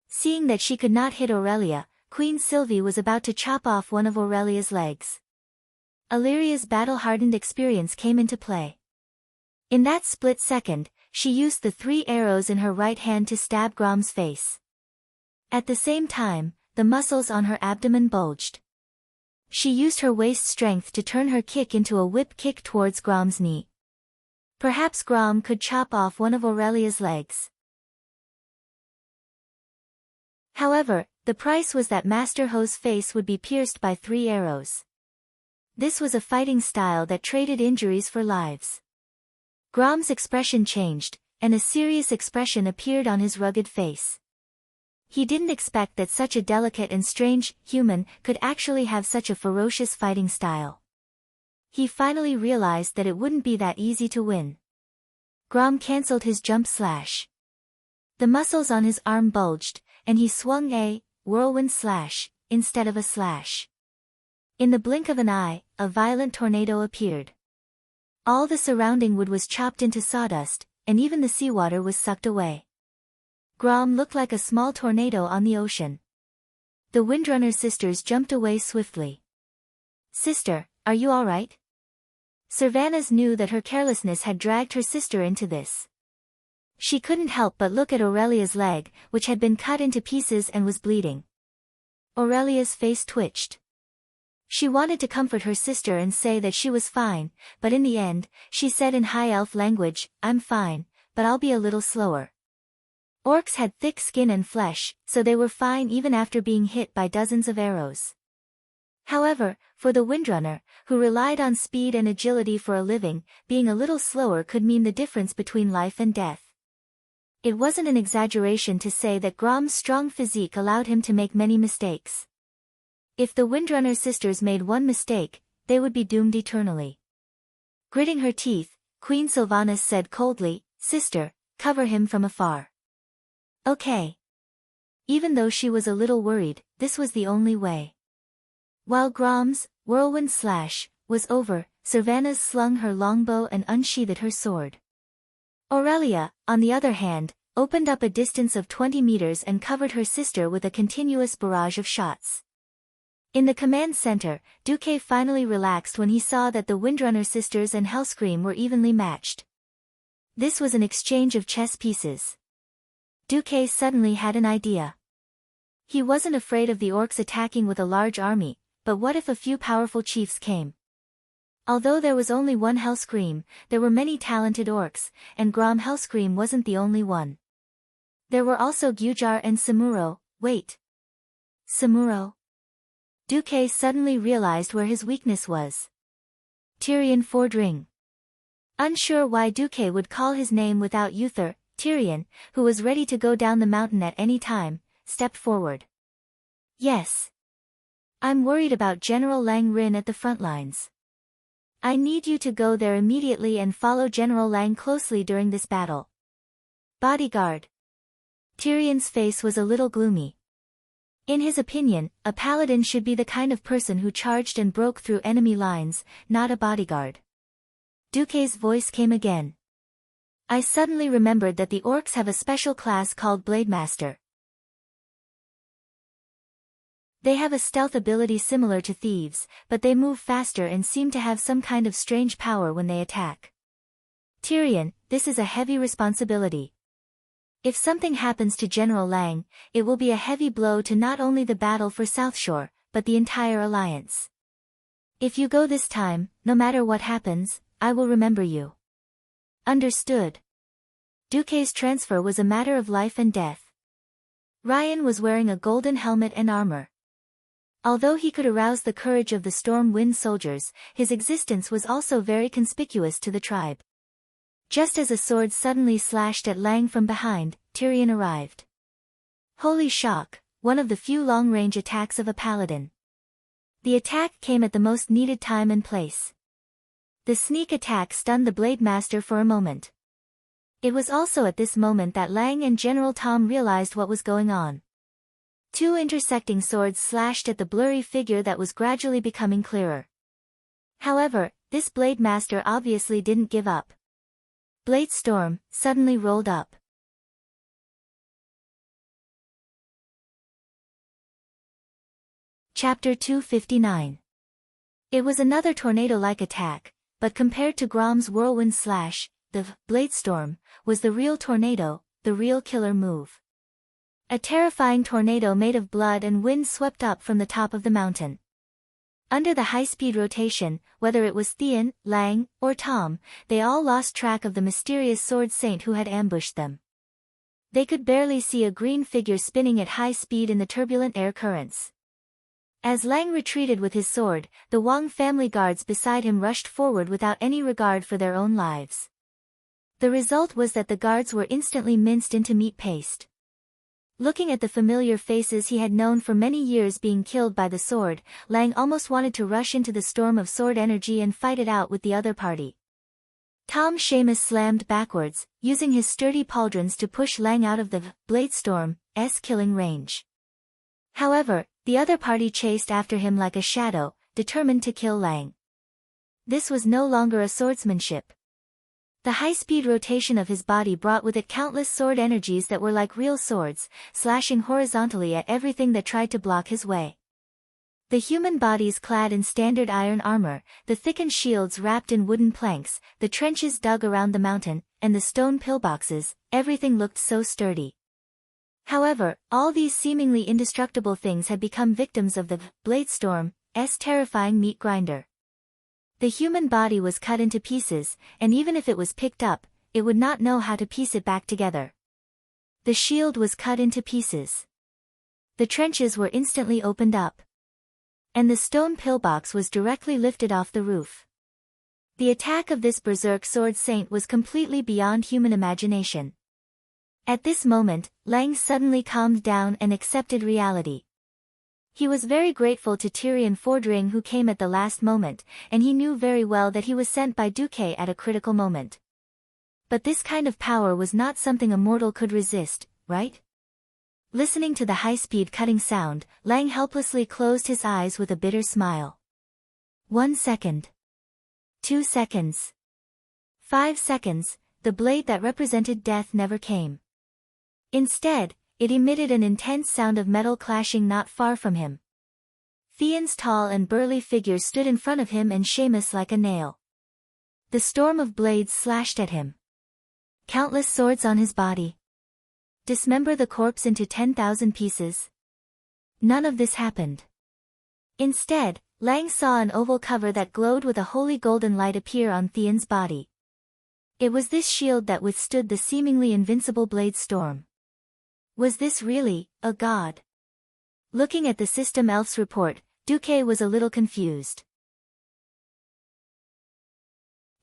Seeing that she could not hit Aurelia, Queen Sylvie was about to chop off one of Aurelia's legs. Illyria's battle-hardened experience came into play. In that split second, she used the 3 arrows in her right hand to stab Grom's face. At the same time, the muscles on her abdomen bulged. She used her waist strength to turn her kick into a whip kick towards Grom's knee. Perhaps Grom could chop off one of Aurelia's legs. However, the price was that Master Ho's face would be pierced by 3 arrows. This was a fighting style that traded injuries for lives. Grom's expression changed, and a serious expression appeared on his rugged face. He didn't expect that such a delicate and strange human could actually have such a ferocious fighting style. He finally realized that it wouldn't be that easy to win. Grom cancelled his jump slash. The muscles on his arm bulged, and he swung a whirlwind slash instead of a slash. In the blink of an eye, a violent tornado appeared. All the surrounding wood was chopped into sawdust, and even the seawater was sucked away. Grom looked like a small tornado on the ocean. The Windrunner sisters jumped away swiftly. "Sister, are you all right?" Sylvanas knew that her carelessness had dragged her sister into this. She couldn't help but look at Aurelia's leg, which had been cut into pieces and was bleeding. Aurelia's face twitched. She wanted to comfort her sister and say that she was fine, but in the end, she said in High Elf language, "I'm fine, but I'll be a little slower." Orcs had thick skin and flesh, so they were fine even after being hit by dozens of arrows. However, for the Windrunner, who relied on speed and agility for a living, being a little slower could mean the difference between life and death. It wasn't an exaggeration to say that Grom's strong physique allowed him to make many mistakes. If the Windrunner sisters made one mistake, they would be doomed eternally. Gritting her teeth, Queen Sylvanas said coldly, "Sister, cover him from afar." Okay. Even though she was a little worried, this was the only way. While Grom's whirlwind slash was over, Sylvanas slung her longbow and unsheathed her sword. Aurelia, on the other hand, opened up a distance of 20 meters and covered her sister with a continuous barrage of shots. In the command center, Duque finally relaxed when he saw that the Windrunner sisters and Hellscream were evenly matched. This was an exchange of chess pieces. Duque suddenly had an idea. He wasn't afraid of the orcs attacking with a large army, but what if a few powerful chiefs came? Although there was only one Hellscream, there were many talented orcs, and Grom Hellscream wasn't the only one. There were also Gujar and Samuro. Wait. Samuro? Duque suddenly realized where his weakness was. Tyrion Fordring. Unsure why Duque would call his name without Uther, Tyrion, who was ready to go down the mountain at any time, stepped forward. Yes. I'm worried about General Lang Rin at the front lines. I need you to go there immediately and follow General Lang closely during this battle. Bodyguard. Tyrion's face was a little gloomy. In his opinion, a paladin should be the kind of person who charged and broke through enemy lines, not a bodyguard. Duque's voice came again. I suddenly remembered that the orcs have a special class called Blademaster. They have a stealth ability similar to thieves, but they move faster and seem to have some kind of strange power when they attack. Tyrion, this is a heavy responsibility. If something happens to General Lang, it will be a heavy blow to not only the battle for Southshore, but the entire alliance. If you go this time, no matter what happens, I will remember you. Understood. Duque's transfer was a matter of life and death. Ryan was wearing a golden helmet and armor. Although he could arouse the courage of the Storm Wind soldiers, his existence was also very conspicuous to the tribe. Just as a sword suddenly slashed at Lang from behind, Tyrion arrived. Holy shock, one of the few long-range attacks of a paladin. The attack came at the most needed time and place. The sneak attack stunned the Blade Master for a moment. It was also at this moment that Lang and General Tom realized what was going on. Two intersecting swords slashed at the blurry figure that was gradually becoming clearer. However, this Blade Master obviously didn't give up. Blade Storm suddenly rolled up. Chapter 259. It was another tornado-like attack, but compared to Grom's whirlwind slash, the Blade Storm was the real tornado, the real killer move. A terrifying tornado made of blood and wind swept up from the top of the mountain. Under the high-speed rotation, whether it was Theon, Lang, or Tom, they all lost track of the mysterious sword saint who had ambushed them. They could barely see a green figure spinning at high speed in the turbulent air currents. As Lang retreated with his sword, the Wang family guards beside him rushed forward without any regard for their own lives. The result was that the guards were instantly minced into meat paste. Looking at the familiar faces he had known for many years being killed by the sword, Lang almost wanted to rush into the storm of sword energy and fight it out with the other party. Tom Seamus slammed backwards, using his sturdy pauldrons to push Lang out of the Blade Storm's killing range. However, the other party chased after him like a shadow, determined to kill Lang. This was no longer a swordsmanship. The high-speed rotation of his body brought with it countless sword energies that were like real swords, slashing horizontally at everything that tried to block his way. The human bodies clad in standard iron armor, the thickened shields wrapped in wooden planks, the trenches dug around the mountain, and the stone pillboxes, everything looked so sturdy. However, all these seemingly indestructible things had become victims of the Blade Storm's terrifying meat grinder. The human body was cut into pieces, and even if it was picked up, it would not know how to piece it back together. The shield was cut into pieces. The trenches were instantly opened up. And the stone pillbox was directly lifted off the roof. The attack of this berserk sword saint was completely beyond human imagination. At this moment, Lang suddenly calmed down and accepted reality. He was very grateful to Tyrion Fordring who came at the last moment, and he knew very well that he was sent by Duque at a critical moment. But this kind of power was not something a mortal could resist, right? Listening to the high-speed cutting sound, Lang helplessly closed his eyes with a bitter smile. 1 second. 2 seconds. 5 seconds, the blade that represented death never came. Instead, it emitted an intense sound of metal clashing not far from him. Theon's tall and burly figure stood in front of him and Seamus like a nail. The storm of blades slashed at him. Countless swords on his body. Dismember the corpse into 10,000 pieces. None of this happened. Instead, Lang saw an oval cover that glowed with a holy golden light appear on Theon's body. It was this shield that withstood the seemingly invincible blade storm. Was this really a god? Looking at the system elf's report, Duque was a little confused.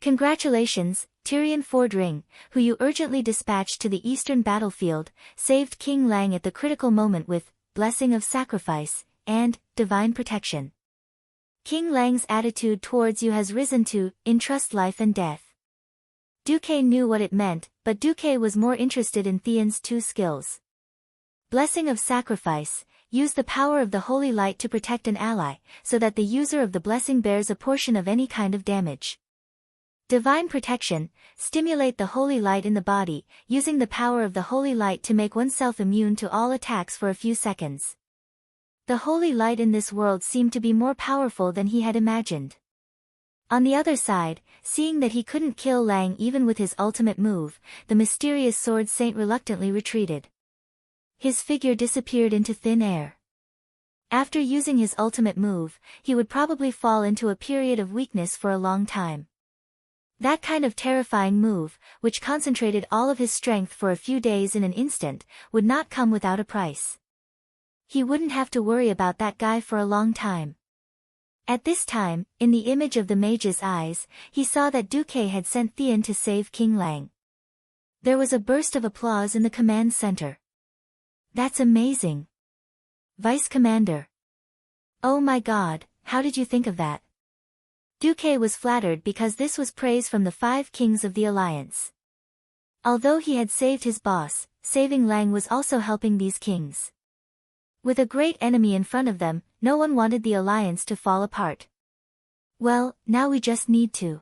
Congratulations, Tyrion Fordring, who you urgently dispatched to the eastern battlefield, saved King Lang at the critical moment with Blessing of Sacrifice and Divine Protection. King Lang's attitude towards you has risen to entrust life and death. Duque knew what it meant, but Duque was more interested in Theon's two skills. Blessing of Sacrifice, use the power of the holy light to protect an ally, so that the user of the blessing bears a portion of any kind of damage. Divine Protection, stimulate the holy light in the body, using the power of the holy light to make oneself immune to all attacks for a few seconds. The holy light in this world seemed to be more powerful than he had imagined. On the other side, seeing that he couldn't kill Lang even with his ultimate move, the mysterious sword saint reluctantly retreated. His figure disappeared into thin air. After using his ultimate move, he would probably fall into a period of weakness for a long time. That kind of terrifying move, which concentrated all of his strength for a few days in an instant, would not come without a price. He wouldn't have to worry about that guy for a long time. At this time, in the image of the mage's eyes, he saw that Duque had sent Theon to save King Lang. There was a burst of applause in the command center. That's amazing. Vice Commander. Oh my god, how did you think of that? Duque was flattered because this was praise from the 5 kings of the Alliance. Although he had saved his boss, saving Lang was also helping these kings. With a great enemy in front of them, no one wanted the Alliance to fall apart. Well, now we just need to.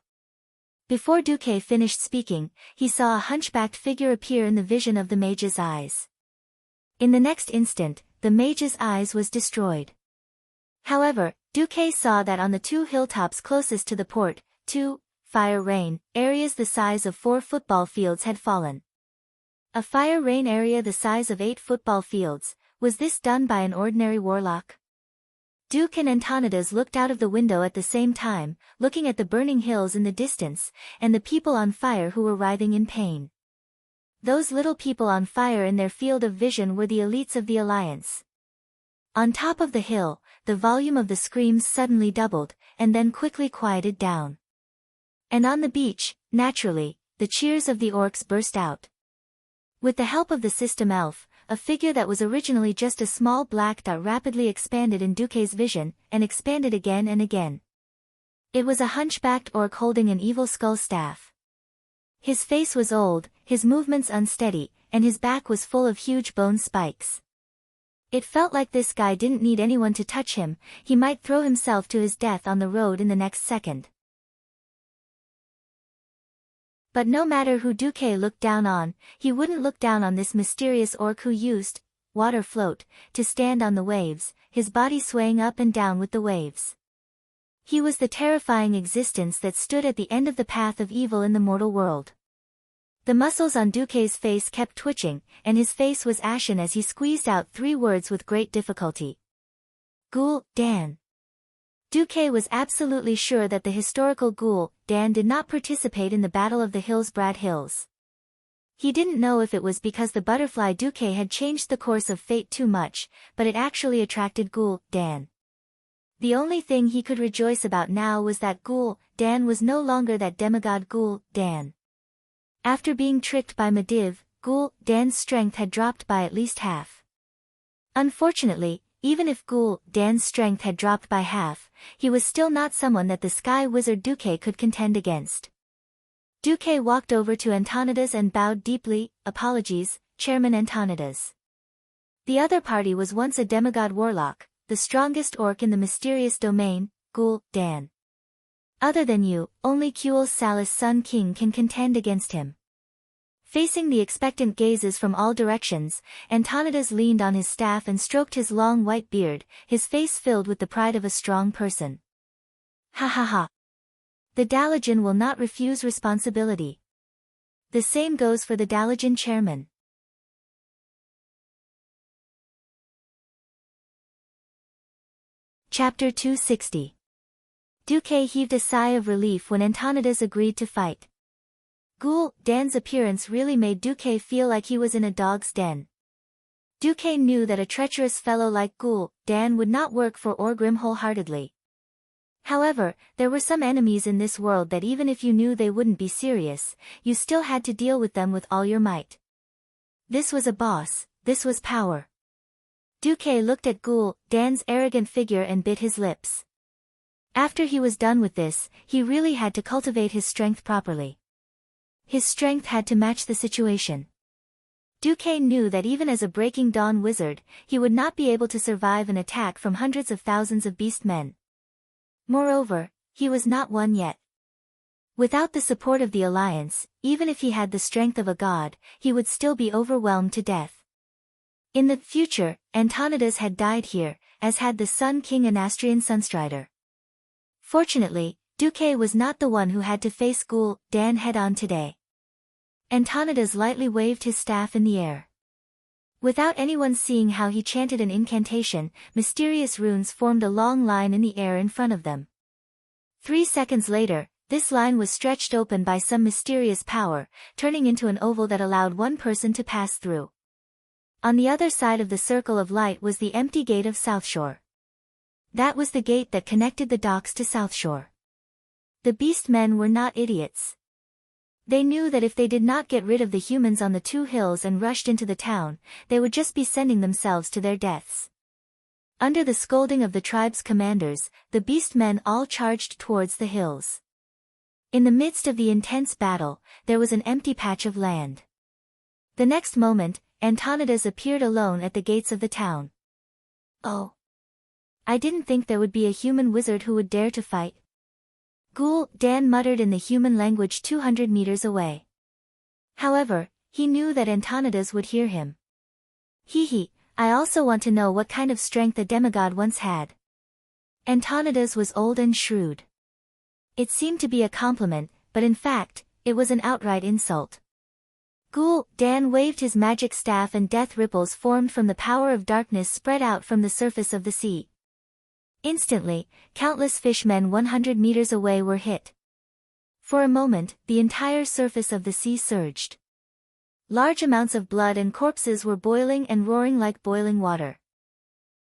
Before Duque finished speaking, he saw a hunchbacked figure appear in the vision of the mage's eyes. In the next instant, the mage's eyes was destroyed. However, Duque saw that on the 2 hilltops closest to the port, 2 fire rain areas the size of 4 football fields had fallen. A fire rain area the size of 8 football fields, was this done by an ordinary warlock? Duke and Antonidas looked out of the window at the same time, looking at the burning hills in the distance, and the people on fire who were writhing in pain. Those little people on fire in their field of vision were the elites of the Alliance. On top of the hill, the volume of the screams suddenly doubled, and then quickly quieted down. And on the beach, naturally, the cheers of the orcs burst out. With the help of the system elf, a figure that was originally just a small black dot rapidly expanded in Duque's vision, and expanded again and again. It was a hunchbacked orc holding an evil skull staff. His face was old, his movements unsteady, and his back was full of huge bone spikes. It felt like this guy didn't need anyone to touch him, he might throw himself to his death on the road in the next second. But no matter who Duque looked down on, he wouldn't look down on this mysterious orc who used water float to stand on the waves, his body swaying up and down with the waves. He was the terrifying existence that stood at the end of the path of evil in the mortal world. The muscles on Duque's face kept twitching, and his face was ashen as he squeezed out 3 words with great difficulty. Ghoul, Dan. Duque was absolutely sure that the historical ghoul, Dan, did not participate in the Battle of the Hillsbrad Hills. He didn't know if it was because the butterfly Duque had changed the course of fate too much, but it actually attracted Ghoul, Dan. The only thing he could rejoice about now was that Ghoul, Dan was no longer that demigod Ghoul, Dan. After being tricked by Medivh, Ghoul, Dan's strength had dropped by at least half. Unfortunately, even if Ghoul, Dan's strength had dropped by half, he was still not someone that the sky wizard Duque could contend against. Duque walked over to Antonidas and bowed deeply. Apologies, Chairman Antonidas. The other party was once a demigod warlock, the strongest orc in the mysterious domain, Ghoul, Dan. Other than you, only Kuel Salis Sun King can contend against him. Facing the expectant gazes from all directions, Antonidas leaned on his staff and stroked his long white beard, his face filled with the pride of a strong person. Ha ha ha. The Dalajan will not refuse responsibility. The same goes for the Dalajan chairman. Chapter 260. Duque heaved a sigh of relief when Antonidas agreed to fight. Ghoul Dan's appearance really made Duque feel like he was in a dog's den. Duque knew that a treacherous fellow like Ghoul Dan would not work for Orgrim wholeheartedly. However, there were some enemies in this world that even if you knew they wouldn't be serious, you still had to deal with them with all your might. This was a boss, this was power. Duque looked at Ghoul Dan's arrogant figure and bit his lips. After he was done with this, he really had to cultivate his strength properly. His strength had to match the situation. Duque knew that even as a Breaking Dawn wizard, he would not be able to survive an attack from hundreds of thousands of beast men. Moreover, he was not one yet. Without the support of the Alliance, even if he had the strength of a god, he would still be overwhelmed to death. In the future, Antonidas had died here, as had the Sun King Anastrian Sunstrider. Fortunately, Duque was not the one who had to face Ghoul Dan head-on today. Antonidas lightly waved his staff in the air. Without anyone seeing how he chanted an incantation, mysterious runes formed a long line in the air in front of them. 3 seconds later, this line was stretched open by some mysterious power, turning into an oval that allowed one person to pass through. On the other side of the circle of light was the empty gate of Southshore. That was the gate that connected the docks to Southshore. The beast men were not idiots. They knew that if they did not get rid of the humans on the 2 hills and rushed into the town, they would just be sending themselves to their deaths. Under the scolding of the tribe's commanders, the beast men all charged towards the hills. In the midst of the intense battle, there was an empty patch of land. The next moment, Antonidas appeared alone at the gates of the town. Oh! I didn't think there would be a human wizard who would dare to fight. Ghoul Dan muttered in the human language 200 meters away. However, he knew that Antonidas would hear him. Hee, I also want to know what kind of strength a demigod once had. Antonidas was old and shrewd. It seemed to be a compliment, but in fact, it was an outright insult. Ghoul Dan waved his magic staff and death ripples formed from the power of darkness spread out from the surface of the sea. Instantly, countless fishmen 100 meters away were hit. For a moment, the entire surface of the sea surged. Large amounts of blood and corpses were boiling and roaring like boiling water.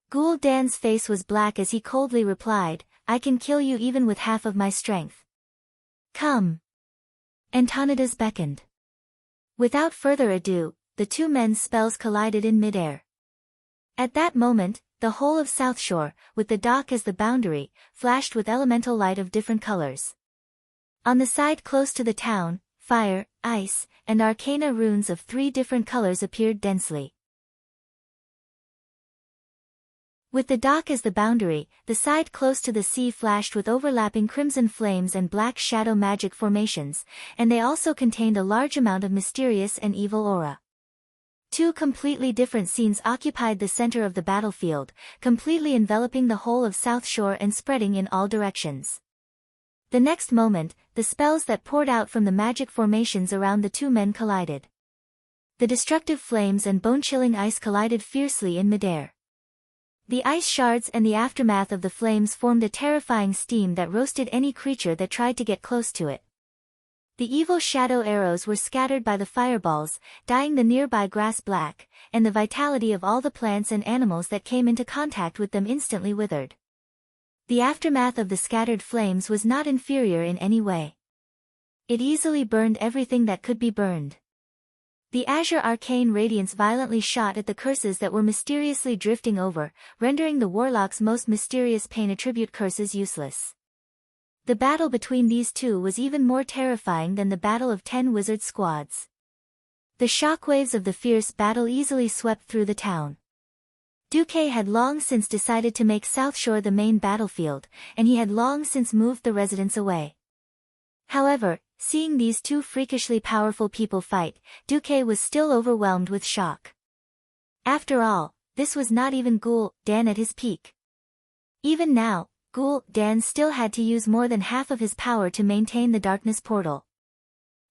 Ghoul Dan's face was black as he coldly replied, I can kill you even with half of my strength. Come. Antonidas beckoned. Without further ado, the 2 men's spells collided in midair. At that moment, the whole of Southshore, with the dock as the boundary, flashed with elemental light of different colors. On the side close to the town, fire, ice, and arcana runes of 3 different colors appeared densely. With the dock as the boundary, the side close to the sea flashed with overlapping crimson flames and black shadow magic formations, and they also contained a large amount of mysterious and evil aura. 2 completely different scenes occupied the center of the battlefield, completely enveloping the whole of Southshore and spreading in all directions. The next moment, the spells that poured out from the magic formations around the 2 men collided. The destructive flames and bone-chilling ice collided fiercely in midair. The ice shards and the aftermath of the flames formed a terrifying steam that roasted any creature that tried to get close to it. The evil shadow arrows were scattered by the fireballs, dyeing the nearby grass black, and the vitality of all the plants and animals that came into contact with them instantly withered. The aftermath of the scattered flames was not inferior in any way. It easily burned everything that could be burned. The azure arcane radiance violently shot at the curses that were mysteriously drifting over, rendering the warlock's most mysterious pain attribute curses useless. The battle between these 2 was even more terrifying than the battle of 10 wizard squads. The shockwaves of the fierce battle easily swept through the town. Duque had long since decided to make Southshore the main battlefield, and he had long since moved the residents away. However, seeing these 2 freakishly powerful people fight, Duque was still overwhelmed with shock. After all, this was not even Ghoul Dan at his peak. Even now, Ghoul Dan still had to use more than half of his power to maintain the darkness portal.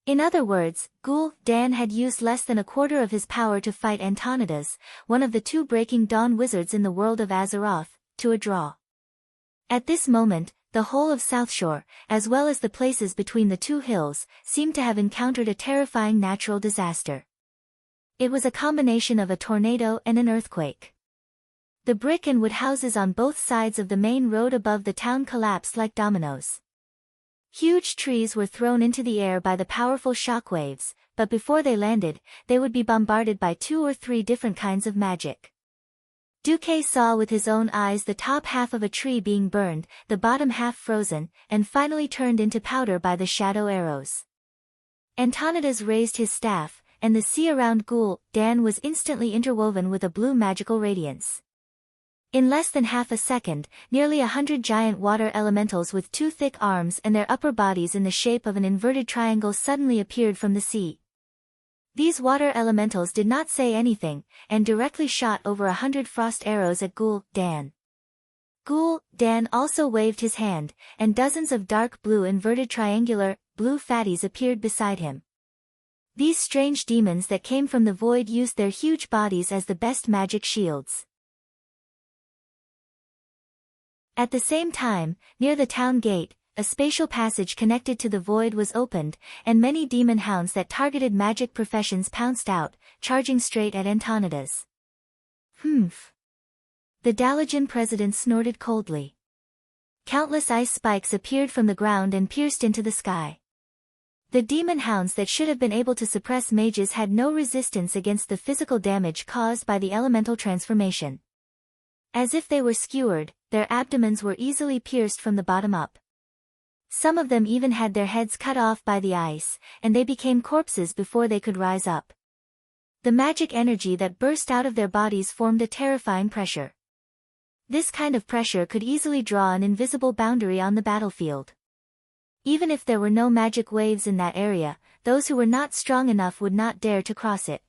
In other words, Ghoul Dan had used less than a quarter of his power to fight Antonidas, one of the 2 Breaking Dawn wizards in the world of Azeroth, to a draw. At this moment, the whole of South Shore, as well as the places between the two hills, seemed to have encountered a terrifying natural disaster. It was a combination of a tornado and an earthquake. The brick and wood houses on both sides of the main road above the town collapsed like dominoes. Huge trees were thrown into the air by the powerful shock waves, but before they landed, they would be bombarded by 2 or 3 different kinds of magic. Duque saw with his own eyes the top half of a tree being burned, the bottom half frozen, and finally turned into powder by the shadow arrows. Antonidas raised his staff, and the sea around Ghoul Dan was instantly interwoven with a blue magical radiance. In less than half a second, nearly 100 giant water elementals with 2 thick arms and their upper bodies in the shape of an inverted triangle suddenly appeared from the sea. These water elementals did not say anything, and directly shot over 100 frost arrows at Ghoul Dan. Ghoul Dan also waved his hand, and dozens of dark blue inverted triangular, blue fatties appeared beside him. These strange demons that came from the void used their huge bodies as the best magic shields. At the same time, near the town gate, a spatial passage connected to the void was opened, and many demon hounds that targeted magic professions pounced out, charging straight at Antonidas. Humph. The Dalajan president snorted coldly. Countless ice spikes appeared from the ground and pierced into the sky. The demon hounds that should have been able to suppress mages had no resistance against the physical damage caused by the elemental transformation. As if they were skewered, their abdomens were easily pierced from the bottom up. Some of them even had their heads cut off by the ice, and they became corpses before they could rise up. The magic energy that burst out of their bodies formed a terrifying pressure. This kind of pressure could easily draw an invisible boundary on the battlefield. Even if there were no magic waves in that area, those who were not strong enough would not dare to cross it.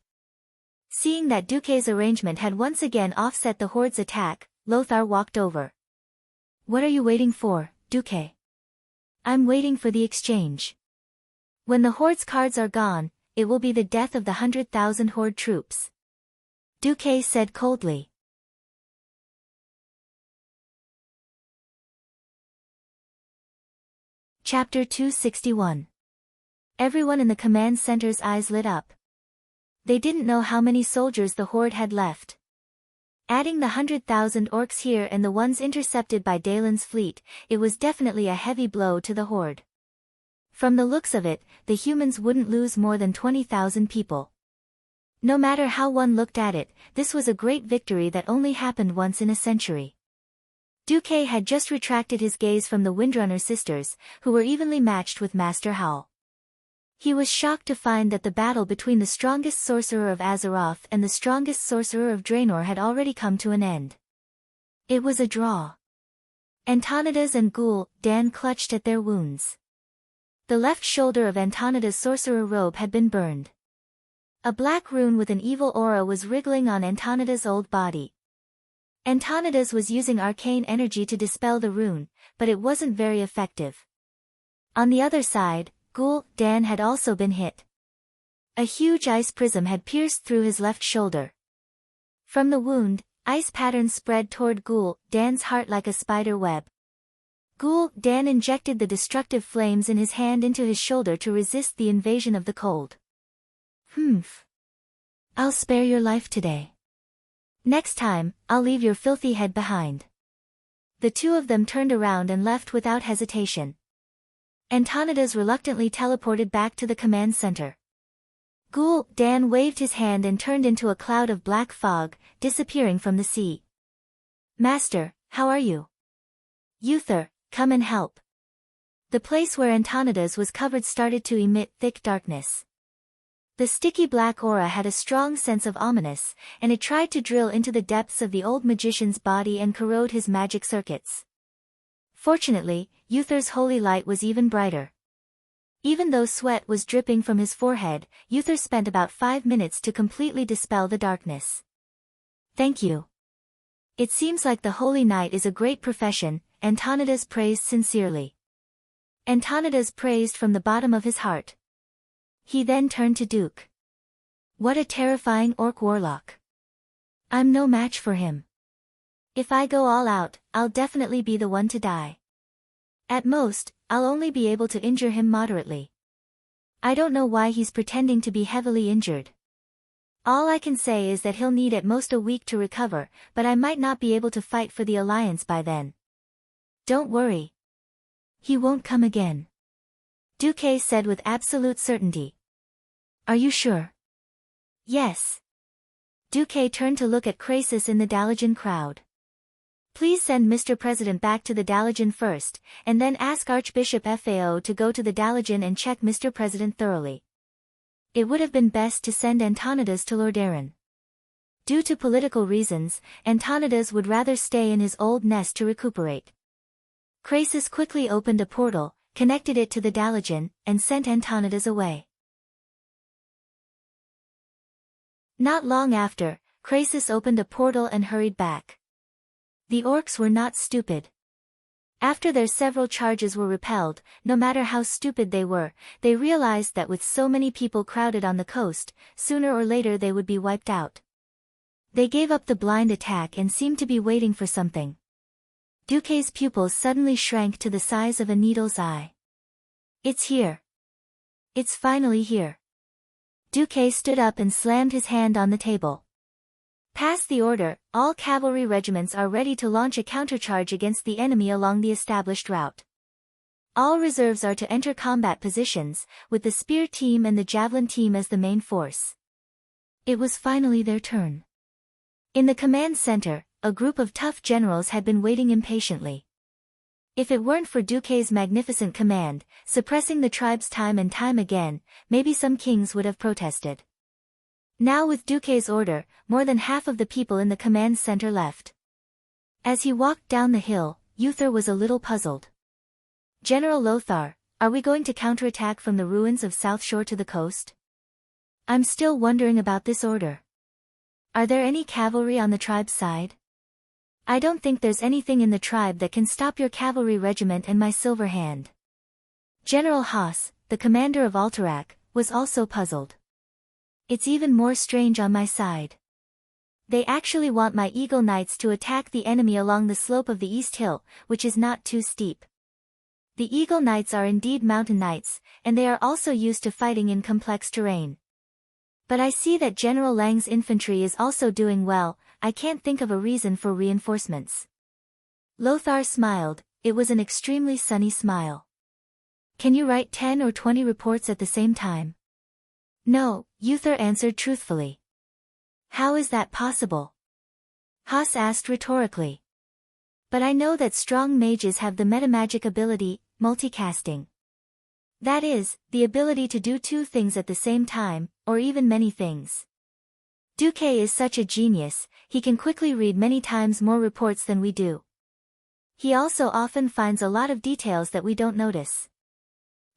Seeing that Duque's arrangement had once again offset the horde's attack, Lothar walked over. "What are you waiting for, Duque?" "I'm waiting for the exchange. When the horde's cards are gone, it will be the death of the 100,000 horde troops," Duque said coldly. Chapter 261. Everyone in the command center's eyes lit up. They didn't know how many soldiers the horde had left. Adding the 100,000 orcs here and the ones intercepted by Dalen's fleet, it was definitely a heavy blow to the horde. From the looks of it, the humans wouldn't lose more than 20,000 people. No matter how one looked at it, this was a great victory that only happened once in a century. Duque had just retracted his gaze from the Windrunner sisters, who were evenly matched with Master Howl. He was shocked to find that the battle between the strongest sorcerer of Azeroth and the strongest sorcerer of Draenor had already come to an end. It was a draw. Antonidas and Ghoul Dan clutched at their wounds. The left shoulder of Antonidas' sorcerer robe had been burned. A black rune with an evil aura was wriggling on Antonidas' old body. Antonidas was using arcane energy to dispel the rune, but it wasn't very effective. On the other side, Ghoul Dan had also been hit. A huge ice prism had pierced through his left shoulder. From the wound, ice patterns spread toward Ghoul Dan's heart like a spider web. Ghoul Dan injected the destructive flames in his hand into his shoulder to resist the invasion of the cold. "Humph. I'll spare your life today. Next time, I'll leave your filthy head behind." The two of them turned around and left without hesitation. Antonidas reluctantly teleported back to the command center. Ghoul Dan waved his hand and turned into a cloud of black fog, disappearing from the sea. "Master, how are you?" "Uther, come and help." The place where Antonidas was covered started to emit thick darkness. The sticky black aura had a strong sense of ominous, and it tried to drill into the depths of the old magician's body and corrode his magic circuits. Fortunately, Uther's holy light was even brighter. Even though sweat was dripping from his forehead, Uther spent about 5 minutes to completely dispel the darkness. "Thank you. It seems like the Holy Knight is a great profession," Antonidas praised sincerely. Antonidas praised from the bottom of his heart. He then turned to Duke. "What a terrifying orc warlock. I'm no match for him." If I go all out, I'll definitely be the one to die. At most, I'll only be able to injure him moderately. I don't know why he's pretending to be heavily injured. All I can say is that he'll need at most a week to recover, but I might not be able to fight for the Alliance by then. Don't worry. He won't come again. Duque said with absolute certainty. Are you sure? Yes. Duque turned to look at Crassus in the Dalajan crowd. Please send Mr. President back to the Dalajan first, and then ask Archbishop Fao to go to the Dalajan and check Mr. President thoroughly. It would have been best to send Antonidas to Lordaeron. Due to political reasons, Antonidas would rather stay in his old nest to recuperate. Crassus quickly opened a portal, connected it to the Dalajan, and sent Antonidas away. Not long after, Crassus opened a portal and hurried back. The orcs were not stupid. After their several charges were repelled, no matter how stupid they were, they realized that with so many people crowded on the coast, sooner or later they would be wiped out. They gave up the blind attack and seemed to be waiting for something. Duque's pupils suddenly shrank to the size of a needle's eye. It's here. It's finally here. Duque stood up and slammed his hand on the table. Pass the order, all cavalry regiments are ready to launch a countercharge against the enemy along the established route. All reserves are to enter combat positions, with the spear team and the javelin team as the main force. It was finally their turn. In the command center, a group of tough generals had been waiting impatiently. If it weren't for Duque's magnificent command, suppressing the tribes time and time again, maybe some kings would have protested. Now with Duque's order, more than half of the people in the command center left. As he walked down the hill, Uther was a little puzzled. General Lothar, are we going to counterattack from the ruins of South Shore to the coast? I'm still wondering about this order. Are there any cavalry on the tribe's side? I don't think there's anything in the tribe that can stop your cavalry regiment and my silver hand. General Haas, the commander of Alterac, was also puzzled. It's even more strange on my side. They actually want my Eagle Knights to attack the enemy along the slope of the East Hill, which is not too steep. The Eagle Knights are indeed mountain knights, and they are also used to fighting in complex terrain. But I see that General Lang's infantry is also doing well. I can't think of a reason for reinforcements. Lothar smiled. It was an extremely sunny smile. Can you write 10 or 20 reports at the same time? No, Uther answered truthfully. How is that possible? Haas asked rhetorically. But I know that strong mages have the metamagic ability, multicasting. That is, the ability to do two things at the same time, or even many things. Duque is such a genius, he can quickly read many times more reports than we do. He also often finds a lot of details that we don't notice.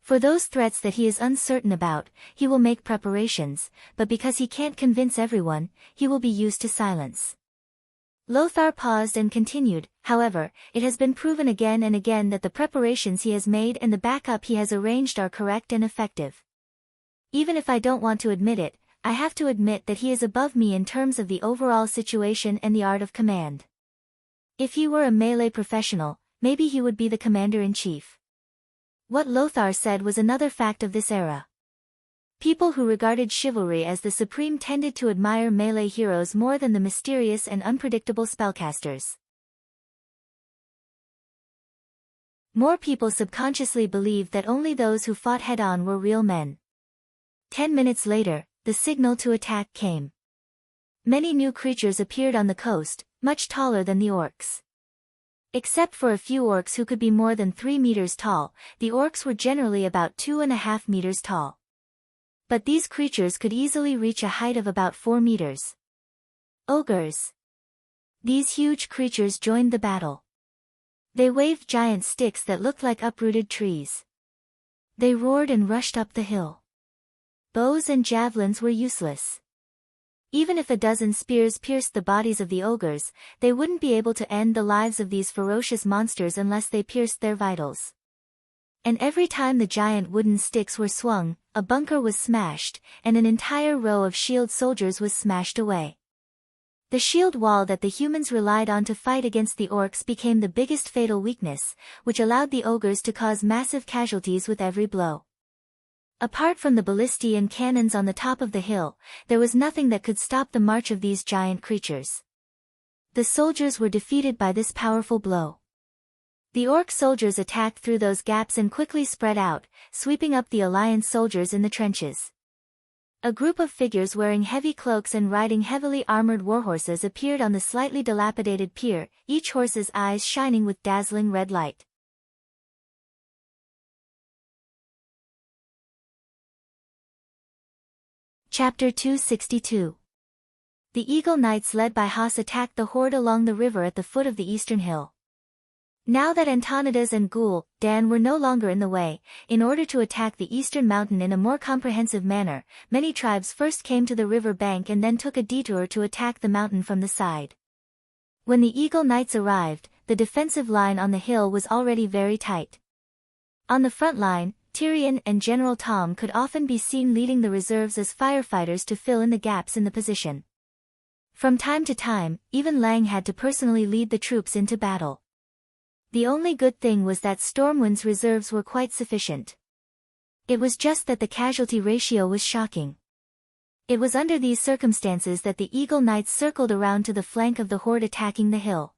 For those threats that he is uncertain about, he will make preparations, but because he can't convince everyone, he will be used to silence. Lothar paused and continued, however, it has been proven again and again that the preparations he has made and the backup he has arranged are correct and effective. Even if I don't want to admit it, I have to admit that he is above me in terms of the overall situation and the art of command. If he were a melee professional, maybe he would be the commander-in-chief. What Lothar said was another fact of this era. People who regarded chivalry as the supreme tended to admire melee heroes more than the mysterious and unpredictable spellcasters. More people subconsciously believed that only those who fought head-on were real men. 10 minutes later, the signal to attack came. Many new creatures appeared on the coast, much taller than the orcs. Except for a few orcs who could be more than 3 meters tall, the orcs were generally about 2.5 meters tall. But these creatures could easily reach a height of about 4 meters. Ogres. These huge creatures joined the battle. They waved giant sticks that looked like uprooted trees. They roared and rushed up the hill. Bows and javelins were useless. Even if a dozen spears pierced the bodies of the ogres, they wouldn't be able to end the lives of these ferocious monsters unless they pierced their vitals. And every time the giant wooden sticks were swung, a bunker was smashed, and an entire row of shield soldiers was smashed away. The shield wall that the humans relied on to fight against the orcs became the biggest fatal weakness, which allowed the ogres to cause massive casualties with every blow. Apart from the ballistae and cannons on the top of the hill, there was nothing that could stop the march of these giant creatures. The soldiers were defeated by this powerful blow. The orc soldiers attacked through those gaps and quickly spread out, sweeping up the alliance soldiers in the trenches. A group of figures wearing heavy cloaks and riding heavily armored warhorses appeared on the slightly dilapidated pier, each horse's eyes shining with dazzling red light. Chapter 262. The Eagle Knights led by Haas attacked the horde along the river at the foot of the eastern hill. Now that Antonidas and Dan were no longer in the way, in order to attack the eastern mountain in a more comprehensive manner, many tribes first came to the river bank and then took a detour to attack the mountain from the side. When the Eagle Knights arrived, the defensive line on the hill was already very tight. On the front line, Tyrion and General Tom could often be seen leading the reserves as firefighters to fill in the gaps in the position. From time to time, even Lang had to personally lead the troops into battle. The only good thing was that Stormwind's reserves were quite sufficient. It was just that the casualty ratio was shocking. It was under these circumstances that the Eagle Knights circled around to the flank of the horde attacking the hill.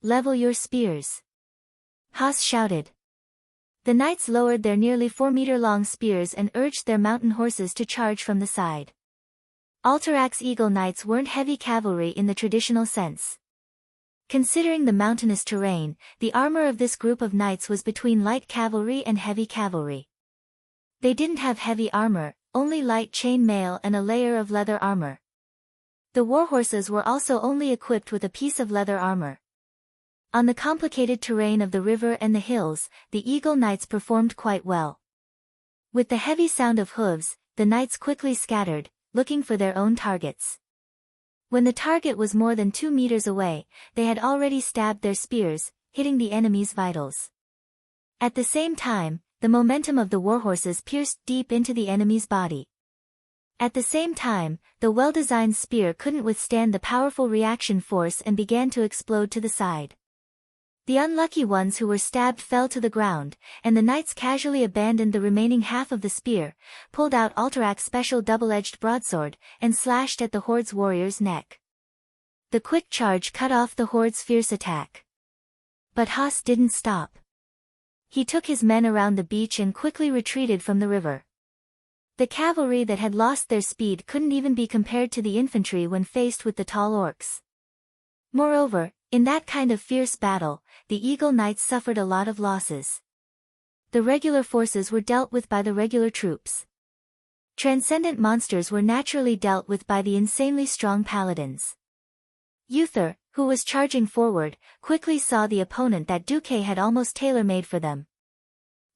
"Level your spears," Haas shouted. The knights lowered their nearly 4-meter-long spears and urged their mountain horses to charge from the side. Alterax's Eagle Knights weren't heavy cavalry in the traditional sense. Considering the mountainous terrain, the armor of this group of knights was between light cavalry and heavy cavalry. They didn't have heavy armor, only light chain mail and a layer of leather armor. The warhorses were also only equipped with a piece of leather armor. On the complicated terrain of the river and the hills, the Eagle Knights performed quite well. With the heavy sound of hooves, the knights quickly scattered, looking for their own targets. When the target was more than 2 meters away, they had already stabbed their spears, hitting the enemy's vitals. At the same time, the momentum of the warhorses pierced deep into the enemy's body. At the same time, the well-designed spear couldn't withstand the powerful reaction force and began to explode to the side. The unlucky ones who were stabbed fell to the ground, and the knights casually abandoned the remaining half of the spear, pulled out Alterax's special double-edged broadsword, and slashed at the horde's warrior's neck. The quick charge cut off the horde's fierce attack. But Haas didn't stop. He took his men around the beach and quickly retreated from the river. The cavalry that had lost their speed couldn't even be compared to the infantry when faced with the tall orcs. Moreover, in that kind of fierce battle, the Eagle Knights suffered a lot of losses. The regular forces were dealt with by the regular troops. Transcendent monsters were naturally dealt with by the insanely strong paladins. Uther, who was charging forward, quickly saw the opponent that Duque had almost tailor-made for them.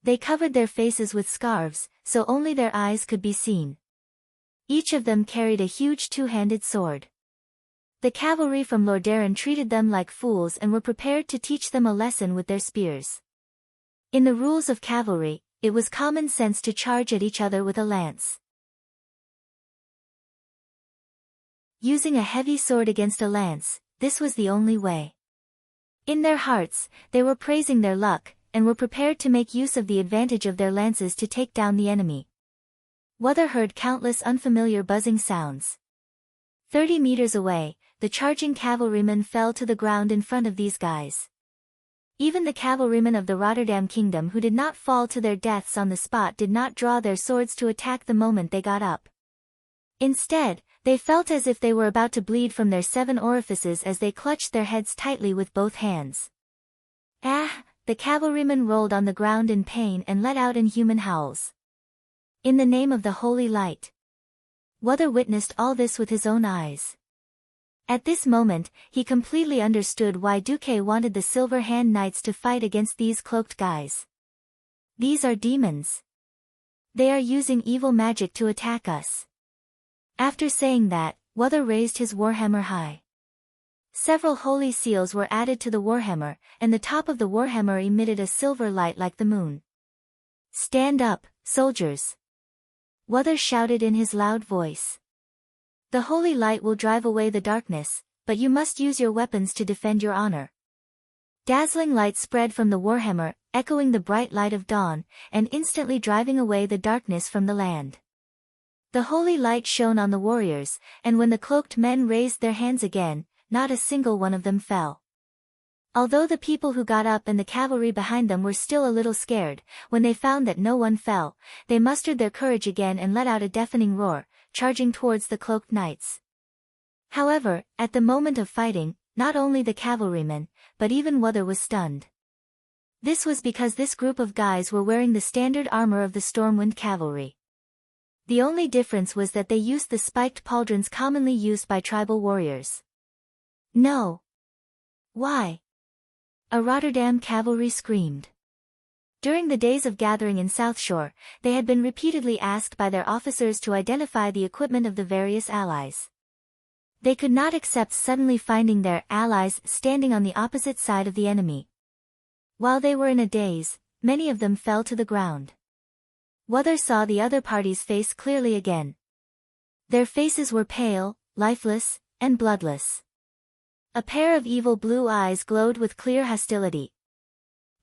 They covered their faces with scarves, so only their eyes could be seen. Each of them carried a huge two-handed sword. The cavalry from Lordaeron treated them like fools and were prepared to teach them a lesson with their spears. In the rules of cavalry, it was common sense to charge at each other with a lance. Using a heavy sword against a lance, this was the only way. In their hearts, they were praising their luck, and were prepared to make use of the advantage of their lances to take down the enemy. Wother heard countless unfamiliar buzzing sounds. 30 meters away, the charging cavalrymen fell to the ground in front of these guys. Even the cavalrymen of the Rotterdam Kingdom who did not fall to their deaths on the spot did not draw their swords to attack the moment they got up. Instead, they felt as if they were about to bleed from their 7 orifices as they clutched their heads tightly with both hands. The cavalrymen rolled on the ground in pain and let out inhuman howls. In the name of the holy light. Wother witnessed all this with his own eyes. At this moment, he completely understood why Duque wanted the Silver Hand Knights to fight against these cloaked guys. These are demons. They are using evil magic to attack us. After saying that, Wother raised his warhammer high. Several holy seals were added to the warhammer, and the top of the warhammer emitted a silver light like the moon. "Stand up, soldiers!" Wother shouted in his loud voice. The holy light will drive away the darkness, but you must use your weapons to defend your honor. Dazzling light spread from the warhammer, echoing the bright light of dawn, and instantly driving away the darkness from the land. The holy light shone on the warriors, and when the cloaked men raised their hands again, not a single one of them fell. Although the people who got up and the cavalry behind them were still a little scared, when they found that no one fell, they mustered their courage again and let out a deafening roar, charging towards the cloaked knights. However, at the moment of fighting, not only the cavalrymen, but even Wother was stunned. This was because this group of guys were wearing the standard armor of the Stormwind cavalry. The only difference was that they used the spiked pauldrons commonly used by tribal warriors. No. Why? A Rotterdam cavalry screamed. During the days of gathering in South Shore, they had been repeatedly asked by their officers to identify the equipment of the various allies. They could not accept suddenly finding their allies standing on the opposite side of the enemy. While they were in a daze, many of them fell to the ground. Wother saw the other party's face clearly again. Their faces were pale, lifeless, and bloodless. A pair of evil blue eyes glowed with clear hostility.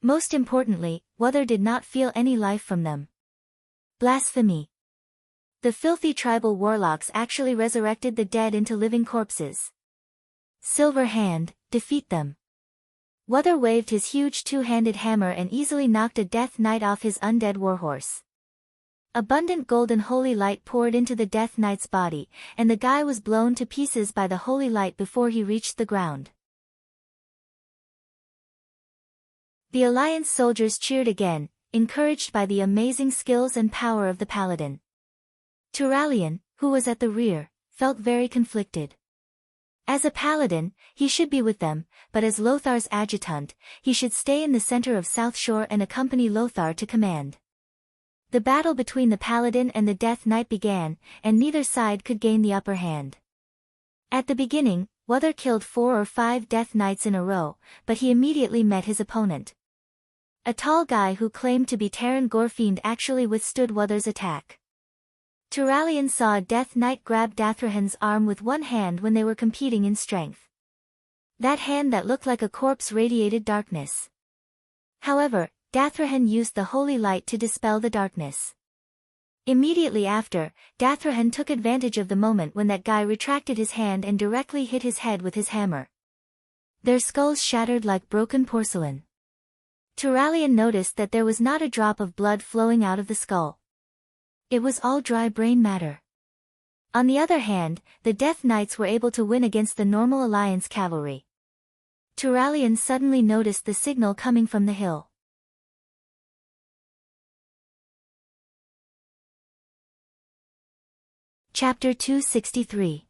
Most importantly, Wother did not feel any life from them. Blasphemy. The filthy tribal warlocks actually resurrected the dead into living corpses. Silver Hand, defeat them. Wother waved his huge two-handed hammer and easily knocked a Death Knight off his undead warhorse. Abundant golden holy light poured into the Death Knight's body, and the guy was blown to pieces by the holy light before he reached the ground. The Alliance soldiers cheered again, encouraged by the amazing skills and power of the paladin. Turalyon, who was at the rear, felt very conflicted. As a paladin, he should be with them, but as Lothar's adjutant, he should stay in the center of South Shore and accompany Lothar to command. The battle between the paladin and the Death Knight began, and neither side could gain the upper hand. At the beginning, Wother killed 4 or 5 Death Knights in a row, but he immediately met his opponent. A tall guy who claimed to be Terran Gorefiend actually withstood Wother's attack. Turalyon saw a Death Knight grab Dathrahan's arm with one hand when they were competing in strength. That hand that looked like a corpse radiated darkness. However, Dathrahan used the holy light to dispel the darkness. Immediately after, Dathrahan took advantage of the moment when that guy retracted his hand and directly hit his head with his hammer. Their skulls shattered like broken porcelain. Turalyon noticed that there was not a drop of blood flowing out of the skull. It was all dry brain matter. On the other hand, the Death Knights were able to win against the normal Alliance cavalry. Turalyon suddenly noticed the signal coming from the hill. Chapter 263.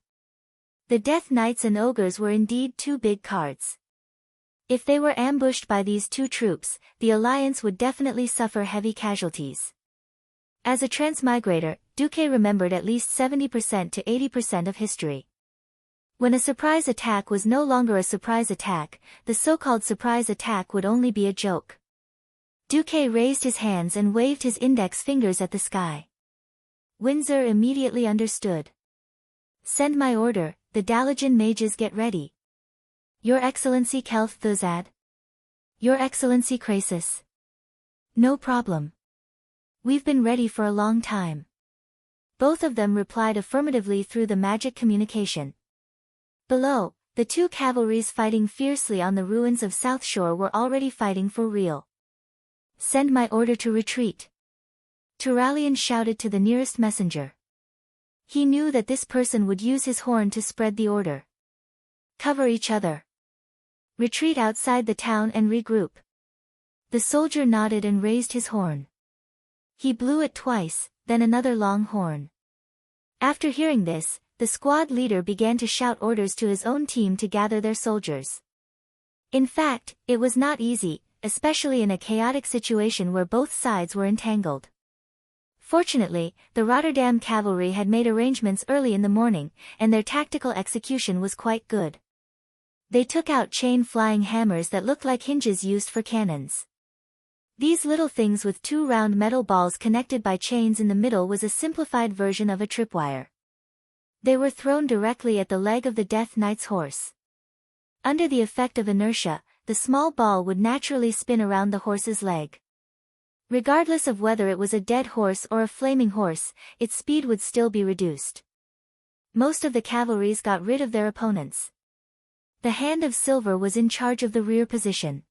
The Death Knights and Ogres were indeed 2 big cards. If they were ambushed by these 2 troops, the Alliance would definitely suffer heavy casualties. As a transmigrator, Duque remembered at least 70% to 80% of history. When a surprise attack was no longer a surprise attack, the so-called surprise attack would only be a joke. Duque raised his hands and waved his index fingers at the sky. Windsor immediately understood. Send my order, the Dalajan mages get ready. Your Excellency Kel'Thuzad. Your Excellency Krasis. No problem. We've been ready for a long time. Both of them replied affirmatively through the magic communication. Below, the 2 cavalries fighting fiercely on the ruins of South Shore were already fighting for real. Send my order to retreat. Turalyon shouted to the nearest messenger. He knew that this person would use his horn to spread the order. Cover each other. Retreat outside the town and regroup. The soldier nodded and raised his horn. He blew it twice, then another long horn. After hearing this, the squad leader began to shout orders to his own team to gather their soldiers. In fact, it was not easy, especially in a chaotic situation where both sides were entangled. Fortunately, the Rotterdam cavalry had made arrangements early in the morning, and their tactical execution was quite good. They took out chain-flying hammers that looked like hinges used for cannons. These little things with 2 round metal balls connected by chains in the middle was a simplified version of a tripwire. They were thrown directly at the leg of the Death Knight's horse. Under the effect of inertia, the small ball would naturally spin around the horse's leg. Regardless of whether it was a dead horse or a flaming horse, its speed would still be reduced. Most of the cavalries got rid of their opponents. The Hand of Silver was in charge of the rear position.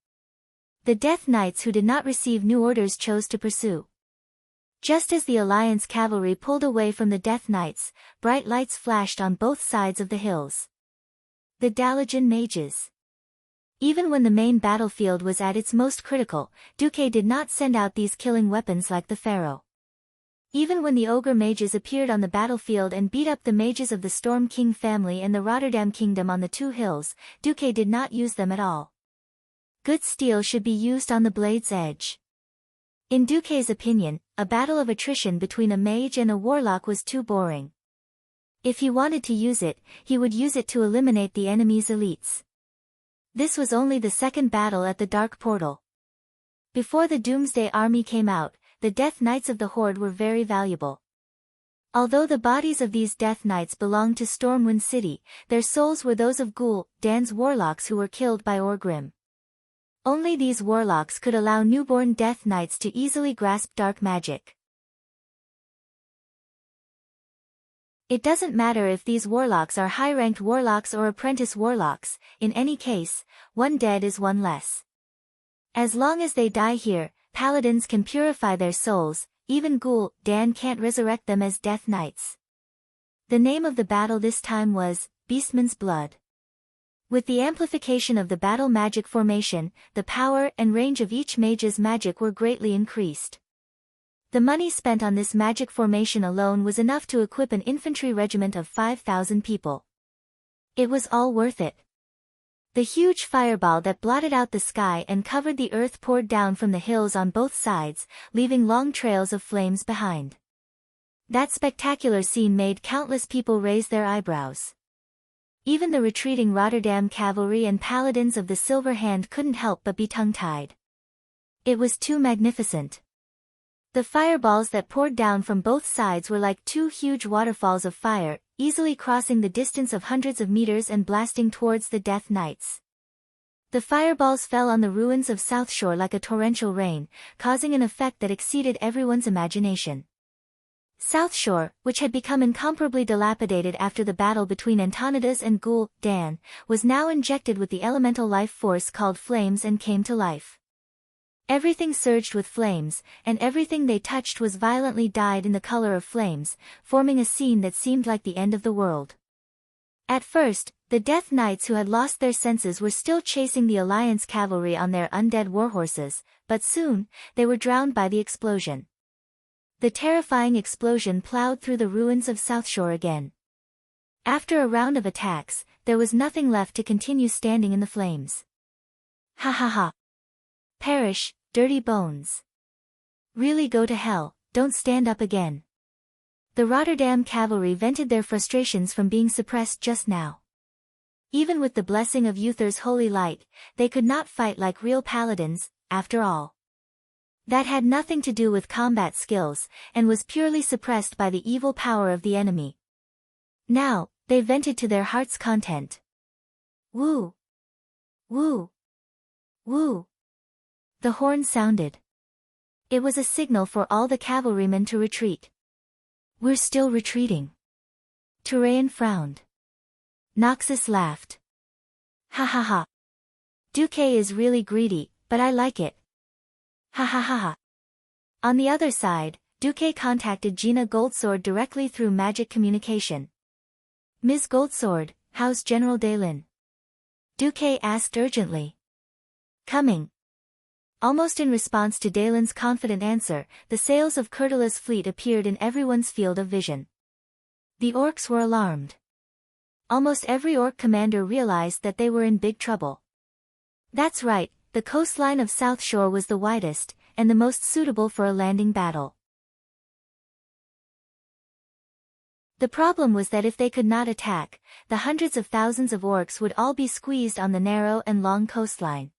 The Death Knights who did not receive new orders chose to pursue. Just as the Alliance cavalry pulled away from the Death Knights, bright lights flashed on both sides of the hills. The Dalajan mages. Even when the main battlefield was at its most critical, Duque did not send out these killing weapons like the Pharaoh. Even when the ogre mages appeared on the battlefield and beat up the mages of the Storm King family and the Rotterdam Kingdom on the two hills, Duque did not use them at all. Good steel should be used on the blade's edge. In Duque's opinion, a battle of attrition between a mage and a warlock was too boring. If he wanted to use it, he would use it to eliminate the enemy's elites. This was only the second battle at the Dark Portal. Before the Doomsday Army came out, the Death Knights of the Horde were very valuable. Although the bodies of these Death Knights belonged to Stormwind City, their souls were those of Dan's warlocks who were killed by Orgrim. Only these warlocks could allow newborn Death Knights to easily grasp dark magic. It doesn't matter if these warlocks are high-ranked warlocks or apprentice warlocks, in any case, one dead is one less. As long as they die here, paladins can purify their souls, even Dan can't resurrect them as Death Knights. The name of the battle this time was Beastman's Blood. With the amplification of the battle magic formation, the power and range of each mage's magic were greatly increased. The money spent on this magic formation alone was enough to equip an infantry regiment of 5,000 people. It was all worth it. The huge fireball that blotted out the sky and covered the earth poured down from the hills on both sides, leaving long trails of flames behind. That spectacular scene made countless people raise their eyebrows. Even the retreating Rotterdam cavalry and paladins of the Silver Hand couldn't help but be tongue-tied. It was too magnificent. The fireballs that poured down from both sides were like two huge waterfalls of fire, easily crossing the distance of hundreds of meters and blasting towards the Death Knights. The fireballs fell on the ruins of Southshore like a torrential rain, causing an effect that exceeded everyone's imagination. Southshore, which had become incomparably dilapidated after the battle between Antonidas and Dan, was now injected with the elemental life force called flames and came to life. Everything surged with flames, and everything they touched was violently dyed in the color of flames, forming a scene that seemed like the end of the world. At first, the Death Knights who had lost their senses were still chasing the Alliance cavalry on their undead warhorses, but soon, they were drowned by the explosion. The terrifying explosion plowed through the ruins of Southshore again. After a round of attacks, there was nothing left to continue standing in the flames. Ha ha ha. Perish, dirty bones. Really go to hell, don't stand up again. The Rotterdam cavalry vented their frustrations from being suppressed just now. Even with the blessing of Uther's holy light, they could not fight like real paladins, after all. That had nothing to do with combat skills, and was purely suppressed by the evil power of the enemy. Now, they vented to their heart's content. Woo! Woo! Woo! The horn sounded. It was a signal for all the cavalrymen to retreat. We're still retreating. Turayan frowned. Noxus laughed. Ha ha ha. Duque is really greedy, but I like it. Ha ha ha ha. On the other side, Duque contacted Gina Goldsword directly through magic communication. Ms. Goldsword, how's General Daelin? Duque asked urgently. Coming. Almost in response to Daelin's confident answer, the sails of Curtila's fleet appeared in everyone's field of vision. The orcs were alarmed. Almost every orc commander realized that they were in big trouble. That's right, the coastline of Southshore was the widest, and the most suitable for a landing battle. The problem was that if they could not attack, the hundreds of thousands of orcs would all be squeezed on the narrow and long coastline.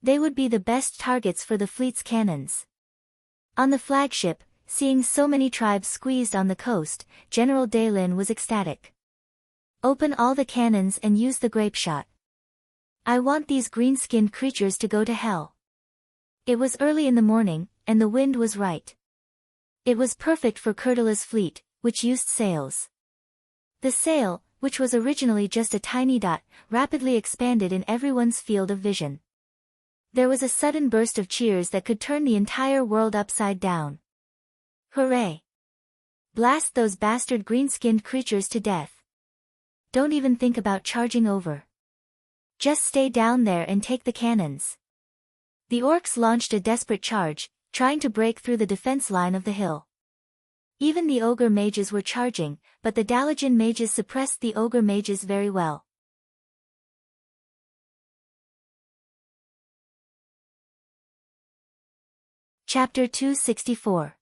They would be the best targets for the fleet's cannons. On the flagship, seeing so many tribes squeezed on the coast, General Daelin was ecstatic. Open all the cannons and use the grape shot. I want these green-skinned creatures to go to hell. It was early in the morning, and the wind was right. It was perfect for Curtila's fleet, which used sails. The sail, which was originally just a tiny dot, rapidly expanded in everyone's field of vision. There was a sudden burst of cheers that could turn the entire world upside down. Hooray! Blast those bastard green-skinned creatures to death. Don't even think about charging over. Just stay down there and take the cannons. The orcs launched a desperate charge, trying to break through the defense line of the hill. Even the ogre mages were charging, but the Dalajan mages suppressed the ogre mages very well. Chapter 264.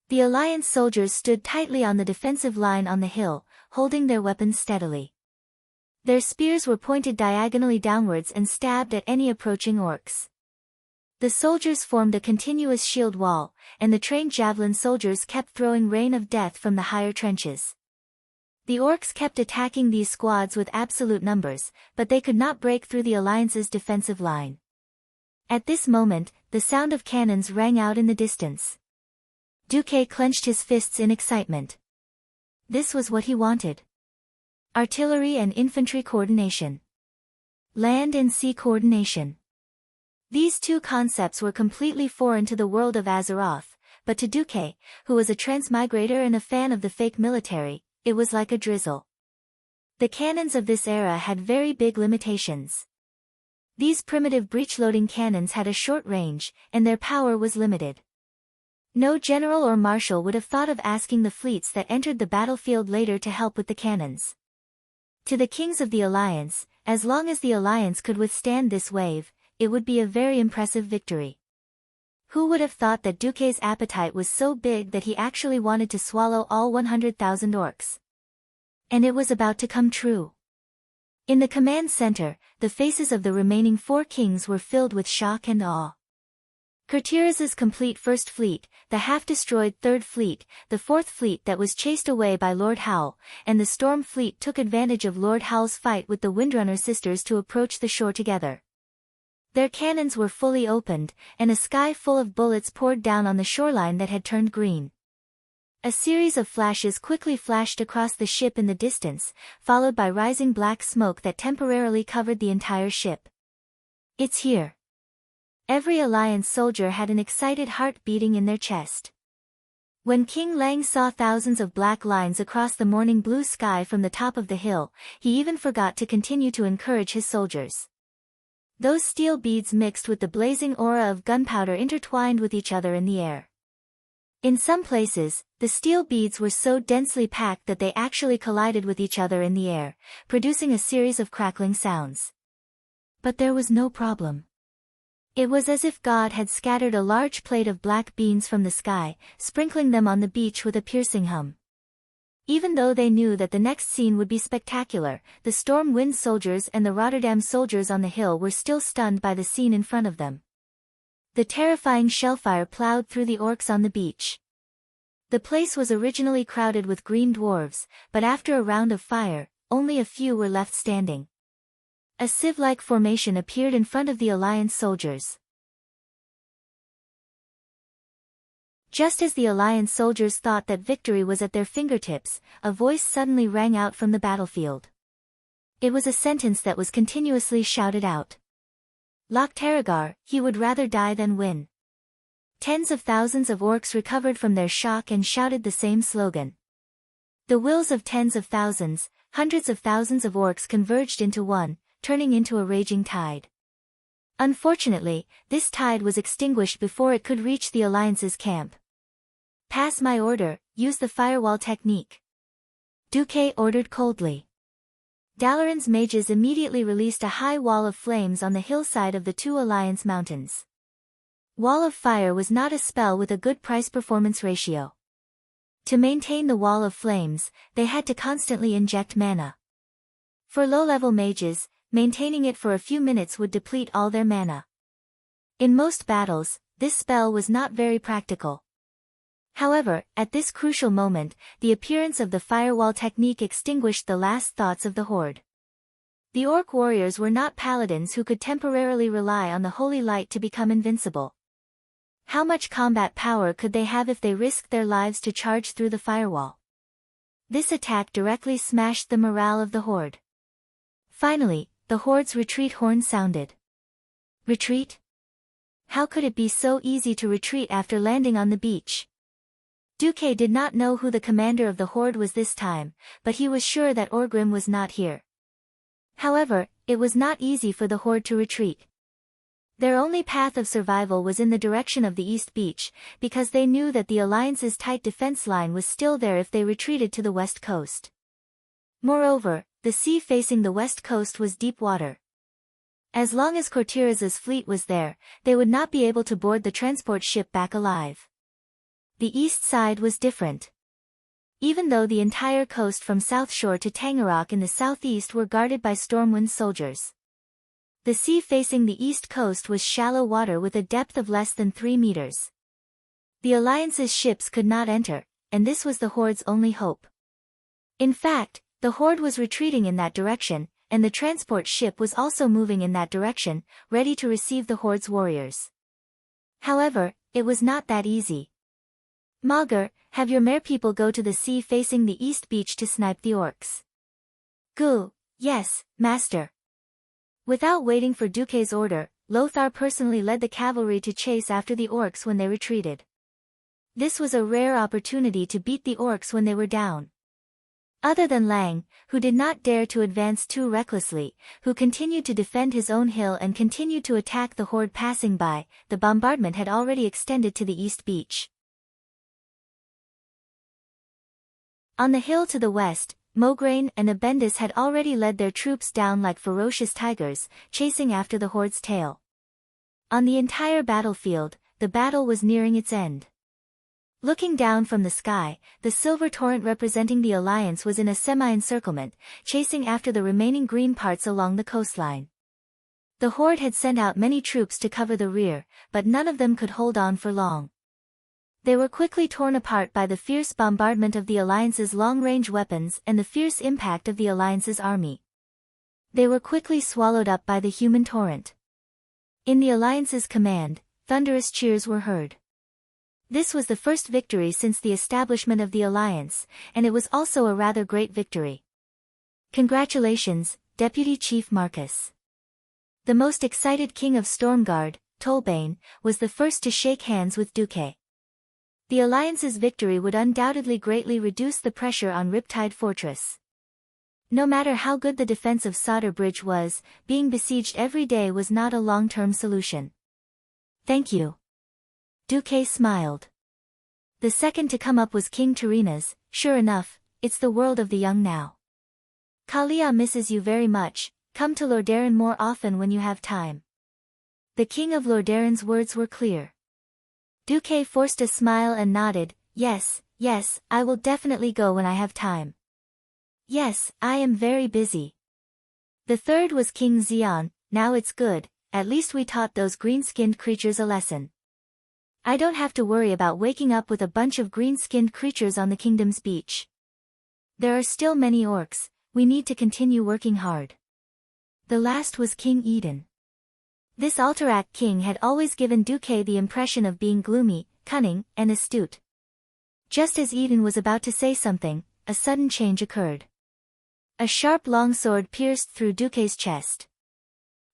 The Alliance soldiers stood tightly on the defensive line on the hill, holding their weapons steadily. Their spears were pointed diagonally downwards and stabbed at any approaching orcs. The soldiers formed a continuous shield wall, and the trained javelin soldiers kept throwing rain of death from the higher trenches. The orcs kept attacking these squads with absolute numbers, but they could not break through the Alliance's defensive line. At this moment, the sound of cannons rang out in the distance. Duque clenched his fists in excitement. This was what he wanted. Artillery and infantry coordination. Land and sea coordination. These two concepts were completely foreign to the world of Azeroth, but to Duque, who was a transmigrator and a fan of the fake military, it was like a drizzle. The cannons of this era had very big limitations. These primitive breech-loading cannons had a short range, and their power was limited. No general or marshal would have thought of asking the fleets that entered the battlefield later to help with the cannons. To the kings of the Alliance, as long as the Alliance could withstand this wave, it would be a very impressive victory. Who would have thought that Duque's appetite was so big that he actually wanted to swallow all 100,000 orcs? And it was about to come true. In the command center, the faces of the remaining 4 kings were filled with shock and awe. Kurtiras's complete First Fleet, the half-destroyed Third Fleet, the Fourth Fleet that was chased away by Lord Howl, and the Storm Fleet took advantage of Lord Howl's fight with the Windrunner sisters to approach the shore together. Their cannons were fully opened, and a sky full of bullets poured down on the shoreline that had turned green. A series of flashes quickly flashed across the ship in the distance, followed by rising black smoke that temporarily covered the entire ship. It's here. Every Alliance soldier had an excited heart beating in their chest. When King Lang saw thousands of black lines across the morning blue sky from the top of the hill, he even forgot to continue to encourage his soldiers. Those steel beads mixed with the blazing aura of gunpowder intertwined with each other in the air. In some places, the steel beads were so densely packed that they actually collided with each other in the air, producing a series of crackling sounds. But there was no problem. It was as if God had scattered a large plate of black beans from the sky, sprinkling them on the beach with a piercing hum. Even though they knew that the next scene would be spectacular, the Storm Wind soldiers and the Rotterdam soldiers on the hill were still stunned by the scene in front of them. The terrifying shellfire plowed through the orcs on the beach. The place was originally crowded with green dwarves, but after a round of fire, only a few were left standing. A sieve-like formation appeared in front of the Alliance soldiers. Just as the Alliance soldiers thought that victory was at their fingertips, a voice suddenly rang out from the battlefield. It was a sentence that was continuously shouted out. Lochtaragar, he would rather die than win. Tens of thousands of orcs recovered from their shock and shouted the same slogan. The wills of tens of thousands, hundreds of thousands of orcs converged into one, turning into a raging tide. Unfortunately, this tide was extinguished before it could reach the Alliance's camp. Pass my order, use the firewall technique. Duque ordered coldly. Dalaran's mages immediately released a high wall of flames on the hillside of the 2 Alliance mountains. Wall of Fire was not a spell with a good price-performance ratio. To maintain the wall of flames, they had to constantly inject mana. For low-level mages, maintaining it for a few minutes would deplete all their mana. In most battles, this spell was not very practical. However, at this crucial moment, the appearance of the firewall technique extinguished the last thoughts of the horde. The orc warriors were not paladins who could temporarily rely on the holy light to become invincible. How much combat power could they have if they risked their lives to charge through the firewall? This attack directly smashed the morale of the horde. Finally, the horde's retreat horn sounded. Retreat? How could it be so easy to retreat after landing on the beach? Duque did not know who the commander of the horde was this time, but he was sure that Orgrim was not here. However, it was not easy for the horde to retreat. Their only path of survival was in the direction of the East Beach, because they knew that the Alliance's tight defense line was still there if they retreated to the west coast. Moreover, the sea facing the west coast was deep water. As long as Cortira's fleet was there, they would not be able to board the transport ship back alive. The east side was different. Even though the entire coast from South Shore to Tangarock in the southeast were guarded by Stormwind soldiers. The sea facing the east coast was shallow water with a depth of less than 3 meters. The Alliance's ships could not enter, and this was the horde's only hope. In fact, the horde was retreating in that direction, and the transport ship was also moving in that direction, ready to receive the horde's warriors. However, it was not that easy. Maugre, have your merpeople go to the sea facing the east beach to snipe the orcs. Goo, yes, master. Without waiting for Duque's order, Lothar personally led the cavalry to chase after the orcs when they retreated. This was a rare opportunity to beat the orcs when they were down. Other than Lang, who did not dare to advance too recklessly, who continued to defend his own hill and continued to attack the horde passing by, the bombardment had already extended to the east beach. On the hill to the west, Mograine and Abendis had already led their troops down like ferocious tigers, chasing after the horde's tail. On the entire battlefield, the battle was nearing its end. Looking down from the sky, the silver torrent representing the Alliance was in a semi-encirclement, chasing after the remaining green parts along the coastline. The horde had sent out many troops to cover the rear, but none of them could hold on for long. They were quickly torn apart by the fierce bombardment of the Alliance's long-range weapons and the fierce impact of the Alliance's army. They were quickly swallowed up by the human torrent. In the Alliance's command, thunderous cheers were heard. This was the first victory since the establishment of the Alliance, and it was also a rather great victory. Congratulations, Deputy Chief Marcus. The most excited king of Stormguard, Tolbane, was the first to shake hands with Duque. The Alliance's victory would undoubtedly greatly reduce the pressure on Riptide Fortress. No matter how good the defense of Solder Bridge was, being besieged every day was not a long-term solution. Thank you. Duque smiled. The second to come up was King Tirina's. Sure enough, it's the world of the young now. Kalia misses you very much, come to Lordaeron more often when you have time. The king of Lordaeron's words were clear. Duque forced a smile and nodded, yes, I will definitely go when I have time. Yes, I am very busy. The third was King Xion. Now it's good, at least we taught those green-skinned creatures a lesson. I don't have to worry about waking up with a bunch of green-skinned creatures on the kingdom's beach. There are still many orcs, we need to continue working hard. The last was King Eden. This Alterac king had always given Duque the impression of being gloomy, cunning, and astute. Just as Eden was about to say something, a sudden change occurred. A sharp long sword pierced through Duque's chest.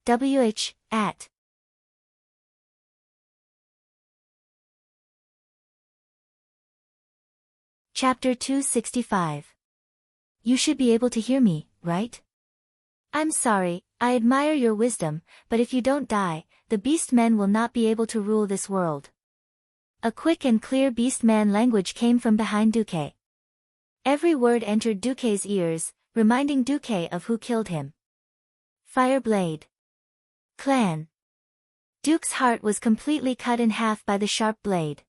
At. Chapter 265. You should be able to hear me, right? I'm sorry, I admire your wisdom, but if you don't die, the beastmen will not be able to rule this world. A quick and clear beastman language came from behind Duque. Every word entered Duque's ears, reminding Duque of who killed him. Fireblade. Clan. Duke's heart was completely cut in half by the sharp blade.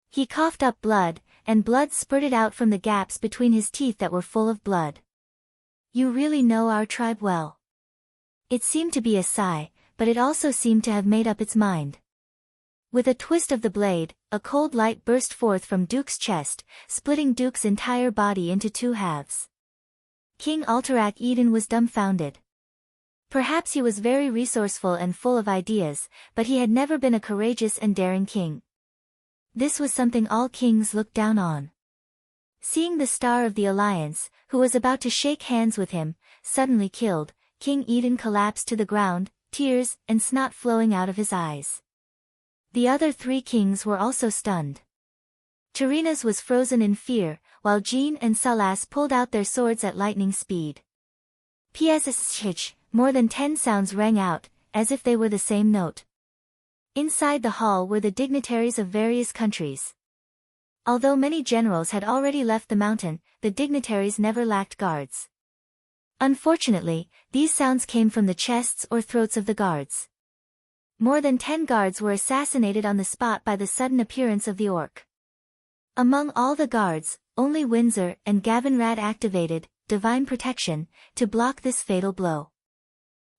He coughed up blood, and blood spurted out from the gaps between his teeth that were full of blood. You really know our tribe well. It seemed to be a sigh, but it also seemed to have made up its mind. With a twist of the blade, a cold light burst forth from Duke's chest, splitting Duke's entire body into two halves. King Alterac Eden was dumbfounded. Perhaps he was very resourceful and full of ideas, but he had never been a courageous and daring king. This was something all kings looked down on. Seeing the Star of the Alliance, who was about to shake hands with him, suddenly killed, King Eden collapsed to the ground, tears and snot flowing out of his eyes. The other three kings were also stunned. Tyrrhena's was frozen in fear, while Jean and Salas pulled out their swords at lightning speed. Psh! More than 10 sounds rang out, as if they were the same note. Inside the hall were the dignitaries of various countries. Although many generals had already left the mountain, the dignitaries never lacked guards. Unfortunately, these sounds came from the chests or throats of the guards. More than 10 guards were assassinated on the spot by the sudden appearance of the orc. Among all the guards, only Windsor and Gavinrad activated divine protection to block this fatal blow.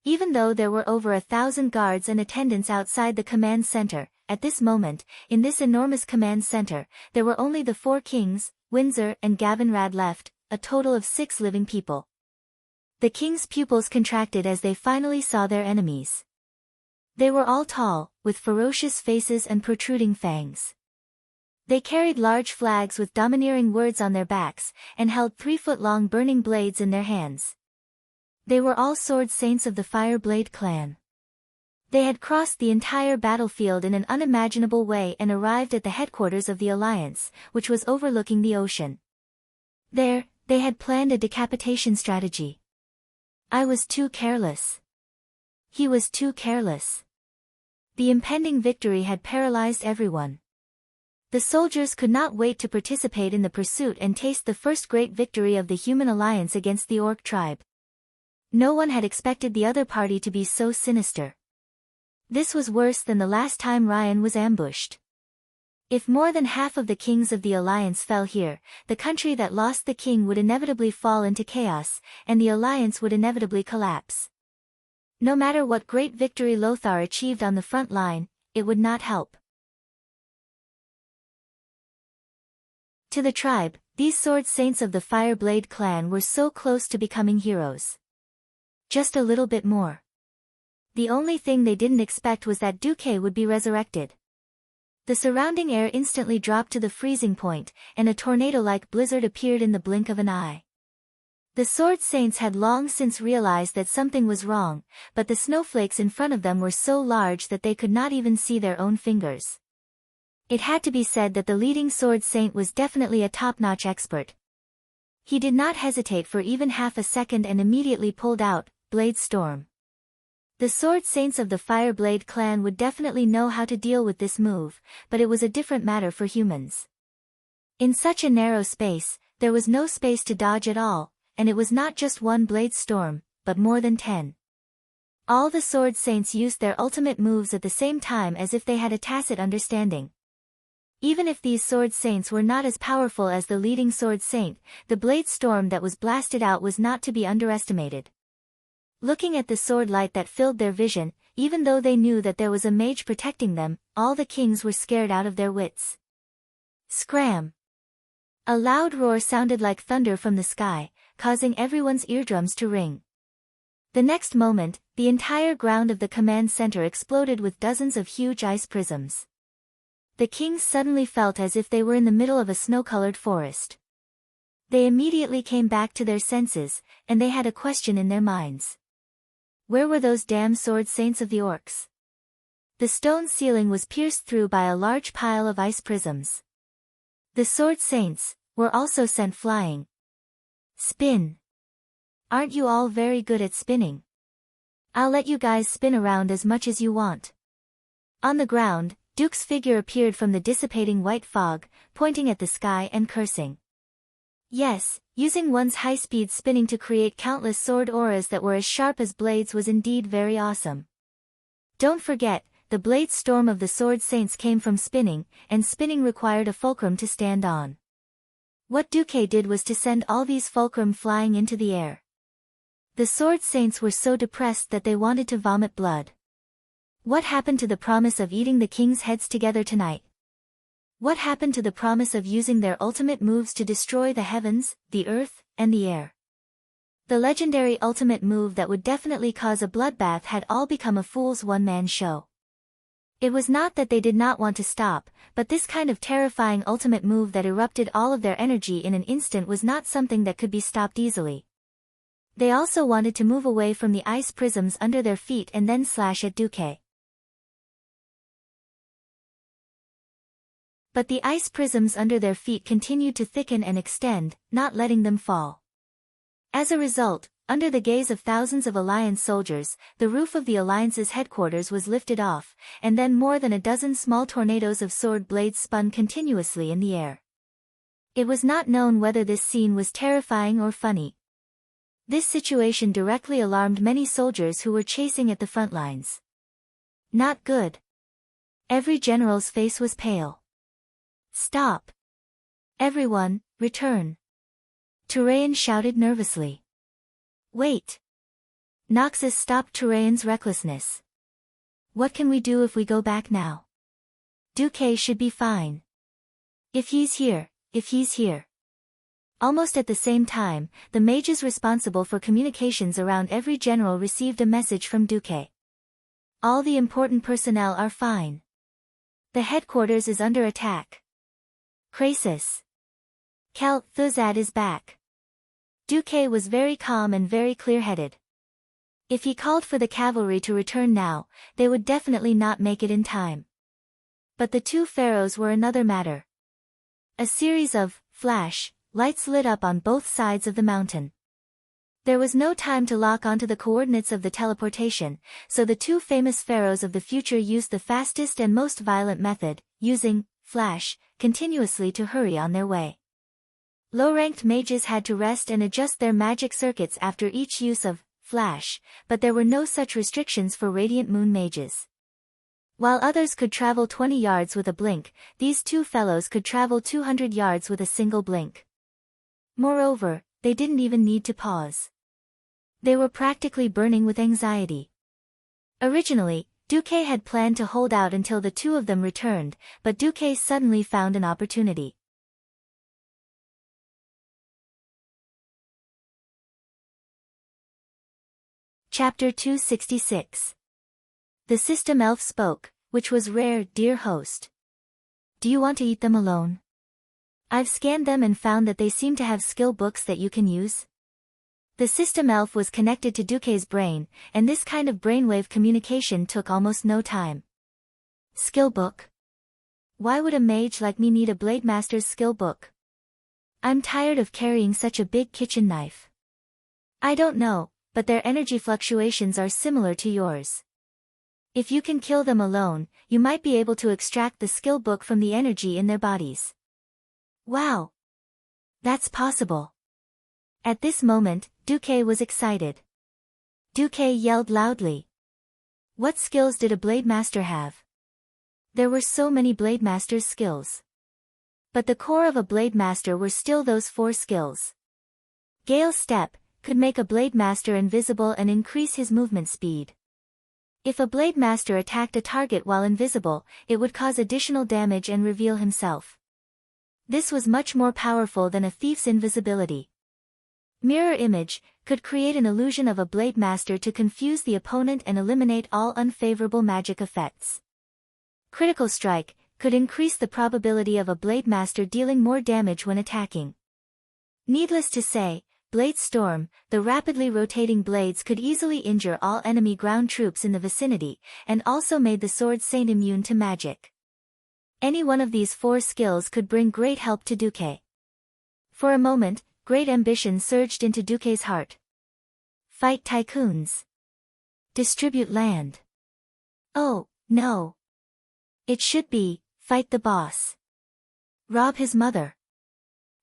Even though there were over 1,000 guards and attendants outside the command center, at this moment, in this enormous command center, there were only the 4 kings, Windsor and Gavinrad left, a total of 6 living people. The king's pupils contracted as they finally saw their enemies. They were all tall, with ferocious faces and protruding fangs. They carried large flags with domineering words on their backs, and held 3-foot-long burning blades in their hands. They were all sword saints of the Fireblade clan. They had crossed the entire battlefield in an unimaginable way and arrived at the headquarters of the Alliance, which was overlooking the ocean. There, they had planned a decapitation strategy. I was too careless. He was too careless. The impending victory had paralyzed everyone. The soldiers could not wait to participate in the pursuit and taste the first great victory of the human alliance against the orc tribe. No one had expected the other party to be so sinister. This was worse than the last time Ryan was ambushed. If more than half of the kings of the alliance fell here, the country that lost the king would inevitably fall into chaos, and the alliance would inevitably collapse. No matter what great victory Lothar achieved on the front line, it would not help. To the tribe, these sword saints of the Fireblade clan were so close to becoming heroes. Just a little bit more. The only thing they didn't expect was that Duque would be resurrected. The surrounding air instantly dropped to the freezing point, and a tornado-like blizzard appeared in the blink of an eye. The sword saints had long since realized that something was wrong, but the snowflakes in front of them were so large that they could not even see their own fingers. It had to be said that the leading sword saint was definitely a top-notch expert. He did not hesitate for even half a second and immediately pulled out Blade Storm. The sword saints of the Fireblade clan would definitely know how to deal with this move, but it was a different matter for humans. In such a narrow space, there was no space to dodge at all, and it was not just one Blade Storm, but more than 10. All the sword saints used their ultimate moves at the same time as if they had a tacit understanding. Even if these sword saints were not as powerful as the leading sword saint, the Blade Storm that was blasted out was not to be underestimated. Looking at the sword light that filled their vision, even though they knew that there was a mage protecting them, all the kings were scared out of their wits. Scram! A loud roar sounded like thunder from the sky, causing everyone's eardrums to ring. The next moment, the entire ground of the command center exploded with dozens of huge ice prisms. The kings suddenly felt as if they were in the middle of a snow-colored forest. They immediately came back to their senses, and they had a question in their minds. Where were those damn sword saints of the orcs? The stone ceiling was pierced through by a large pile of ice prisms. The sword saints were also sent flying. Spin! Aren't you all very good at spinning? I'll let you guys spin around as much as you want. On the ground, Duke's figure appeared from the dissipating white fog, pointing at the sky and cursing. Yes, using one's high-speed spinning to create countless sword auras that were as sharp as blades was indeed very awesome. Don't forget, the blade storm of the sword saints came from spinning, and spinning required a fulcrum to stand on. What Duque did was to send all these fulcrum flying into the air. The sword saints were so depressed that they wanted to vomit blood. What happened to the promise of eating the king's heads together tonight? What happened to the promise of using their ultimate moves to destroy the heavens, the earth, and the air? The legendary ultimate move that would definitely cause a bloodbath had all become a fool's one-man show. It was not that they did not want to stop, but this kind of terrifying ultimate move that erupted all of their energy in an instant was not something that could be stopped easily. They also wanted to move away from the ice prisms under their feet and then slash at Duque. But the ice prisms under their feet continued to thicken and extend, not letting them fall. As a result, under the gaze of thousands of Alliance soldiers, the roof of the Alliance's headquarters was lifted off, and then more than a dozen small tornadoes of sword blades spun continuously in the air. It was not known whether this scene was terrifying or funny. This situation directly alarmed many soldiers who were chasing at the front lines. Not good. Every general's face was pale. Stop. Everyone, return. Turayan shouted nervously. Wait. Noxus stopped Turayan's recklessness. What can we do if we go back now? Duque should be fine. If he's here. Almost at the same time, the mages responsible for communications around every general received a message from Duque. All the important personnel are fine. The headquarters is under attack. Krasis. Thuzad is back. Duque was very calm and very clear-headed. If he called for the cavalry to return now, they would definitely not make it in time. But the two pharaohs were another matter. A series of flash lights lit up on both sides of the mountain. There was no time to lock onto the coordinates of the teleportation, so the two famous pharaohs of the future used the fastest and most violent method, using flash continuously to hurry on their way. Low-ranked mages had to rest and adjust their magic circuits after each use of flash, but there were no such restrictions for Radiant Moon mages. While others could travel 20 yards with a blink, these two fellows could travel 200 yards with a single blink. Moreover, they didn't even need to pause. They were practically burning with anxiety. Originally, Duque had planned to hold out until the two of them returned, but Duque suddenly found an opportunity. Chapter 266. The system elf spoke, which was rare, dear host. Do you want to eat them alone? I've scanned them and found that they seem to have skill books that you can use. The system elf was connected to Duque's brain, and this kind of brainwave communication took almost no time. Skill book? Why would a mage like me need a blade master's skill book? I'm tired of carrying such a big kitchen knife. I don't know, but their energy fluctuations are similar to yours. If you can kill them alone, you might be able to extract the skill book from the energy in their bodies. Wow! That's possible. At this moment, Duque was excited. Duque yelled loudly. What skills did a blade master have? There were so many blade master's skills. But the core of a blade master were still those 4 skills. Gale Step could make a blade master invisible and increase his movement speed. If a blade master attacked a target while invisible, it would cause additional damage and reveal himself. This was much more powerful than a thief's invisibility. Mirror Image could create an illusion of a blade master to confuse the opponent and eliminate all unfavorable magic effects. Critical Strike could increase the probability of a blade master dealing more damage when attacking. Needless to say, Blade Storm, the rapidly rotating blades could easily injure all enemy ground troops in the vicinity, and also made the Sword Saint immune to magic. Any one of these 4 skills could bring great help to Duque. For a moment, great ambition surged into Duque's heart. Fight tycoons. Distribute land. Oh, no. It should be, fight the boss. Rob his mother.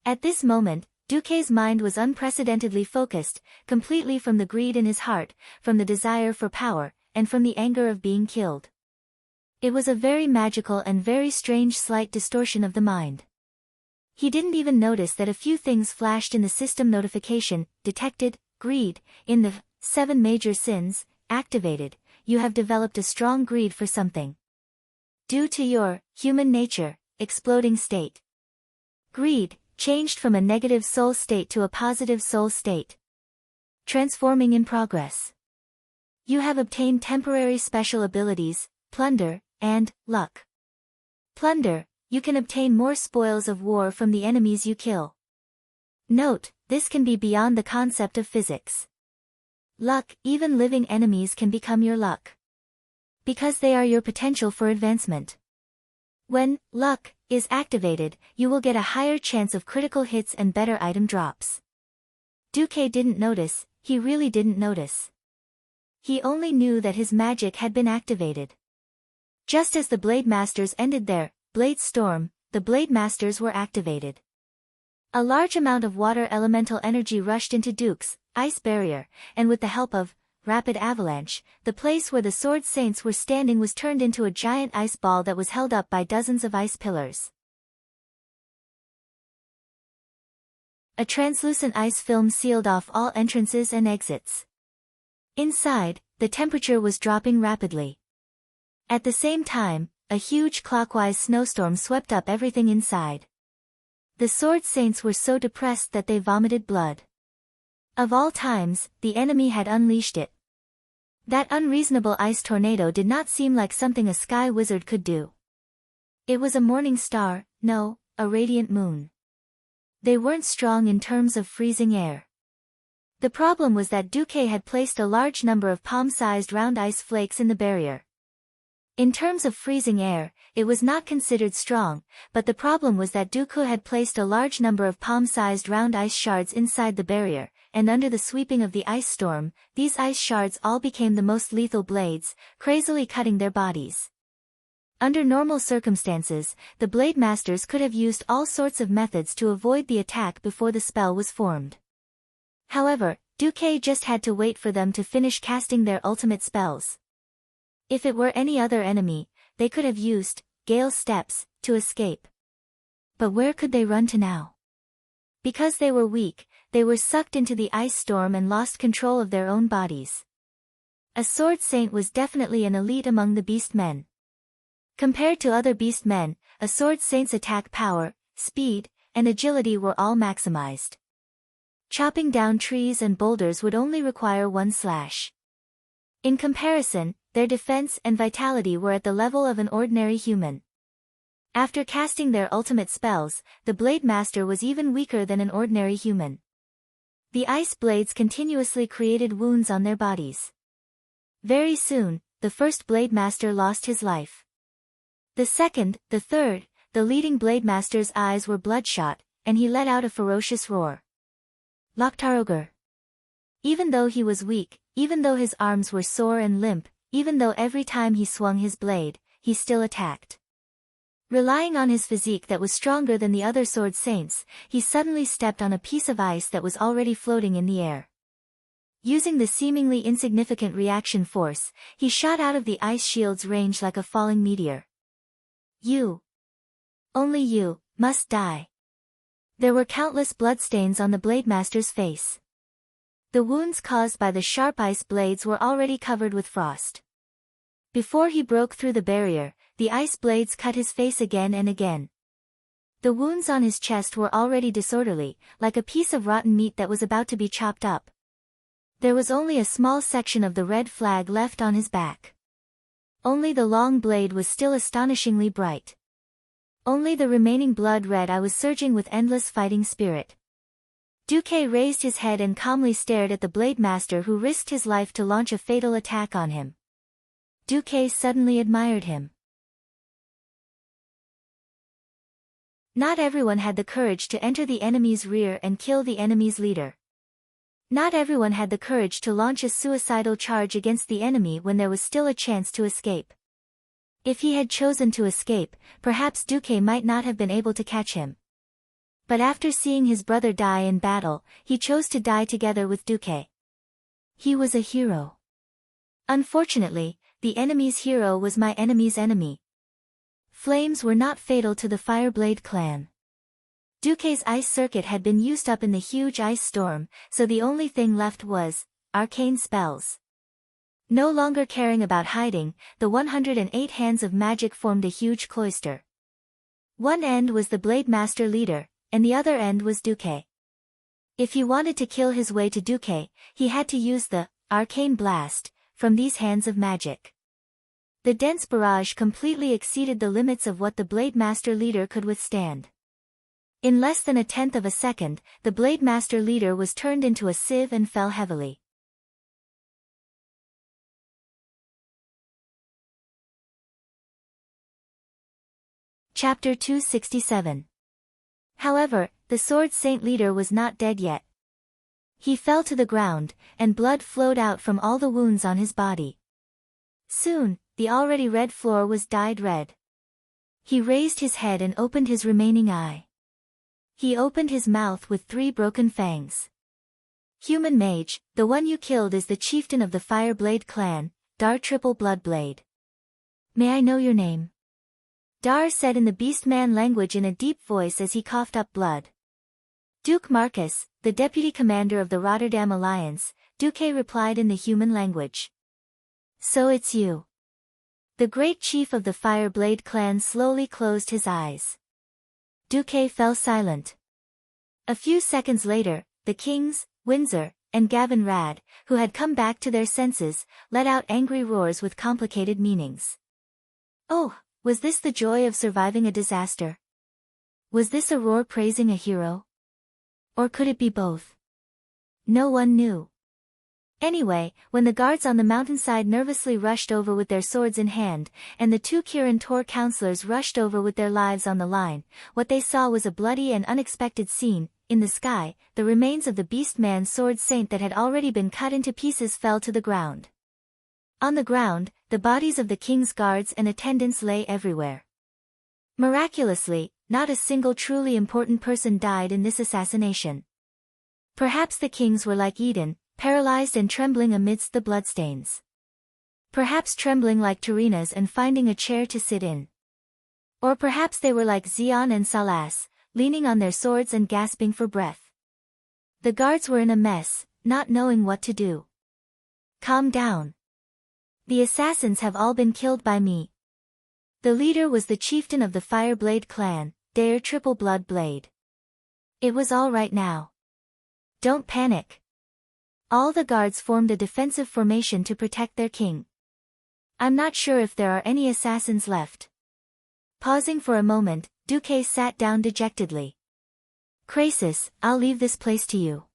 At this moment, Duque's mind was unprecedentedly focused, completely from the greed in his heart, from the desire for power, and from the anger of being killed. It was a very magical and very strange slight distortion of the mind. He didn't even notice that a few things flashed in the system notification: detected, greed, in the 7 major sins, activated, you have developed a strong greed for something. Due to your human nature, exploding state. Greed changed from a negative soul state to a positive soul state. Transforming in progress. You have obtained temporary special abilities, plunder, and luck. Plunder, you can obtain more spoils of war from the enemies you kill. Note, this can be beyond the concept of physics. Luck, even living enemies can become your luck. Because they are your potential for advancement. When luck is activated, you will get a higher chance of critical hits and better item drops. Duque didn't notice, he really didn't notice. He only knew that his magic had been activated. Just as the Blade Masters ended their Blade Storm, the Blade Masters were activated. A large amount of water elemental energy rushed into Duke's ice barrier, and with the help of Rapid Avalanche, the place where the Sword Saints were standing was turned into a giant ice ball that was held up by dozens of ice pillars. A translucent ice film sealed off all entrances and exits. Inside, the temperature was dropping rapidly. At the same time, a huge clockwise snowstorm swept up everything inside. The Sword Saints were so depressed that they vomited blood. Of all times, the enemy had unleashed it. That unreasonable ice tornado did not seem like something a sky wizard could do. It was a morning star, no, a radiant moon. They weren't strong in terms of freezing air. The problem was that Duque had placed a large number of palm-sized round ice flakes in the barrier. In terms of freezing air, it was not considered strong, but the problem was that Duque had placed a large number of palm-sized round ice shards inside the barrier, and under the sweeping of the ice storm, these ice shards all became the most lethal blades, crazily cutting their bodies. Under normal circumstances, the Blade Masters could have used all sorts of methods to avoid the attack before the spell was formed. However, Duque just had to wait for them to finish casting their ultimate spells. If it were any other enemy, they could have used Gale Steps to escape. But where could they run to now? Because they were weak, they were sucked into the ice storm and lost control of their own bodies. A Sword Saint was definitely an elite among the Beast Men. Compared to other Beast Men, a Sword Saint's attack power, speed, and agility were all maximized. Chopping down trees and boulders would only require one slash. In comparison, their defense and vitality were at the level of an ordinary human. After casting their ultimate spells, the Blade Master was even weaker than an ordinary human. The ice blades continuously created wounds on their bodies. Very soon, the first Blade Master lost his life. The second, the third, the leading Blade Master's eyes were bloodshot, and he let out a ferocious roar. Loktarogar. Even though he was weak, even though his arms were sore and limp, even though every time he swung his blade, he still attacked. Relying on his physique that was stronger than the other Sword Saints, he suddenly stepped on a piece of ice that was already floating in the air. Using the seemingly insignificant reaction force, he shot out of the ice shield's range like a falling meteor. You. Only you, must die. There were countless bloodstains on the Blade Master's face. The wounds caused by the sharp ice blades were already covered with frost. Before he broke through the barrier, the ice blades cut his face again and again. The wounds on his chest were already disorderly, like a piece of rotten meat that was about to be chopped up. There was only a small section of the red flag left on his back. Only the long blade was still astonishingly bright. Only the remaining blood red eye was surging with endless fighting spirit. Duque raised his head and calmly stared at the Blade Master who risked his life to launch a fatal attack on him. Duque suddenly admired him. Not everyone had the courage to enter the enemy's rear and kill the enemy's leader. Not everyone had the courage to launch a suicidal charge against the enemy when there was still a chance to escape. If he had chosen to escape, perhaps Duque might not have been able to catch him. But after seeing his brother die in battle, he chose to die together with Duque. He was a hero. Unfortunately, the enemy's hero was my enemy's enemy. Flames were not fatal to the Fireblade clan. Duque's ice circuit had been used up in the huge ice storm, so the only thing left was arcane spells. No longer caring about hiding, the 108 hands of magic formed a huge cloister. One end was the Blade Master leader, and the other end was Duque. If he wanted to kill his way to Duque, he had to use the arcane blast from these hands of magic. The dense barrage completely exceeded the limits of what the Blade Master leader could withstand. In less than a tenth of a second, the Blade Master leader was turned into a sieve and fell heavily. Chapter 267. However, the Sword Saint leader was not dead yet. He fell to the ground, and blood flowed out from all the wounds on his body. Soon, the already red floor was dyed red. He raised his head and opened his remaining eye. He opened his mouth with 3 broken fangs. Human mage, the one you killed is the chieftain of the Fire Blade clan, Dar Triple Bloodblade. May I know your name? Dar said in the Beastman language in a deep voice as he coughed up blood. Duke Marcus, the deputy commander of the Rotterdam Alliance, Duque replied in the human language. So it's you. The great chief of the Fire Blade clan slowly closed his eyes. Duque fell silent. A few seconds later, the kings, Windsor, and Gavin Rad, who had come back to their senses, let out angry roars with complicated meanings. Oh, was this the joy of surviving a disaster? Was this a roar praising a hero? Or could it be both? No one knew. Anyway, when the guards on the mountainside nervously rushed over with their swords in hand, and the 2 Kirin Tor counselors rushed over with their lives on the line, what they saw was a bloody and unexpected scene. In the sky, the remains of the Beastman Sword Saint that had already been cut into pieces fell to the ground. On the ground, the bodies of the king's guards and attendants lay everywhere. Miraculously, not a single truly important person died in this assassination. Perhaps the kings were like Eden, paralyzed and trembling amidst the bloodstains. Perhaps trembling like Turinas and finding a chair to sit in. Or perhaps they were like Xion and Salas, leaning on their swords and gasping for breath. The guards were in a mess, not knowing what to do. Calm down. The assassins have all been killed by me. The leader was the chieftain of the Fireblade clan, Dar Triple Bloodblade. It was all right now. Don't panic. All the guards formed a defensive formation to protect their king. I'm not sure if there are any assassins left. Pausing for a moment, Duque sat down dejectedly. Krasis, I'll leave this place to you.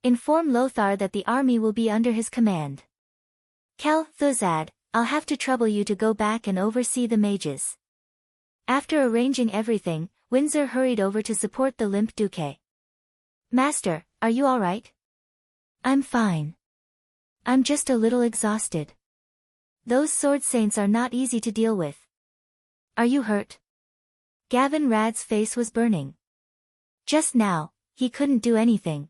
Inform Lothar that the army will be under his command. Kel Thuzad, I'll have to trouble you to go back and oversee the mages. After arranging everything, Windsor hurried over to support the limp Duque. Master, are you all right? I'm fine. I'm just a little exhausted. Those sword saints are not easy to deal with. Are you hurt? Gavin Rad's face was burning. Just now, he couldn't do anything.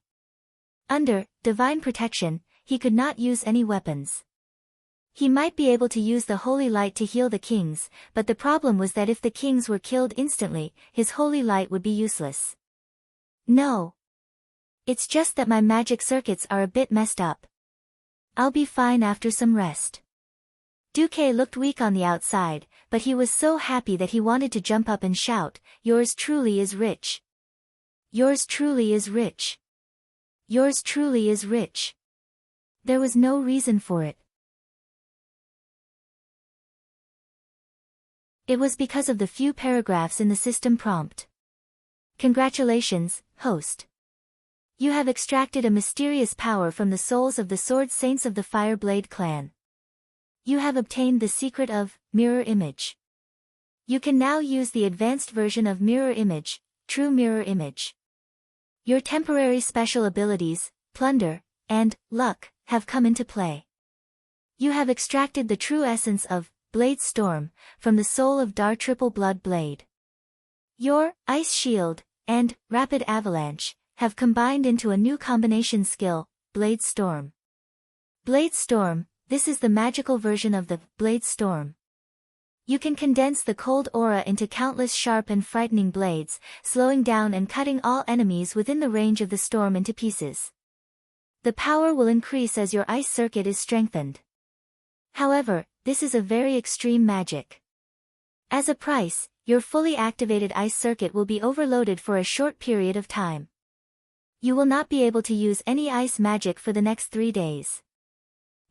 Under divine protection, he could not use any weapons. He might be able to use the holy light to heal the kings, but the problem was that if the kings were killed instantly, his holy light would be useless. No. It's just that my magic circuits are a bit messed up. I'll be fine after some rest. Duque looked weak on the outside, but he was so happy that he wanted to jump up and shout, "Yours truly is rich. Yours truly is rich. Yours truly is rich." There was no reason for it. It was because of the few paragraphs in the system prompt. Congratulations, host. You have extracted a mysterious power from the souls of the sword saints of the Fireblade clan. You have obtained the secret of mirror image. You can now use the advanced version of mirror image, true mirror image. Your temporary special abilities, plunder, and luck, have come into play. You have extracted the true essence of Blade Storm from the soul of Dar Triple Blood Blade. Your Ice Shield and Rapid Avalanche have combined into a new combination skill, Blade Storm. Blade Storm, this is the magical version of the Blade Storm. You can condense the cold aura into countless sharp and frightening blades, slowing down and cutting all enemies within the range of the storm into pieces. The power will increase as your ice circuit is strengthened. However, this is a very extreme magic. As a price, your fully activated ice circuit will be overloaded for a short period of time. You will not be able to use any ice magic for the next 3 days.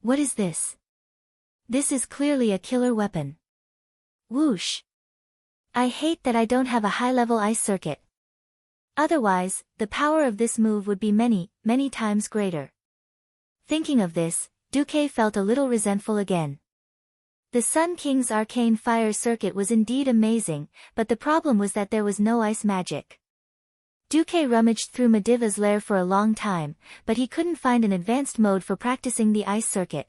What is this? This is clearly a killer weapon. Whoosh! I hate that I don't have a high-level ice circuit. Otherwise, the power of this move would be many, many times greater. Thinking of this, Duque felt a little resentful again. The Sun King's arcane fire circuit was indeed amazing, but the problem was that there was no ice magic. Duque rummaged through Mediva's lair for a long time, but he couldn't find an advanced mode for practicing the ice circuit.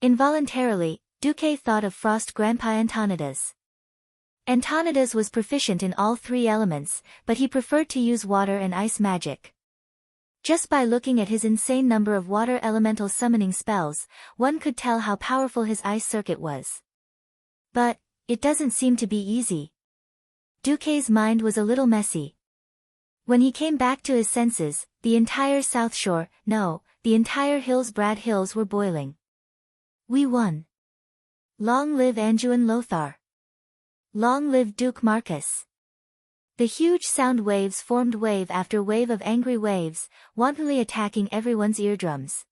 Involuntarily, Duque thought of Frost Grandpa Antonidas. Antonidas was proficient in all 3 elements, but he preferred to use water and ice magic. Just by looking at his insane number of water elemental summoning spells, one could tell how powerful his ice circuit was. But, it doesn't seem to be easy. Duque's mind was a little messy. When he came back to his senses, the entire South Shore, no, the entire Hillsbrad Hills were boiling. We won. Long live Anduin Lothar. Long live Duke Marcus. The huge sound waves formed wave after wave of angry waves, wantonly attacking everyone's eardrums.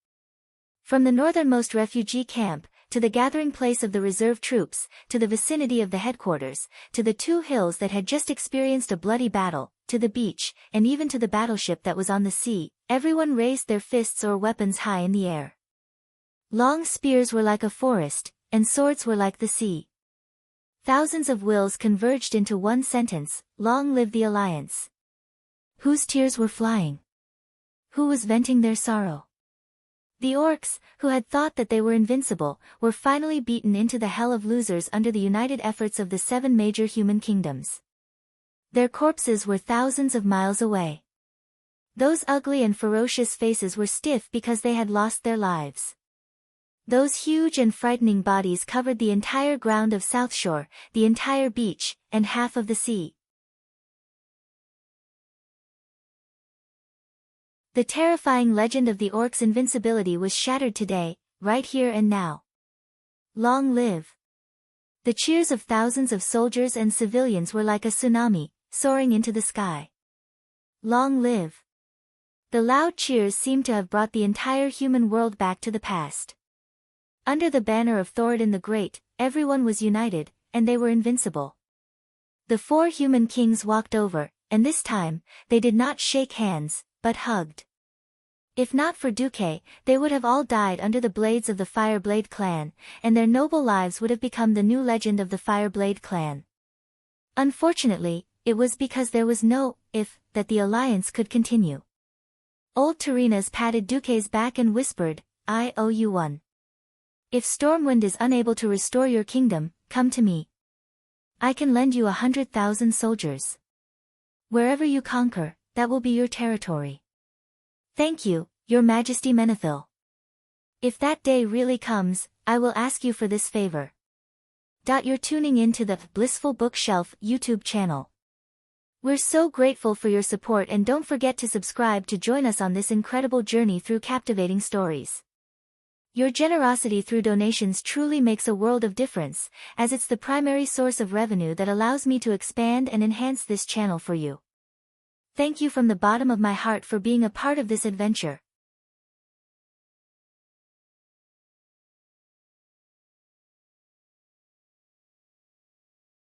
From the northernmost refugee camp, to the gathering place of the reserve troops, to the vicinity of the headquarters, to the 2 hills that had just experienced a bloody battle, to the beach, and even to the battleship that was on the sea, everyone raised their fists or weapons high in the air. Long spears were like a forest, and swords were like the sea. Thousands of wills converged into one sentence, long live the Alliance. Whose tears were flying? Who was venting their sorrow? The orcs, who had thought that they were invincible, were finally beaten into the hell of losers under the united efforts of the 7 major human kingdoms. Their corpses were thousands of miles away. Those ugly and ferocious faces were stiff because they had lost their lives. Those huge and frightening bodies covered the entire ground of South Shore, the entire beach, and half of the sea. The terrifying legend of the orcs' invincibility was shattered today, right here and now. Long live! The cheers of thousands of soldiers and civilians were like a tsunami, soaring into the sky. Long live! The loud cheers seemed to have brought the entire human world back to the past. Under the banner of Thoradin the Great, everyone was united, and they were invincible. The 4 human kings walked over, and this time, they did not shake hands, but hugged. If not for Duque, they would have all died under the blades of the Fireblade clan, and their noble lives would have become the new legend of the Fireblade clan. Unfortunately, it was because there was no if that the alliance could continue. Old Terenas patted Duque's back and whispered, I owe you one. If Stormwind is unable to restore your kingdom, come to me. I can lend you 100,000 soldiers. Wherever you conquer, that will be your territory. Thank you, Your Majesty Menethil. If that day really comes, I will ask you for this favor. You're tuning in to the Blissful Bookshelf YouTube channel. We're so grateful for your support, and don't forget to subscribe to join us on this incredible journey through captivating stories. Your generosity through donations truly makes a world of difference, as it's the primary source of revenue that allows me to expand and enhance this channel for you. Thank you from the bottom of my heart for being a part of this adventure.